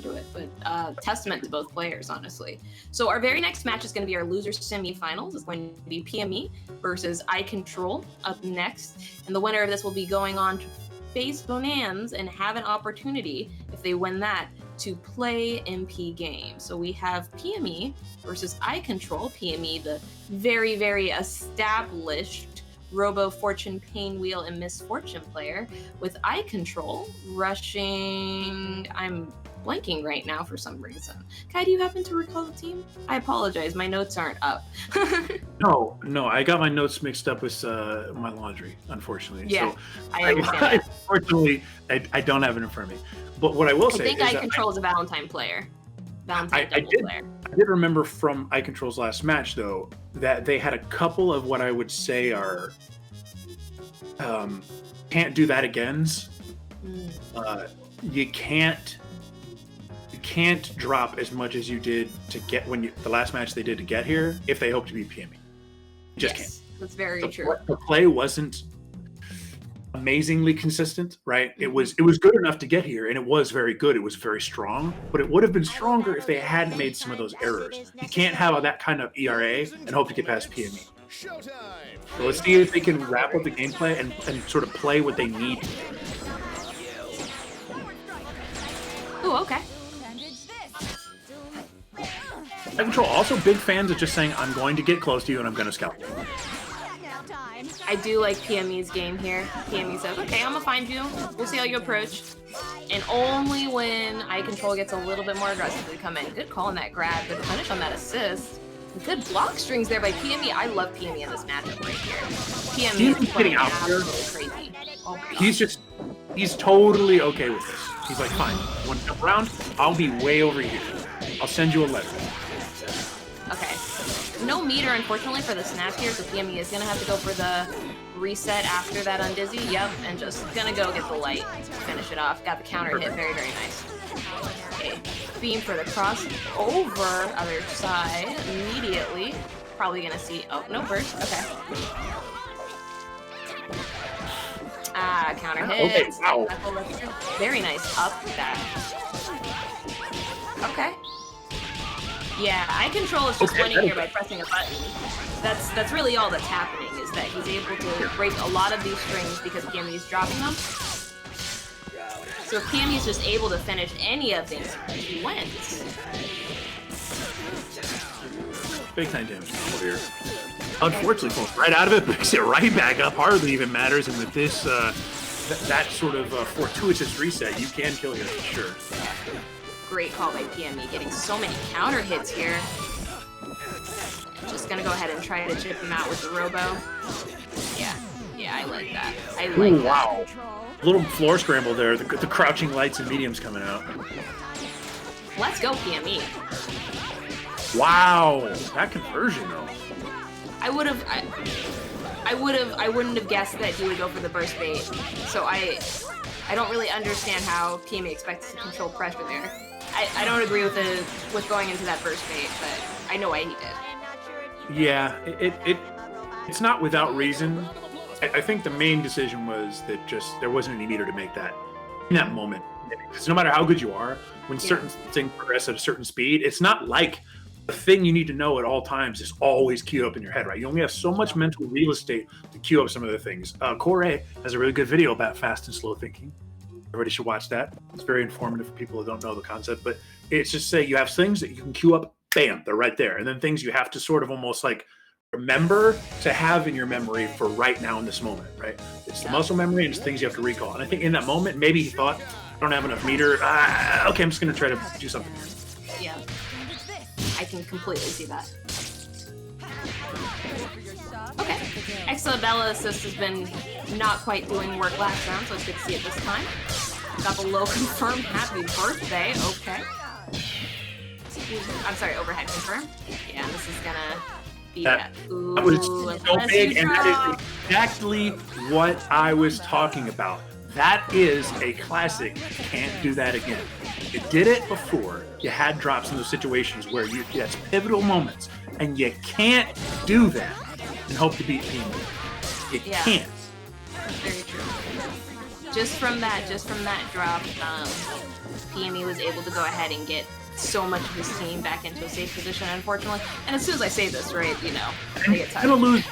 to it. But testament to both players, honestly. So our very next match is going to be our loser semifinals. It's going to be PME versus iControl up next, and the winner of this will be going on to face Bonans and have an opportunity, if they win that, to play MP game. So we have PME versus iControl. PME, the very, very established Robo Fortune, Painwheel, and Misfortune player, with iControl rushing. I'm blanking right now for some reason. Kai, do you happen to recall the team? I apologize, my notes aren't up. No, I got my notes mixed up with my laundry, unfortunately. Yeah, so I understand that. Unfortunately, I don't have it in front of me. But what I will say I think is iControl is a Valentine player. Valentine double player. I did remember from iControl's last match, though, that they had a couple of what I would say are can't do that agains. You can't drop as much as you did to get the last match they did to get here if they hope to be PME. Just can't. That's very true. The play wasn't amazingly consistent, right? It was good enough to get here, and it was very good. It was very strong, but it would have been stronger if they hadn't made some of those errors. You can't have that kind of ERA and hope to get past PME. So let's see if they can wrap up the gameplay and sort of play what they need. Oh, okay. iControl also big fans of just saying, I'm going to get close to you and I'm going to scalp you. I do like PME's game here. PME says, okay, I'm gonna find you. We'll see how you approach. And only when iControl gets a little bit more aggressively come in. Good call on that grab. Good punish on that assist. Good block strings there by PME. I love PME in this matchup right here. PME is playing absolutely crazy. Oh my God. He's totally okay with this. He's like, fine, you want to jump around? I'll be way over here. I'll send you a letter. Okay. No meter, unfortunately, for the snap here, so PME is going to have to go for the reset after that on Dizzy. Yep, and just going to go get the light. Finish it off. Got the counter hit. Very, very nice. Okay. Beam for the cross over. Other side. Immediately. Probably going to see... Oh, no burst. Okay. Ah, counter hit. Okay, wow. Very nice up that. Okay. Yeah, iControl is just winning here by pressing a button. That's really all that's happening, is that he's able to break a lot of these strings because PME is dropping them. So if PME is just able to finish any of these, he wins. Big time damage over here. Unfortunately, falls right out of it, picks it right back up. Hardly even matters, and with this, that sort of fortuitous reset, you can kill here for sure. Great call by PME, getting so many counter hits here. Just gonna go ahead and try to chip him out with the Robo. Yeah, I like that. I like that. Wow. A little floor scramble there. The crouching lights and mediums coming out. Let's go, PME. Wow, that conversion though. I wouldn't have guessed that he would go for the burst bait. So I don't really understand how PME expects to control pressure there. I don't agree with going into that burst bait, but I know why he did. Yeah, it's not without reason. I think the main decision was that just there wasn't any meter to make that in that moment. Because no matter how good you are, when certain things progress at a certain speed, it's not like the thing you need to know at all times is always queued up in your head, right? You only have so much mental real estate to queue up some of the things. Core A has a really good video about fast and slow thinking. Everybody should watch that. It's very informative for people who don't know the concept, but it's just say you have things that you can queue up, bam, they're right there. And then things you have to sort of almost like remember to have in your memory for right now in this moment, right? It's the muscle memory and it's things you have to recall. And I think in that moment, maybe he thought, I don't have enough meter. Okay, I'm just going to try to do something here. Yeah. I can completely see that. Okay. Exobella assist has been not quite doing work last round, so it's good to see it this time. Got the low confirmed. Happy birthday. Okay. I'm sorry, overhead confirmed. Yeah, this is gonna be that was so big, and that is exactly what I was talking about. That is a classic. You can't do that again. You did it before. You had drops in those situations where that's pivotal moments, and you can't do that and hope to beat Pima. You can't. Very true. Just from that drop, PME was able to go ahead and get so much of his team back into a safe position, unfortunately. And as soon as I say this, right, you know, they get tired. You're gonna lose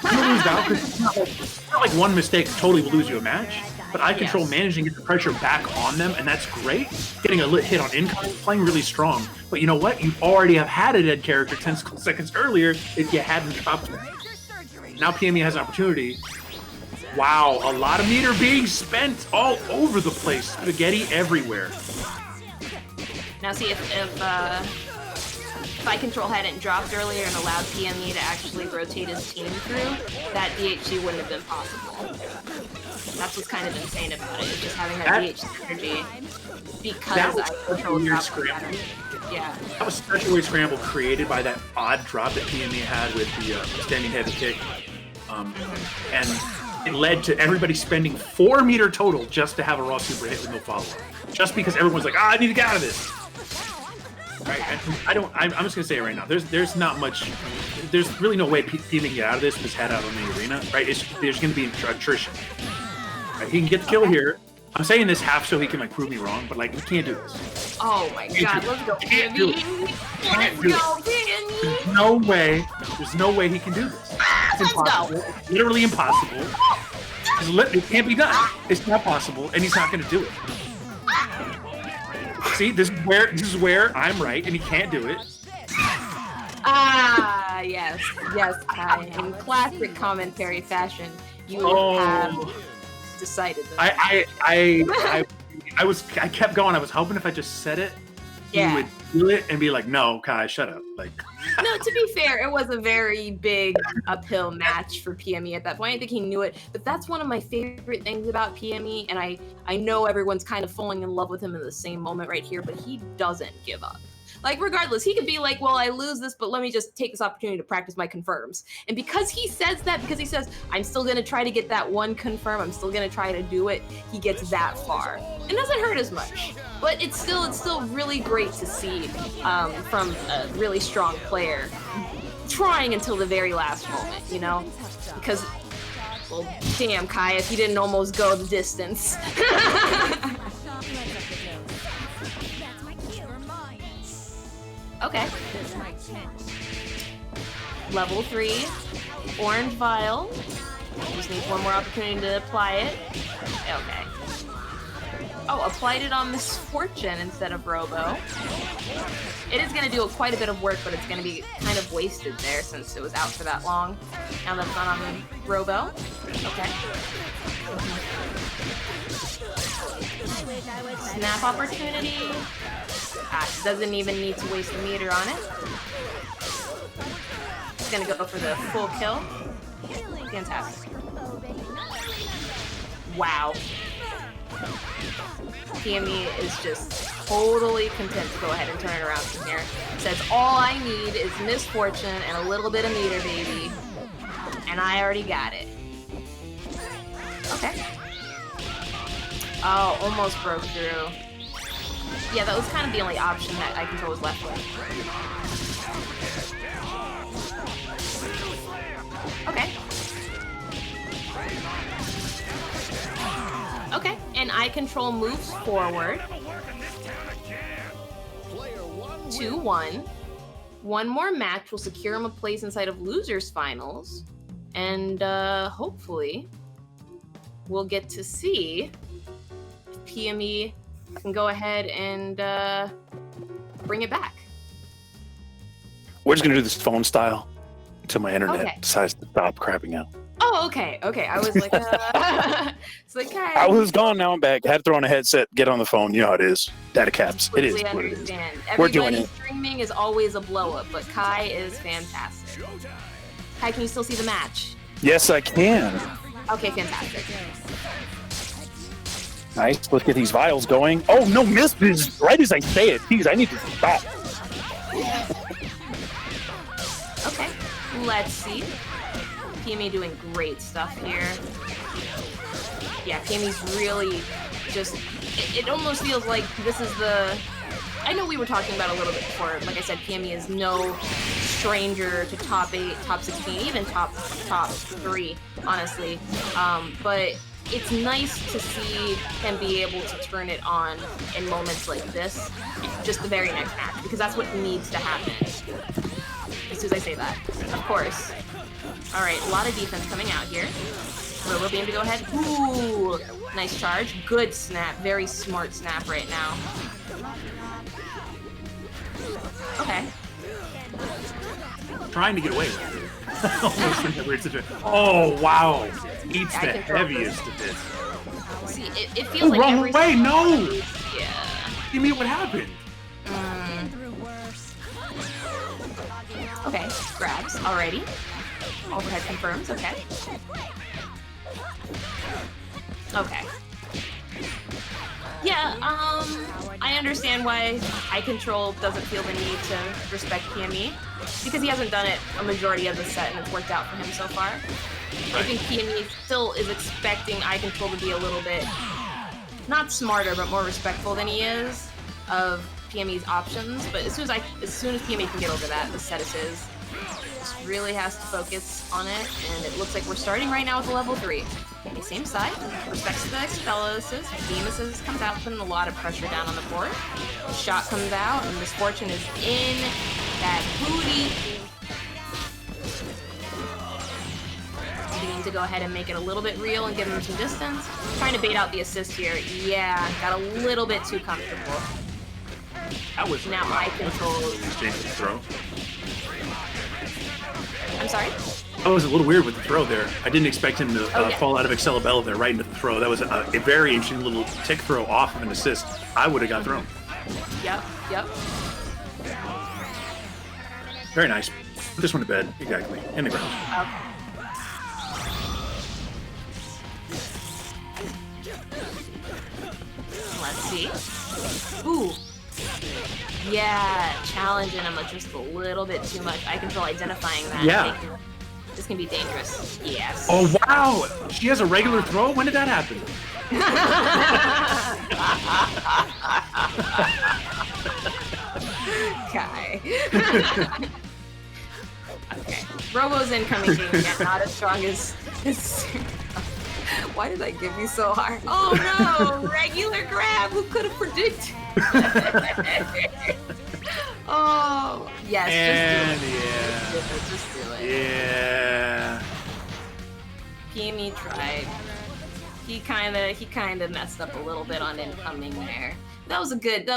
out because it's not like one mistake totally will lose you a match. But I control managing to get the pressure back on them, and that's great. Getting a lit hit on incoming, playing really strong. But you know what? You already have had a dead character 10 seconds earlier if you hadn't dropped that. Now PME has an opportunity. Wow, a lot of meter being spent all over the place. Spaghetti everywhere. Now see, if I control hadn't dropped earlier and allowed PME to actually rotate his team through, that DHC wouldn't have been possible. That's what's kind of insane about it, is just having that DHC energy because I control drop pattern. Yeah. That was such a weird scramble created by that odd drop that PME had with the standing heavy kick. And it led to everybody spending 4 meter total just to have a raw super hit with no follow-up. Just because everyone's like, I need to get out of this. Right? I'm just gonna say it right now. There's not much. There's really no way PME can get out of this with his head out on the arena. Right? There's gonna be attrition. Right? He can get the kill here. I'm saying this half so he can like prove me wrong, but like we can't do this. Oh my god, let's go PME. Let's go PME. There's no way he can do this. It's Let's impossible. go. Literally impossible. It can't be done. It's not possible, and he's not gonna do it. See, this is where I'm right, and he can't do it. Ah, yes, Kai. In classic commentary fashion, you have decided this. I kept going. I was hoping if I just said it, he would do it and be like, "No, Kai, shut up." Like, no, to be fair, it was a very big uphill match for PME at that point. I think he knew it, but that's one of my favorite things about PME, and I know everyone's kind of falling in love with him in the same moment right here, but he doesn't give up. Like, regardless, he could be like, well, I lose this, but let me just take this opportunity to practice my confirms. And because he says that, because he says, I'm still going to try to get that one confirm, I'm still going to try to do it, he gets that far. It doesn't hurt as much, but it's still really great to see from a really strong player trying until the very last moment, you know? Because, well, damn, Kai, if you didn't almost go the distance. Okay. Level 3, orange vial. Just need one more opportunity to apply it. Okay. Oh, applied it on Misfortune instead of Robo. It is going to do quite a bit of work, but it's going to be kind of wasted there since it was out for that long. Now that's not on Robo. Okay. Snap opportunity. Doesn't even need to waste a meter on it. It's gonna go for the full kill. Fantastic. Wow. PME is just totally content to go ahead and turn it around from here. Says all I need is Misfortune and a little bit of meter, baby. And I already got it. Okay. Oh, almost broke through. Yeah, that was kind of the only option that I control was left with. Okay. Okay, and I control moves forward. 2-1. One more match will secure him a place inside of Losers Finals. And hopefully we'll get to see if PME can go ahead and bring it back. We're just gonna do this phone style until my internet decides to stop crapping out. Oh, okay. I was like, it's like, hey. I was gone, now I'm back. Had to throw on a headset, get on the phone. You know how it is. Data caps. It is what it is. We're doing it. Streaming is always a blow up, but Kai is fantastic. Kai, can you still see the match? Yes, I can. Okay, fantastic. Nice. Let's get these vials going. Oh, no, misses right as I say it. Jeez, I need to stop. Okay, let's see. PME doing great stuff here. Yeah, PME's really just, it almost feels like this is the, I know we were talking about a little bit before, like I said, PME is no stranger to top 8, top 16, even top 3, honestly, but it's nice to see him be able to turn it on in moments like this, just the very next match, because that's what needs to happen. As soon as I say that, of course. All right, a lot of defense coming out here. Robo Beam to go ahead. Ooh, nice charge. Good snap. Very smart snap right now. Okay. Trying to get away with it. Almost in that weird situation. Oh, wow. Eats the heaviest of this. See, it feels like wrong way, no! Yeah. You mean what happened? Okay, grabs. Alrighty. Overhead confirms, okay. Okay. Yeah, I understand why Eye Control doesn't feel the need to respect PME, because he hasn't done it a majority of the set and it's worked out for him so far. I think PME still is expecting Eye Control to be a little bit, not smarter, but more respectful than he is of PME's options, but as soon as PME can get over that, the set is his. Just really has to focus on it, and it looks like we're starting right now with a level 3. Okay, same side, respects the Expel assist, Beam assist comes out, putting a lot of pressure down on the board. The shot comes out, and Misfortune is in that booty. Beginning to go ahead and make it a little bit real and give him some distance. Trying to bait out the assist here. Yeah, got a little bit too comfortable. That was now Eye Control. Throw. I'm sorry? That was a little weird with the throw there. I didn't expect him to fall out of Excellabella there right into the throw. That was a very interesting little tick throw off of an assist. I would have got thrown. Yep. Very nice. Put this one to bed. Exactly. In the ground. Okay. Let's see. Ooh. Yeah, challenging him just a little bit too much. Eye Control identifying that. Yeah. This can be dangerous. Yes. Oh, wow! She has a regular throw? When did that happen? Kai. Okay. Robo's incoming game again, not as strong as Why did I give you so hard? Oh no! Regular grab! Who could have predicted? Oh yes, and just do it. Yeah. PME tried. He kinda messed up a little bit on incoming there. That was a good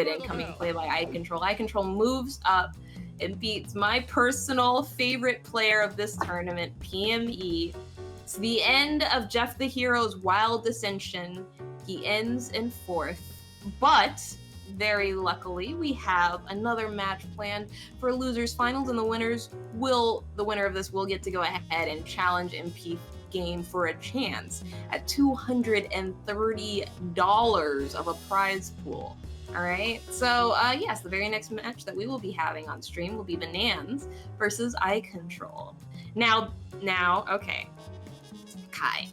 incoming play by Eye Control. Eye Control moves up and beats my personal favorite player of this tournament, PME. It's the end of Jeff the Hero's wild ascension. He ends in 4th, but very luckily we have another match planned for losers finals, and the winner of this will get to go ahead and challenge MP Game for a chance at $230 of a prize pool. All right, so yes, the very next match that we will be having on stream will be Bananas versus Eye Control. Now, okay, Kai,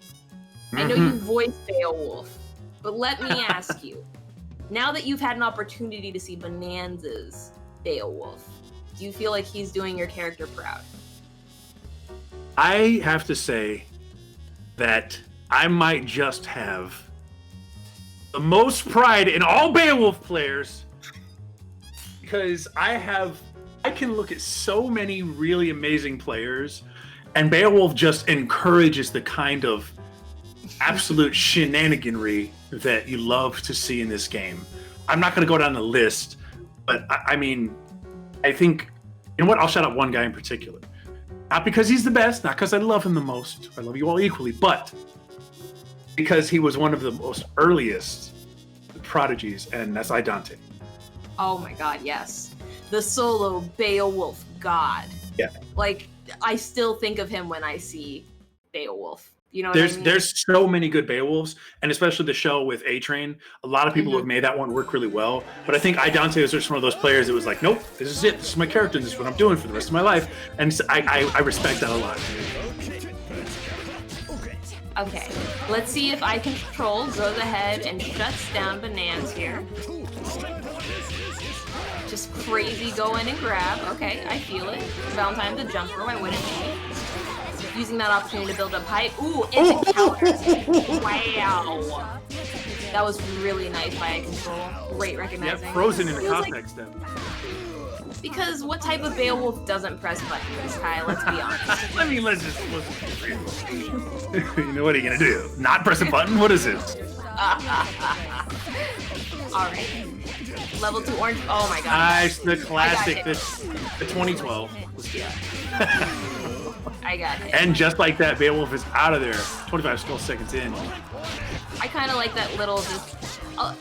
I know you voiced Beowulf, but let me ask you, now that you've had an opportunity to see Bonanza's Beowulf, do you feel like he's doing your character proud? I have to say that I might just have the most pride in all Beowulf players, because I can look at so many really amazing players, and Beowulf just encourages the kind of absolute shenaniganry that you love to see in this game. I'm not going to go down the list, but I mean, I think, you know what? I'll shout out one guy in particular. Not because he's the best, not because I love him the most. I love you all equally, but because he was one of the most earliest prodigies, and that's Idante. Oh my god, yes. The solo Beowulf god. Yeah. Like, I still think of him when I see Beowulf. You know what I mean? There's so many good Beowulfs, and especially the show with A-Train. A lot of people have made that one work really well, but I think Idante is just one of those players that was like, nope, this is it. This is my character, and this is what I'm doing for the rest of my life. And so I respect that a lot. Okay, let's see if I Control goes ahead and shuts down Bananas here. Just crazy go in and grab. Okay, I feel it. Valentine the jumper, why wouldn't he? Using that opportunity to build up height. Ooh, into counter. Wow. That was really nice by Control. Great recognizing. Yeah, frozen in the Feels context then. Because what type of Beowulf doesn't press buttons, Kai? Let's be honest. I mean, let's just be real. You know, what are you gonna do? Not press a button? What is this? Alright. Level 2 orange. Oh my god. Nice, the classic, the 2012. I got it. And just like that, Beowulf is out of there. 25 skull seconds in. I kind of like that little just.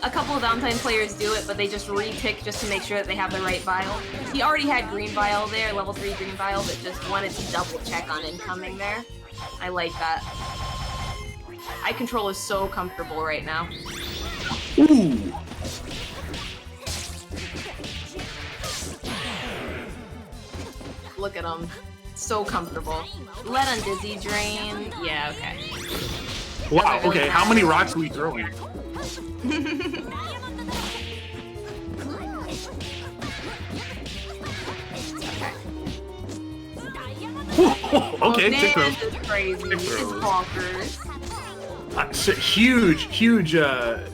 A couple of Valentine players do it, but they just re-tick just to make sure that they have the right vial. He already had green vial there, level 3 green vial, but just wanted to double check on incoming there. I like that. Eye control is so comfortable right now. Ooh. Look at him. So comfortable. Let on Dizzy Drain. Yeah, okay. Wow, okay, how many rocks are we throwing? Okay, tick throw. This is crazy. It's bonkers. So huge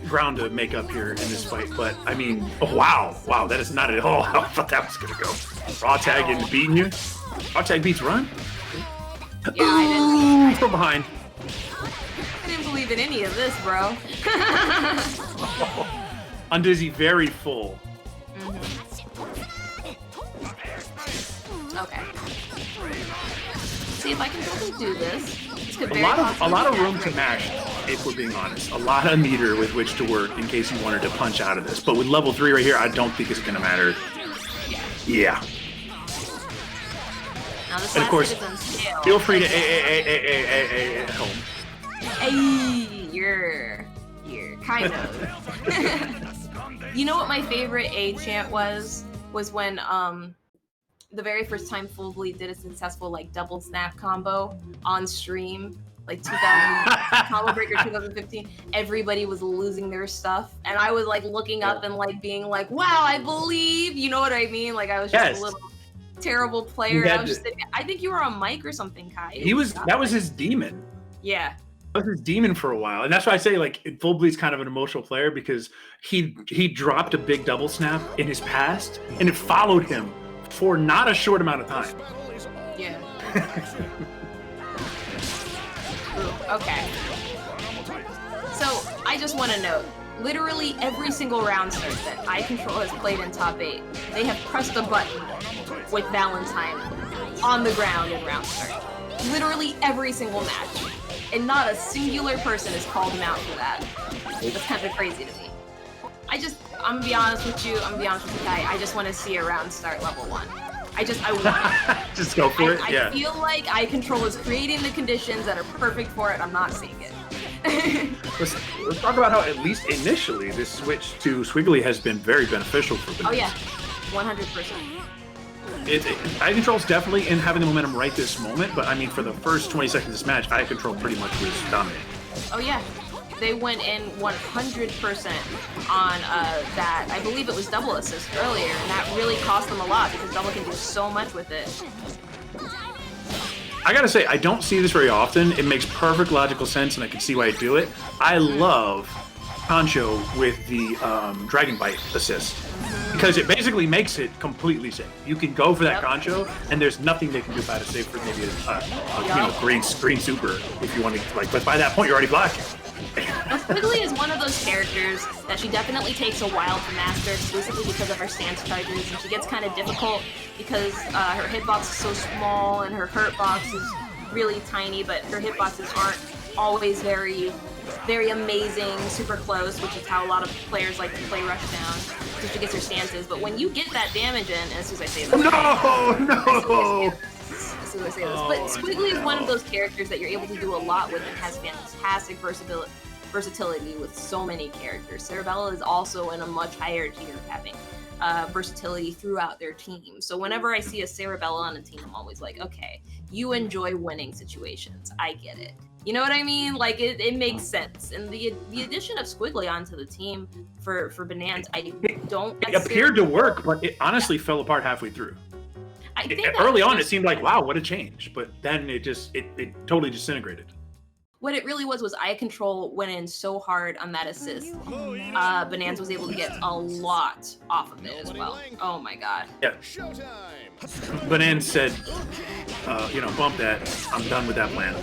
ground to make up here in this fight, but I mean, oh, wow, that is not at all how I thought that was gonna go. Raw tag into beating you. Raw tag beats run. Yeah, I didn't. From behind. I didn't believe in any of this, bro. Undizzy very full. Okay. See if I can really do this. A lot of room to mash, if we're being honest. A lot of meter with which to work in case you wanted to punch out of this. But with level 3 right here, I don't think it's gonna matter. Yeah. Now this And of course, feel free to at home. Hey, you're kind of. You know what my favorite A chant was? Was when the very first time Full Bleed did a successful like double snap combo on stream, like 2000 Combo Breaker 2015. Everybody was losing their stuff, and I was like looking up and like being like, "Wow, I believe." You know what I mean? Like I was just a little terrible player. I was just thinking, I think you were on mic or something, Kai. That was his demon. Yeah. That was his demon for a while, and that's why I say like Full Bleed's kind of an emotional player because he dropped a big double snap in his past, and it followed him for not a short amount of time. Yeah. Ooh, okay. So I just want to note, literally every single round start that Eye Control has played in top 8, they have pressed a button with Valentine on the ground in round start. Literally every single match. And not a singular person has called him out for that. That's kind of crazy to me. I'm gonna be honest with you, Kai. I just want to see a round start level 1. I want it. Just go for it, yeah. I feel like Eye Control is creating the conditions that are perfect for it. I'm not seeing it. Let's talk about how, at least initially, this switch to Swiggly has been very beneficial for them. Oh yeah, 100%. Eye Control's definitely in having the momentum right this moment, but I mean, for the first 20 seconds of this match, Eye Control pretty much was dominant. Oh yeah, they went in 100% on that. I believe it was double assist earlier, and that really cost them a lot because double can do so much with it. I gotta say, I don't see this very often. It makes perfect logical sense, and I can see why I do it. I love Concho with the Dragon Bite assist. Because it basically makes it completely safe. You can go for that Concho, and there's nothing they can do about it, save for maybe a green super if you want to. Like, but by that point, you're already blocking. Squiggly is one of those characters that she definitely takes a while to master, exclusively because of her stance charges, and she gets kind of difficult because her hitbox is so small and her hurt box is really tiny, but her hitboxes aren't always very amazing, super close, which is how a lot of players like to play Rushdown, so she gets her stances. But when you get that damage in, and as soon as I say this, no! As soon as I say this, but Squiggly is one of those characters that you're able to do a lot with and has fantastic versatility with so many characters. Cerebella is also in a much higher tier of having versatility throughout their team. So whenever I see a Cerebella on a team, I'm always like, okay, you enjoy winning situations. I get it. You know what I mean? Like it makes sense. And the addition of Squiggly onto the team for Bananas, It appeared to work, but it honestly fell apart halfway through. I think Early on, it seemed like, wow, what a change. But then it totally disintegrated. What it really was eye control went in so hard on that assist. Bananas was able to get a lot off of it as well. Oh my god. Yeah. Bananas said, bump that. I'm done with that plan.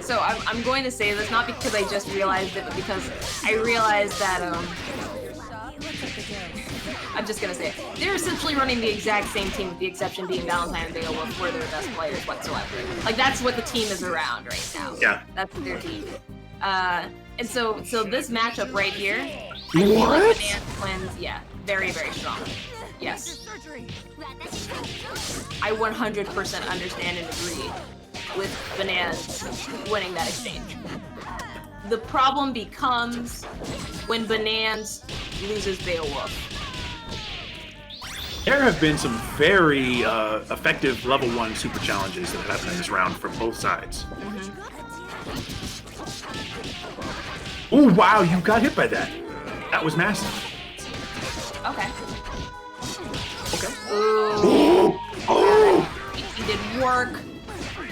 So I'm going to say this not because I just realized it, but because I realized that I'm just gonna say it. They're essentially running the exact same team, with the exception being Valentine and Beowulf were their best players whatsoever. Like that's what the team is around right now. Yeah. That's their team. And so this matchup right here, what? Bananas wins. Yeah, very very strong. Yes. I 100% understand and agree with Bananas winning that exchange. The problem becomes when Bananas loses Beowulf. There have been some very effective level 1 super challenges that have happened in this round from both sides. Oh wow, you got hit by that. That was massive. Okay. Okay. Ooh. Oh! He did work.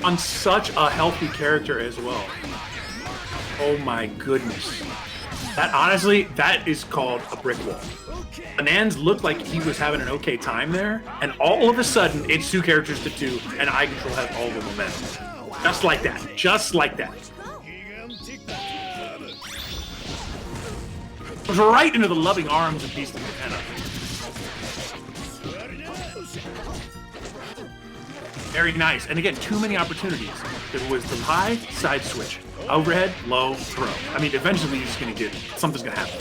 On such a healthy character as well. Oh my goodness. That honestly, that is called a brick wall. Bananas looked like he was having an okay time there, and all of a sudden, it's 2 characters to 2, and eye control has all the momentum. Just like that. Just like that. It was right into the loving arms of Beast of Gehenna. Very nice. And again, too many opportunities. There was the high, side switch. Overhead, low, throw. I mean, eventually you're just going to get, something's going to happen.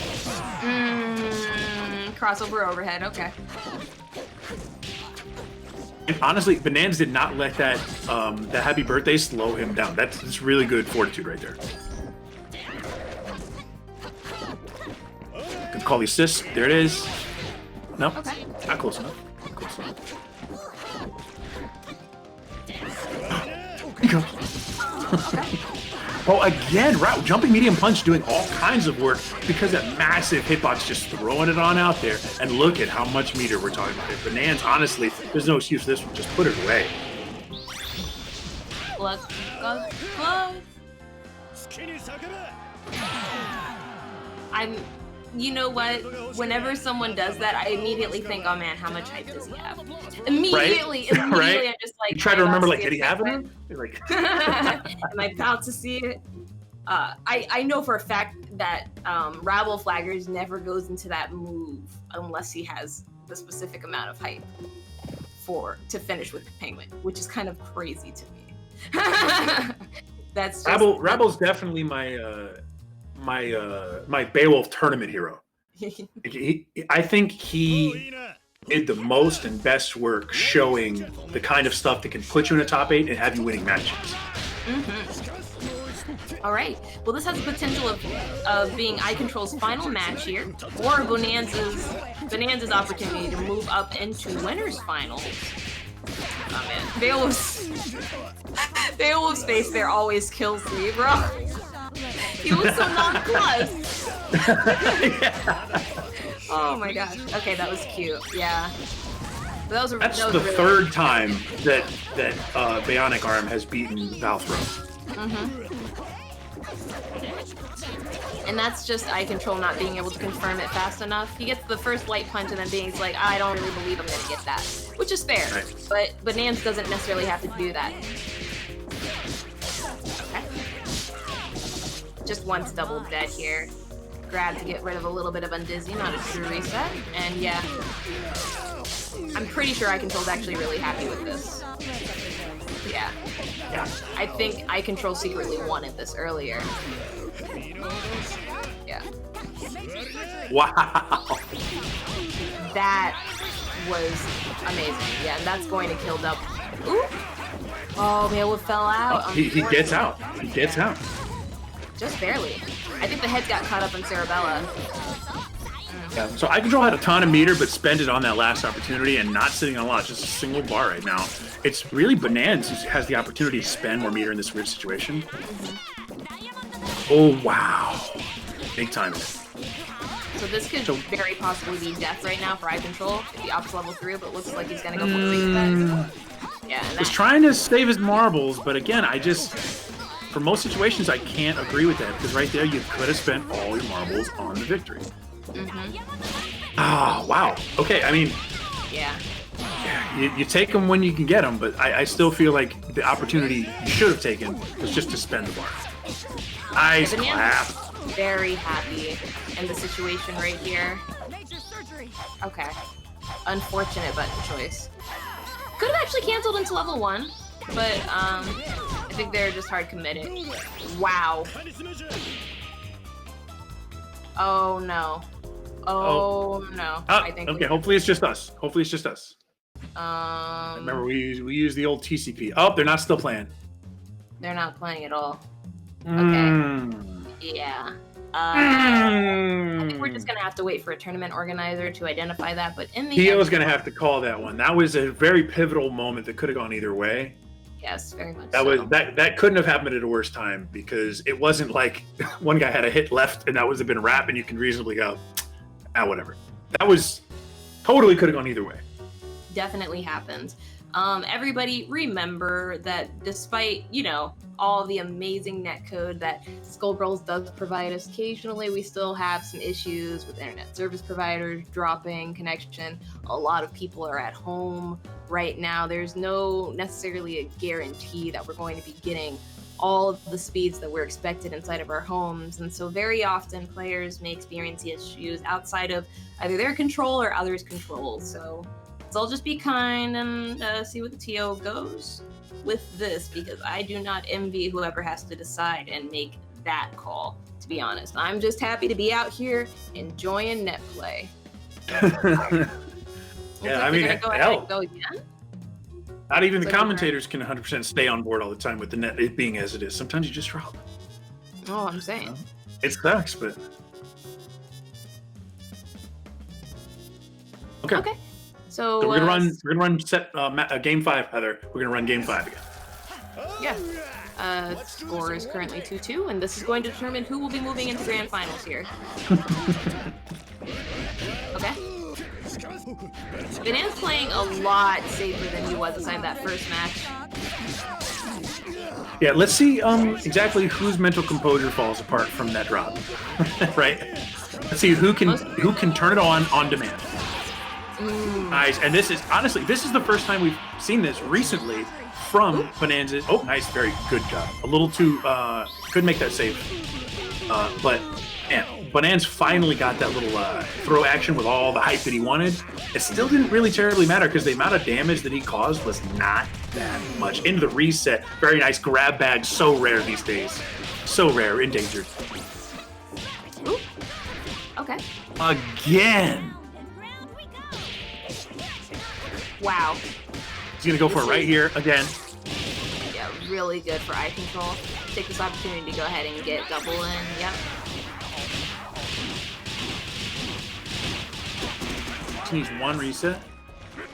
Crossover overhead, okay. And honestly, Bananas did not let that happy birthday slow him down. That's really good fortitude right there. Good call the assist. There it is. No, okay. Not close enough. Not close enough. Okay. Oh, again, jumping medium punch doing all kinds of work because that massive hitbox just throwing it on out there. And look at how much meter we're talking about here. Bananas, honestly, there's no excuse for this one. Just put it away. Blood. You know what? Whenever someone does that, I immediately think, oh man, how much hype does he have? Immediately, right? I'm just like, you try to remember, like, did he have it? Like, am I about to see it? I know for a fact that Rabble Flaggers never goes into that move unless he has the specific amount of hype to finish with the Penguin, which is kind of crazy to me. That's just, Rabble's definitely my Beowulf tournament hero. I think he did the most and best work showing the kind of stuff that can put you in a top 8 and have you winning matches. All right. Well, this has the potential of being Eye Control's final match here, or Bonanza's opportunity to move up into winners finals. Oh man, Beowulf's face there always kills me, bro. He looks so nonplussed. Oh my gosh. Okay, that was cute. Yeah. That's the really third time that Bionic Arm has beaten Valthro. And that's just Eye Control not being able to confirm it fast enough. He gets the first light punch and then being like, I don't really believe I'm gonna get that. Which is fair. Right. But Nams doesn't necessarily have to do that. Okay. Just once double dead here. Grab to get rid of a little bit of Undizzy, not a true reset. And yeah. I'm pretty sure Eye Control's actually really happy with this. Yeah. I think Eye Control secretly wanted this earlier. Yeah. Wow. That was amazing. Yeah, and that's going to kill Dub. Ooh. Oh, Beowulf fell out. He gets out. He gets out. Just barely. I think the heads got caught up in Cerebella. Yeah. So Eye Control had a ton of meter, but spent it on that last opportunity and not sitting on a lot. Just a single bar right now. it's really Bananas who has the opportunity to spend more meter in this weird situation. Oh, wow. Big time. So this could very possibly be death right now for eye control if he ups level 3, but it looks like he's gonna go for the reset. Yeah, and was trying to save his marbles, but again, for most situations, I can't agree with that, because right there, you could have spent all your marbles on the victory. Ah, wow. Okay, I mean, yeah. You take them when you can get them, but I still feel like the opportunity you should have taken was just to spend the bar. Nice clap. Very happy in the situation right here. Okay. Unfortunate button choice. Could have actually canceled into level 1, but I think they're just hard committed. Wow. Oh no. Oh no. I think okay, hopefully it's just us. Hopefully it's just us. Remember, we use the old TCP. Oh, they're not still playing. They're not playing at all. Okay. Yeah. I think we're just gonna have to wait for a tournament organizer to identify that. But in the Tio's gonna have to call that one. That was a very pivotal moment that could have gone either way. Yes, very much. That couldn't have happened at a worse time, because it wasn't like one guy had a hit left and that would have been a wrap and you can reasonably go, whatever. That was totally could have gone either way. Definitely happens. Everybody remember that despite, all the amazing netcode that Skullgirls does provide us, occasionally we still have some issues with internet service providers dropping connection. A lot of people are at home right now. There's no necessarily a guarantee that we're going to be getting all of the speeds that we're expected inside of our homes. And so very often players may experience issues outside of either their control or others' control. So I'll just be kind and see what the TO goes with this, because I do not envy whoever has to decide and make that call, to be honest. I'm just happy to be out here enjoying net play. Yeah, I mean, hell, go again? Not even the commentators can 100% stay on board all the time with the net it being as it is. Sometimes you just drop. Oh, I'm saying. It sucks, but... Okay. So we're gonna run game 5, Heather. We're gonna run game 5 again. Yeah. Score is currently 2-2, and this is going to determine who will be moving into grand finals here. Okay. Banana's playing a lot safer than he was inside that first match. Yeah, let's see exactly whose mental composure falls apart from that drop. Right? Let's see who can turn it on demand. Nice, and this is the first time we've seen this recently from Bananas. Oh, nice, very good job. A little too couldn't make that save, but man, Bananas finally got that little throw action with all the hype that he wanted. It still didn't really terribly matter because the amount of damage that he caused was not that much. Into the reset, very nice grab bag, so rare these days, so rare, endangered. Ooh. Okay. Again. Wow. He's gonna go for it right here again. Yeah, really good for eye control. Take this opportunity to go ahead and get double in. Yep. Just needs one reset.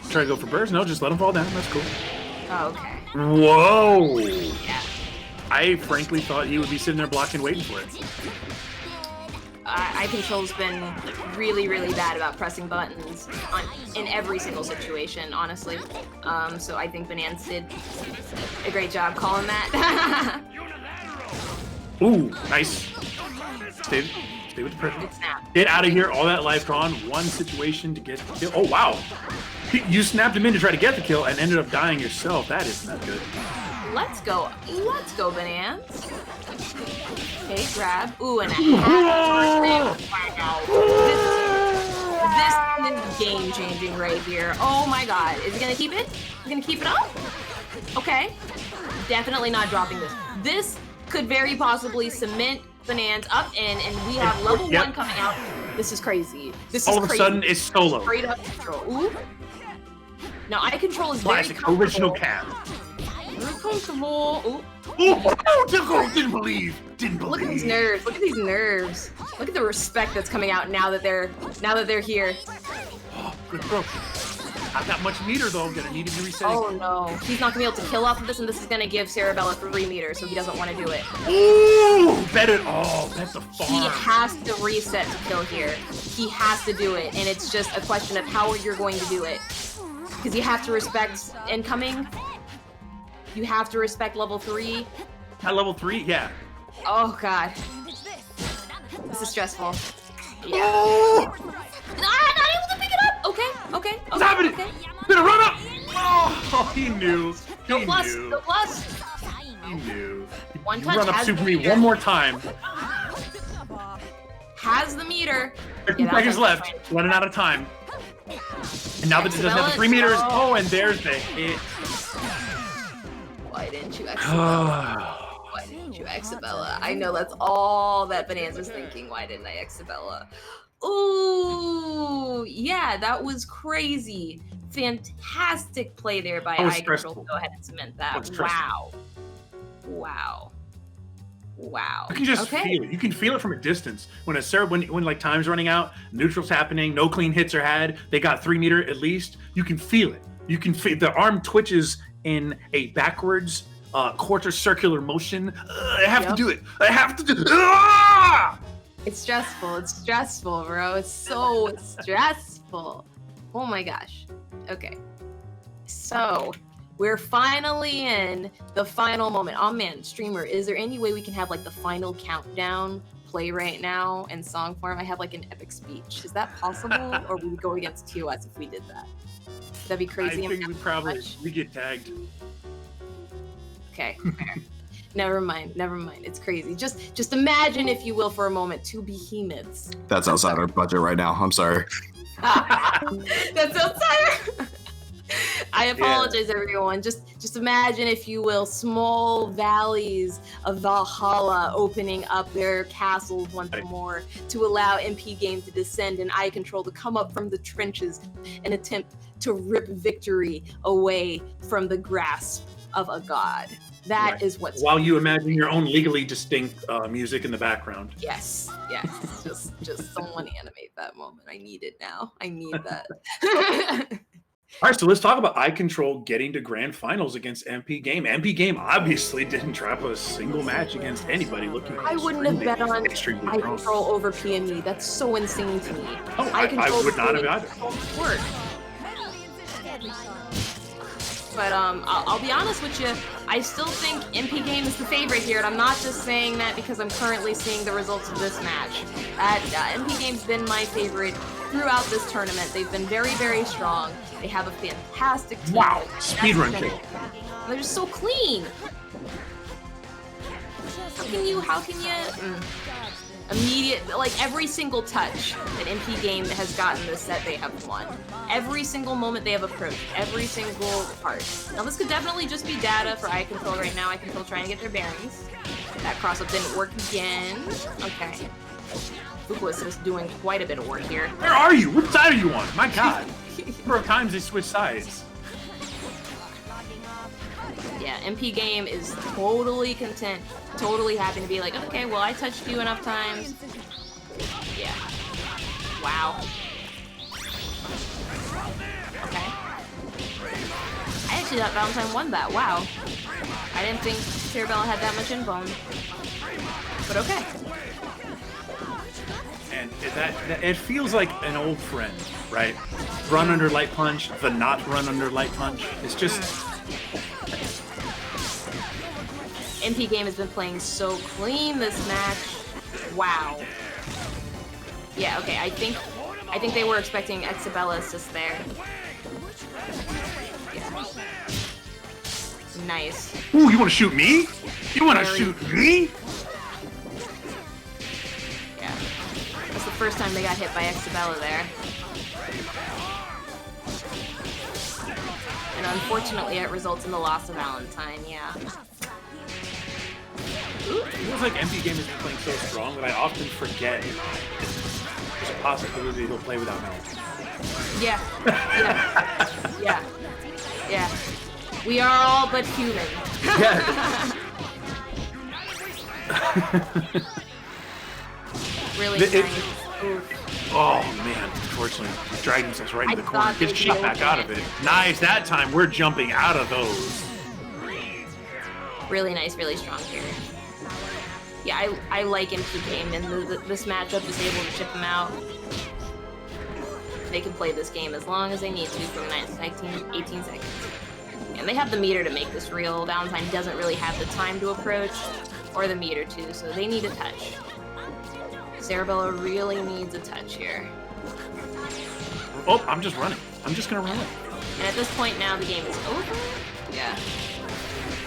Try to go for burst. No, just let him fall down. That's cool. Oh, okay. Whoa. Yeah. I frankly thought he would be sitting there blocking, waiting for it. Eye control's been really, really bad about pressing buttons in every single situation, honestly. So I think Bananas did a great job calling that. Ooh, nice. Stay with the pressure. Good snap. Get out of here. All that life drawn. One situation to get the kill. Oh, wow. You snapped him in to try to get the kill and ended up dying yourself. That is not good. Let's go. Let's go, Bananas. Okay, grab. Ooh, and a half. Wow. This is game-changing right here. Oh my god. Is he gonna keep it? He's gonna keep it up? Okay. Definitely not dropping this. This could very possibly cement Bananas up in, and we have level 1 coming out. This is crazy. This is all of a sudden it's solo. Straight up control. Ooh. Now, eye control is very classic original cap. Very comfortable. Ooh. Oh, didn't believe. Look at these nerves. Look at these nerves. Look at the respect that's coming out now that they're here. Oh, good throw. Not that much meter though. Gonna need to be resetting. Oh no, he's not gonna be able to kill off of this, and this is gonna give Cerebella 3 meters, so he doesn't want to do it. Ooh, bet it. Oh, that's a farm. He has to reset to kill here. He has to do it, and it's just a question of how you're going to do it. Because you have to respect incoming. You have to respect level 3. At level 3, yeah. Oh god. This is stressful. Yeah. Oh! Not able to pick it up! Okay. What's happening? Okay. Gonna run up! Oh, he knew. No He plus, knew. no plus. He knew. One You touch run up has Super the Me meter. one more time. Has the meter. 50 Yeah, seconds that's left. fine. Running out of time. And now that it doesn't have the 3 meters. Oh, and there's the hit. Why didn't you Exabella? Why didn't you Exabella? I know that's all that Bonanza's thinking. Why didn't I Exabella? Ooh, yeah, that was crazy. Fantastic play there by That was Eye Control. stressful. Go ahead and cement That that. was stressful. Wow. You can just Okay. feel it. You can feel it from a distance. When like time's running out, neutral's happening, no clean hits are had, they got 3 meter at least. You can feel it. You can feel the arm twitches in a backwards quarter circular motion. I have to do it. I have to do it. Ah! It's stressful. It's stressful, bro. It's so stressful. Oh my gosh. Okay. So we're finally in the final moment. Oh man, streamer, is there any way we can have like the final countdown play right now in song form? I have like an epic speech. Is that possible? Or would we go against TOS if we did that? That'd be crazy. I think we get tagged. Okay, fair. Never mind. It's crazy. Just imagine, if you will, for a moment, 2 behemoths. That's outside our budget right now. I'm sorry. That's outside. I apologize, everyone. Just imagine, if you will, small valleys of Valhalla opening up their castles once more to allow MP Game to descend and Eye Control to come up from the trenches and attempt to rip victory away from the grasp of a god. That is what's while you imagine your own legally distinct music in the background. Yes. Just someone animate that moment. I need it now. I need that. All right, so let's talk about Eye Control getting to grand finals against MP Game. MP Game obviously didn't drop a single match against anybody looking. I wouldn't have bet on extremely Eye strong. Control over PME. That's so insane to me. Oh, Eye I Control would not have doing either. so much work. But I'll be honest with you, I still think MP Game is the favorite here, and I'm not just saying that because I'm currently seeing the results of this match. MP Game's been my favorite throughout this tournament. They've been very, very strong. They have a fantastic team. Wow, speedrun kill. They're just so clean. How can you immediate, like every single touch that MP Game has gotten this set, they have won. Every single moment they have approached, every single part. Now this could definitely just be data for Eye Control right now. Eye Control trying to get their bearings. That cross-up didn't work again. Okay. Fuqua's just doing quite a bit of work here. Where are you? What side are you on? My God. Number of times they switch sides. Yeah, MP Game is totally content, totally happy to be like, okay, well, I touched you enough times. Yeah. Wow. Okay. I actually thought Valentine won that. Wow. I didn't think Cerebella had that much inbone. But okay. And it feels like an old friend, right? Run under light punch, the not run under light punch. It's just... MP Game has been playing so clean this match. Wow. Yeah, okay, I think they were expecting Exabella assist there. Yeah. Nice. Ooh, you want to shoot me? You want to shoot me? Yeah. That's the first time they got hit by Exabella there. And unfortunately, it results in the loss of Valentine, yeah. It feels like MP Game has been playing so strong that I often forget there's a possibility he'll play without Valentine. Yeah. We are all but human. Really nice. Oh man, unfortunately, dragged himself right into the corner. thought Gets they'd shot be back okay. out of it. Nice. That time we're jumping out of those. Really nice, really strong here. Yeah, I like MP game, and this matchup is able to chip them out. They can play this game as long as they need to from 18 seconds. And they have the meter to make this real. Valentine doesn't really have the time to approach, or the meter to, so they need a touch. Cerebella really needs a touch here. Oh, I'm just running. I'm just gonna run it. And at this point now, the game is over. Yeah.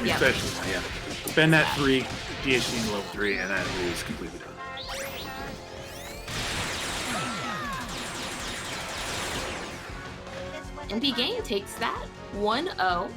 Yep. Especially, yeah. Spend that 3, DHC in level 3, and that is completely done. MP Game takes that 1-0,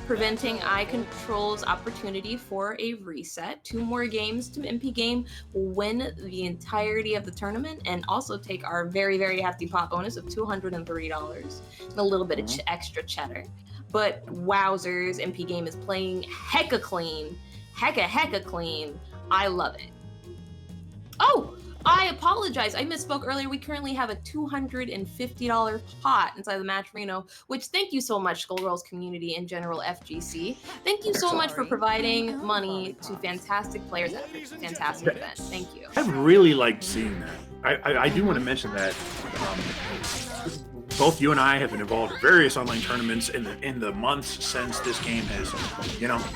preventing iControl's opportunity for a reset. 2 more games to MP Game will win the entirety of the tournament and also take our very, very hefty pot bonus of $230 and a little bit of extra cheddar. But wowzers, MP Game is playing hecka clean. Hecka clean. I love it. Oh! I apologize. I misspoke earlier. We currently have a $250 pot inside the Match Reno, which thank you so much, Skullgirls community and general FGC. Thank you so much for providing money to fantastic players at a fantastic event. Thank you. I really liked seeing that. I do want to mention that both you and I have been involved in various online tournaments in the months since this game has,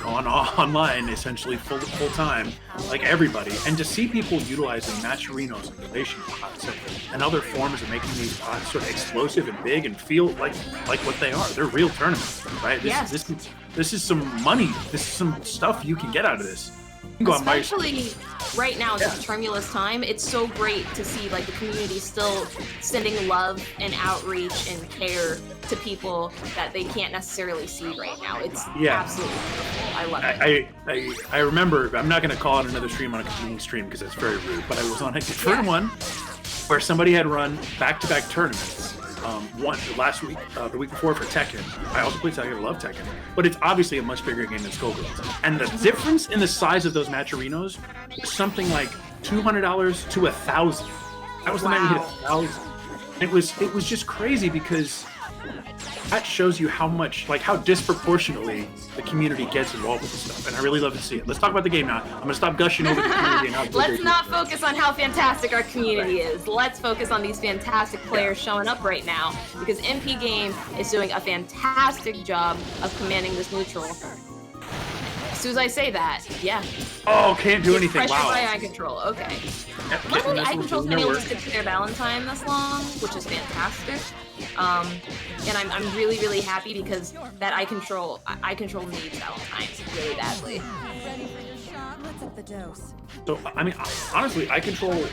gone online essentially full time, like everybody. And to see people utilizing Matcherino's innovation concept and other forms of making these pots sort of explosive and big and feel like what they are. They're real tournaments, right? This is some money. This is some stuff you can get out of this. Especially right now, it's a tremulous time. It's so great to see like the community still sending love and outreach and care to people that they can't necessarily see right now. It's absolutely beautiful. I love it. I remember, I'm not going to call it another stream on a community stream because it's very rude, but I was on a different one where somebody had run back-to-back tournaments. One last week, the week before for Tekken. I also played Tekken. I love Tekken, but it's obviously a much bigger game than Skullgirls. And the difference in the size of those Matcherinos was something like $200 to $1,000. That was the night we hit $1,000. It was just crazy because that shows you how much, how disproportionately the community gets involved with this stuff, and I really love to see it. Let's talk about the game now. I'm gonna stop gushing over the community and how Let's not focus on how fantastic our community is. Let's focus on these fantastic players showing up right now, because MP Game is doing a fantastic job of commanding this neutral. As soon as I say that, Oh, can't do anything. Pressure Wow. by iControl. Okay. Luckily, iControl's been able to stick to their Valentine this long, which is fantastic. And I'm really, really happy because that iControl needs Valentines really badly. Ready for your shot? Let's up the dose. So, I mean, honestly, I control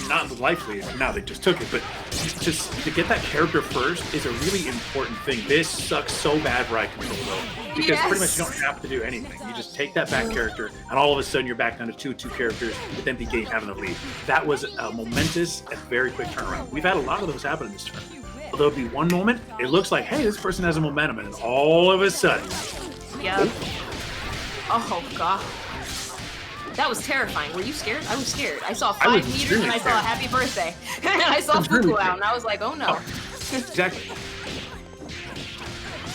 not likely, now they just took it, but just to get that character first is a really important thing. This sucks so bad for I control though, because pretty much you don't have to do anything. You just take that back character, and all of a sudden you're back down to two characters with MP Game having the lead. That was a momentous and very quick turnaround. We've had a lot of those happen in this tournament. There'll be one moment, it looks like, hey, this person has a momentum, and all of a sudden. Yep. Oh, God. That was terrifying. Were you scared? I was scared. I saw 5 meters and I saw a happy birthday. And I saw Fuku out and I was like, oh no. Exactly.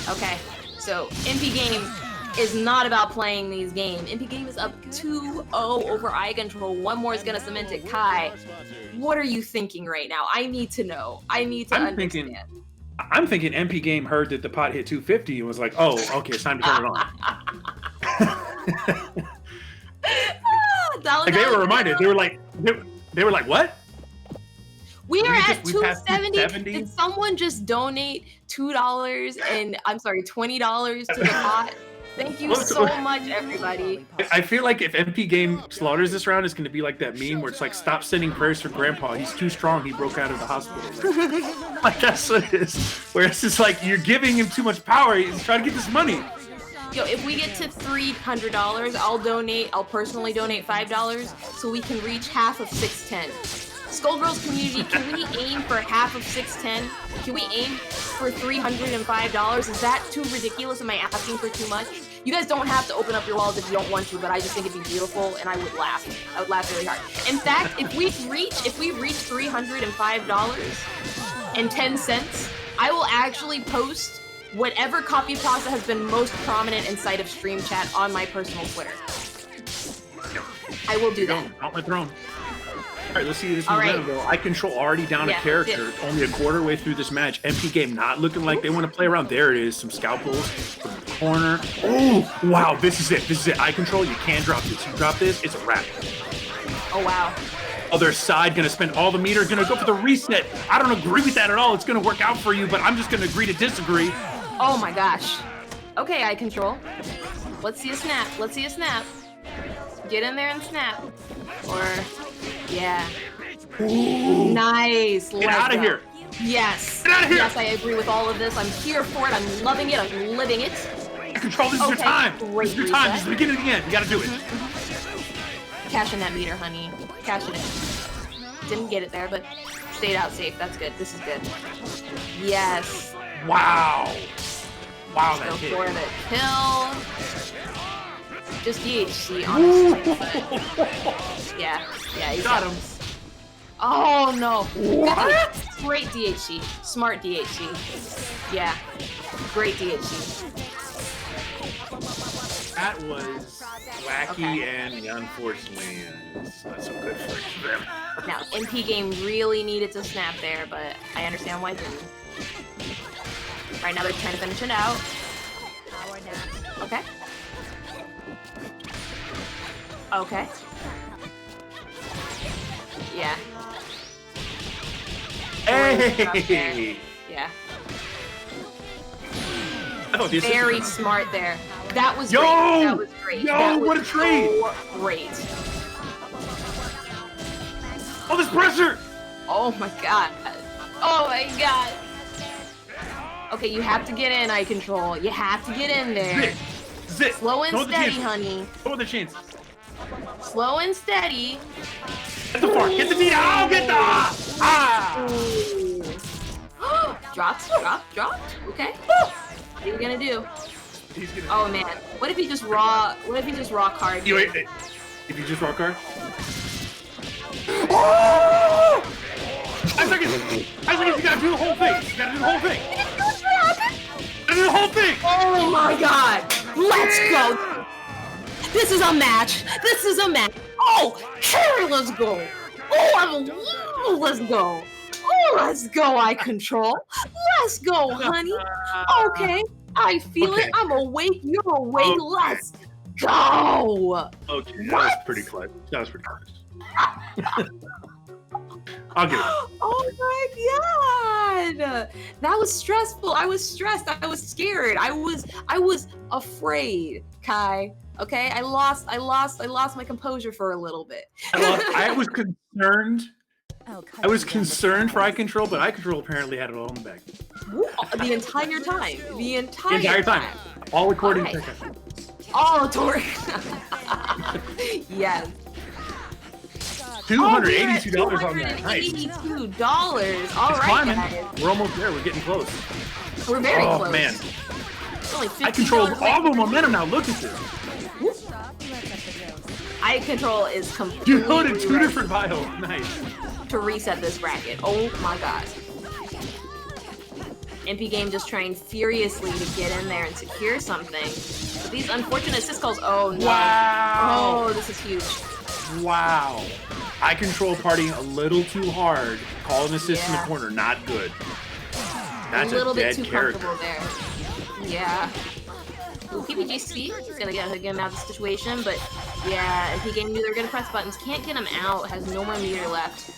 Okay, so MP Game is not about playing these games. MP Game is up 2-0 over iControl. One more is going to cement it. Kai, what are you thinking right now? I need to know. I need to understand. I'm thinking MP Game heard that the pot hit 250 and was like, oh, okay, it's time to turn it on. Like they were reminded. They were like, what? We are at 270. Did someone just donate $2 and $20 to the pot? Thank you so much, everybody. I feel like if MP Game slaughters this round, it's going to be like that meme where it's like, stop sending prayers for Grandpa. He's too strong. He broke out of the hospital. Like that's what it is. Where it's just like, you're giving him too much power. He's trying to get this money. Yo, if we get to $300, I'll personally donate $5 so we can reach half of 610. Skullgirls community, can we aim for half of 610? Can we aim for $305? Is that too ridiculous? Am I asking for too much? You guys don't have to open up your wallets if you don't want to, but I just think it'd be beautiful, and I would laugh. I would laugh really hard. In fact, if we reach $305.10, I will actually post whatever copy process has been most prominent inside of Stream Chat on my personal Twitter. I will do that. Out my throne. All right, let's see this All right. though. I control already down a character. Only a quarter way through this match. MP game not looking like they want to play around. There it is. Some scalpels from the corner. Oh, wow. This is it. This is it. I control. You can drop this. You drop this, it's a wrap. Oh, wow. Other side gonna spend all the meter. Gonna go for the reset. I don't agree with that at all. It's gonna work out for you, but I'm just gonna agree to disagree. Oh my gosh. Okay, I control. Let's see a snap. Let's see a snap. Get in there and snap. Or, yeah. Ooh. Nice. Get out of here. Yes. Get out of here. Yes, I agree with all of this. I'm here for it. I'm loving it. I'm living it. Control, this is your time. This is your time. This is the beginning of the end. You gotta do it. Cash in that meter, honey. Cash it in. Didn't get it there, but stayed out safe. That's good. This is good. Yes. Wow. Wow, Let's that go hit. for the kill. Just DHC, honestly. Yeah, he's Got him. Oh no. What? Great DHC. Smart DHC. Yeah. Great DHC. That was wacky and unfortunately it's not so good for them. Now, MP game really needed to snap there, but I understand why it didn't. Right now they're trying to finish it out. Okay. Okay. Yeah. Hey! Yeah. Oh, this Very is smart there. That was Yo! great. That was great. Yo, That was what a trade! so great. Oh, this pressure! Oh my god. Oh my god. Okay, you have to get in, eye control. You have to get in there. Zit! Slow and Throw the steady, chance. honey. Throw the chance. Slow and steady. Get the far. Get the beat. Oh, get the ah! Dropped. Okay. What are you gonna do? He's gonna. Oh man. What if he just raw? What if he just raw card? You wait. If you just raw card. Oh! 5 seconds. 5 seconds. You gotta do the whole thing. You gotta do the whole thing. You gotta do the whole thing. Oh my god. Let's go. This is a match. This is a match. Oh, sure, let's go. Oh, let's go. Oh, let's go, eye control. Let's go, honey. Okay, I feel it. I'm awake. You're awake. Okay. Let's go. Okay, that was pretty close. That was pretty close. I'll give it. Oh my god. That was stressful. I was stressed. I was scared. I was afraid, Kai. Okay, I lost my composure for a little bit. I was concerned. I was concerned for eye control, but eye control apparently had it all in the bag. The entire time. The The entire entire time. All according to Alright. All Tori. Yes. $282 on that. Nice. $282. All It's right, climbing. guys. We're almost there. We're getting close. We're very Oh close. man, It's only $15 I controlled away. all the momentum now. Look at this. Eye control is completely You loaded 2 ready different vials. Nice. to reset this bracket. Oh my god. MP game just trying furiously to get in there and secure something. But these unfortunate syscalls. Oh no. Wow. Oh, this is huge. Wow. I control partying a little too hard. Call an assist in the Yeah. corner. Not good. That's a little bit dead too character. comfortable there. Yeah. Ooh, PPG speed is gonna get him out of the situation, but yeah, MP game knew they were gonna press buttons. Can't get him out. Has no more meter left.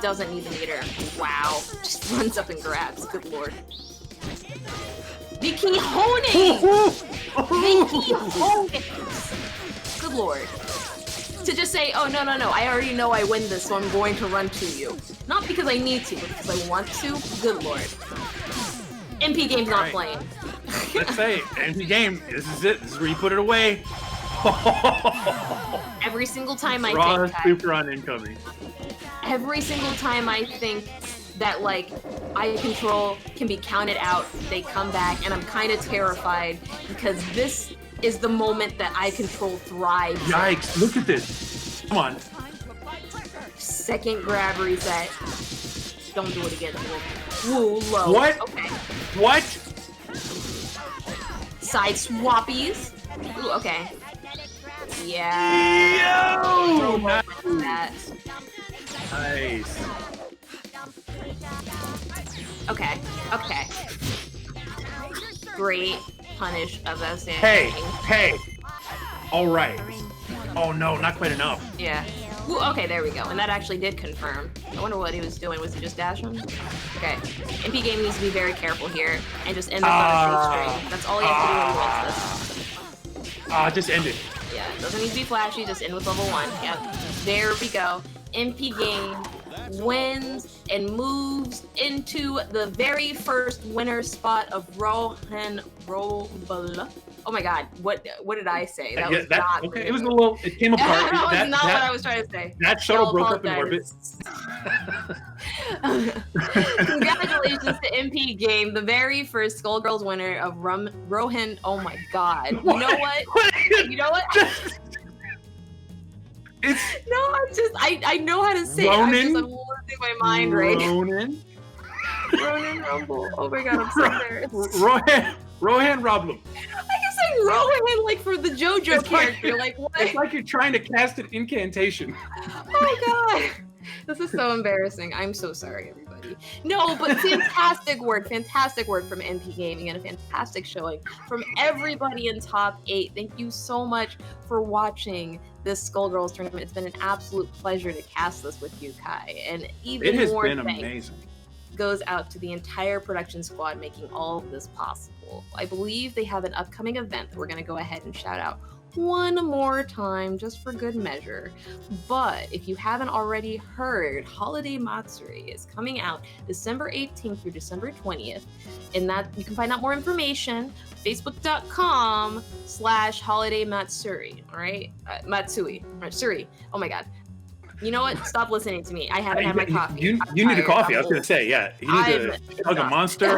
Doesn't need the meter. Wow. Just runs up and grabs. Good lord. Vicky Honing! Vicky Honing! Good lord. To just say, oh no, I already know I win this, so I'm going to run to you. Not because I need to, but because I want to. Good lord. MP game's not playing. Let's say MP game. This is it. This is where you put it away. Every single time I Raw think super on incoming. every single time I think that like eye control can be counted out, they come back, and I'm kind of terrified because this is the moment that I control thrives. Yikes! Look at this. Come on. Second grab reset. Don't do it again. Woo, low. What? Okay. What? Side swappies. Ooh, okay. Yeah. Yo! That. Nice. Okay. Okay. Great punish of us. Hey. All right. Oh no, not quite enough. Yeah. Ooh, okay, there we go. And that actually did confirm. I wonder what he was doing. Was he just dashing? Okay. MP Game needs to be very careful here and just end this on a safe string. That's all you have to do when he wants this. Just end it. Yeah, it doesn't need to be flashy. Just end with level 1. Yep. There we go. MP Game wins and moves into the very first winner spot of Ronin Rumble. Oh my god, what did I say? That was not okay. It was a little. It came apart. that was not what I was trying to say. That shuttle broke up in orbit. Congratulations to MP Game, the very first Skullgirls winner of Ronin. Oh my god. You know what? You know what? It's I know how to say Ronin? it. I'm losing my mind right now. Ronin? Ronin Rumble. Oh my god, I'm so embarrassed. Ronin Rumble. I can say Ronin like for the JoJo character. Like what? It's like you're trying to cast an incantation. Oh my god. This is so embarrassing. I'm so sorry, everybody. No, but fantastic work from MP Gaming and a fantastic showing from everybody in top 8. Thank you so much for watching this Skullgirls tournament. It's been an absolute pleasure to cast this with you, Kai. And even more been thanks amazing. Goes out to the entire production squad making all of this possible. I believe they have an upcoming event that we're going to go ahead and shout out one more time just for good measure. But if you haven't already heard, Holiday Matsuri is coming out December 18th through December 20th. And that you can find out more information facebook.com/Holiday Matsuri. All right, Matsui. Oh my god. You know what? Stop listening to me. I haven't had my coffee. You need a coffee. I was going to say, yeah. You need to hug a monster.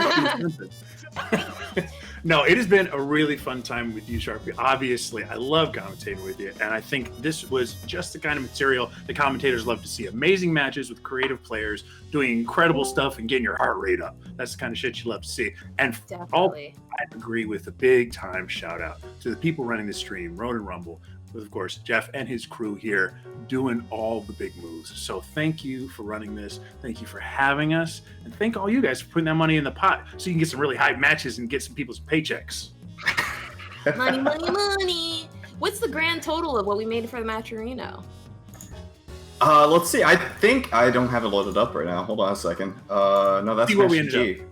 No, it has been a really fun time with you, Sharpie. Obviously, I love commentating with you, and I think this was just the kind of material the commentators love to see. Amazing matches with creative players doing incredible stuff and getting your heart rate up. That's the kind of shit you love to see. And Definitely. I agree with a big-time shout-out to the people running the stream, Ronin Rumble, with, of course, Jeff and his crew here doing all the big moves. So thank you for running this. Thank you for having us. And thank all you guys for putting that money in the pot so you can get some really high matches and get some people's paychecks. Money, money, money. What's the grand total of what we made for the Matcherino? Let's see. I think I don't have it loaded up right now. Hold on a second. No, that's See where we Match ended G.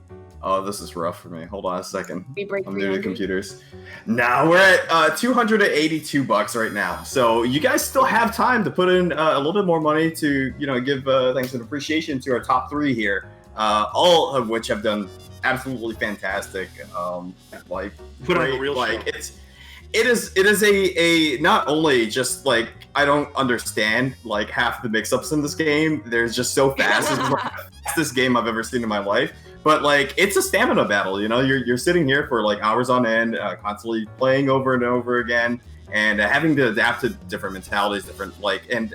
Oh, this is rough for me. Hold on a second. We break I'm new to 300? computers. Now we're at $282 right now. So you guys still have time to put in a little bit more money to, give thanks and appreciation to our top 3 here. All of which have done absolutely fantastic. Put on a real show. It is a not only just like I don't understand like half the mix-ups in this game. There's just so fast. It's the fastest game I've ever seen in my life. But like it's a stamina battle, You're sitting here for like hours on end, constantly playing over and over again, and having to adapt to different mentalities, different and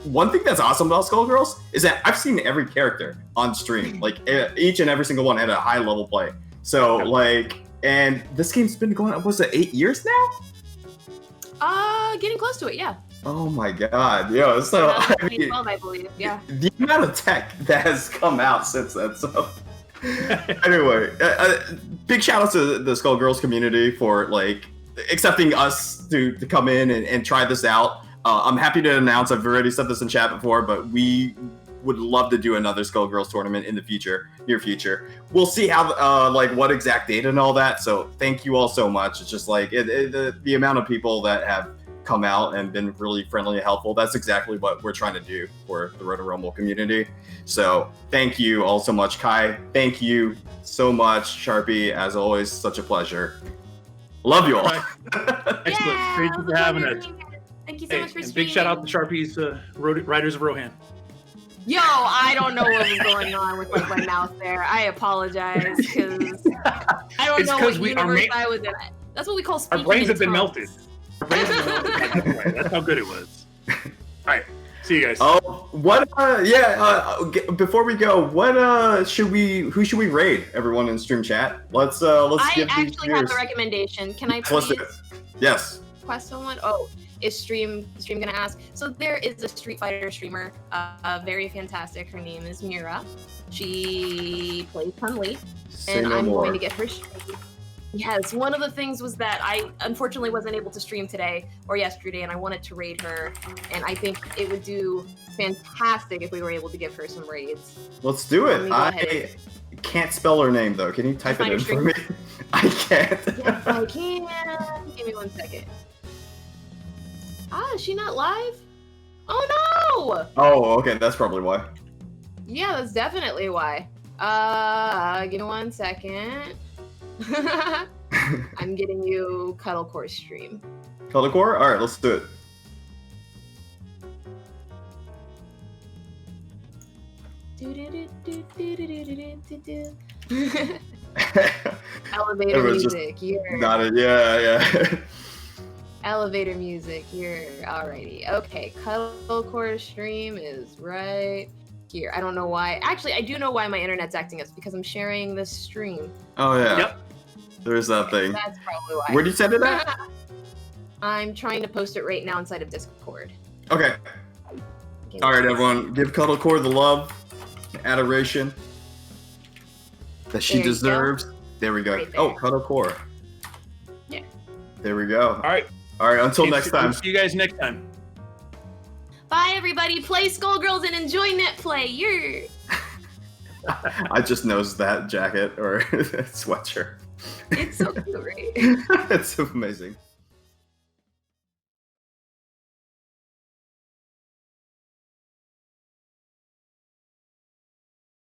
one thing that's awesome about Skullgirls is that I've seen every character on stream, like each and every single one had a high level play. So and this game's been going on, was it 8 years now? Getting close to it, yeah. Oh my god, yo! So 2012, I believe, yeah. The amount of tech that has come out since then. So anyway, big shout out to the Skullgirls community for accepting us to come in and try this out. I'm happy to announce, I've already said this in chat before, but we would love to do another Skullgirls tournament in the near future. We'll see how what exact date and all that. So thank you all so much. It's just the amount of people that have come out and been really friendly and helpful. That's exactly what we're trying to do for the Ronin Rumble community. So thank you all so much, Kai. Thank you so much, Sharpie. As always, such a pleasure. Love you all. Excellent. Thank you for having us. Thank you so much for and big shout out to Sharpie's Riders of Rohan. Yo, I don't know what was going on with my mouth there. I apologize because I don't know what universe I was in. That's what we call Our speaking brains in have been tongues. melted. Our brains have been melted by that way. That's how good it was. All right. See you guys. Oh, what? Before we go, who should we raid? Everyone in stream chat. Let's I give these actually have viewers. a recommendation. Can I Let's please do it. Yes. request someone? Oh, is stream gonna ask? So there is a Street Fighter streamer, very fantastic. Her name is Mira. She plays Chun-Li, Say and no I'm more. going to get her stream. Yes, one of the things was that I unfortunately wasn't able to stream today or yesterday, and I wanted to raid her, and I think it would do fantastic if we were able to give her some raids. Let's do Let me it. go I ahead. can't spell her name though. Can you type it Find in her for me? I can't. Yes, I can. Give me 1 second. Ah, is she not live? Oh no! Oh, okay. That's probably why. Yeah, that's definitely why. Give me 1 second. I'm getting you Cuddlecore stream. Colorcore? All right, let's do it. Elevator Everyone's just music, you're nodded. Yeah. elevator music, you're alrighty. Okay, Cuddlecore stream is right here. I don't know why. Actually, I do know why my internet's acting up because I'm sharing this stream. Oh yeah. Yep. There's that thing. That's probably why. Where'd you send it at? I'm trying to post it right now inside of Discord. Okay. Give All right, me- everyone. Give Cuddlecore the love, the adoration that she There you go. deserves. There we go. Right there. Oh, Cuddlecore. Yeah. There we go. All right. All right. Until next time. See you guys next time. Bye, everybody. Play Skullgirls and enjoy net play. You're. I just noticed that jacket or sweatshirt. It's so cute, right? It's amazing.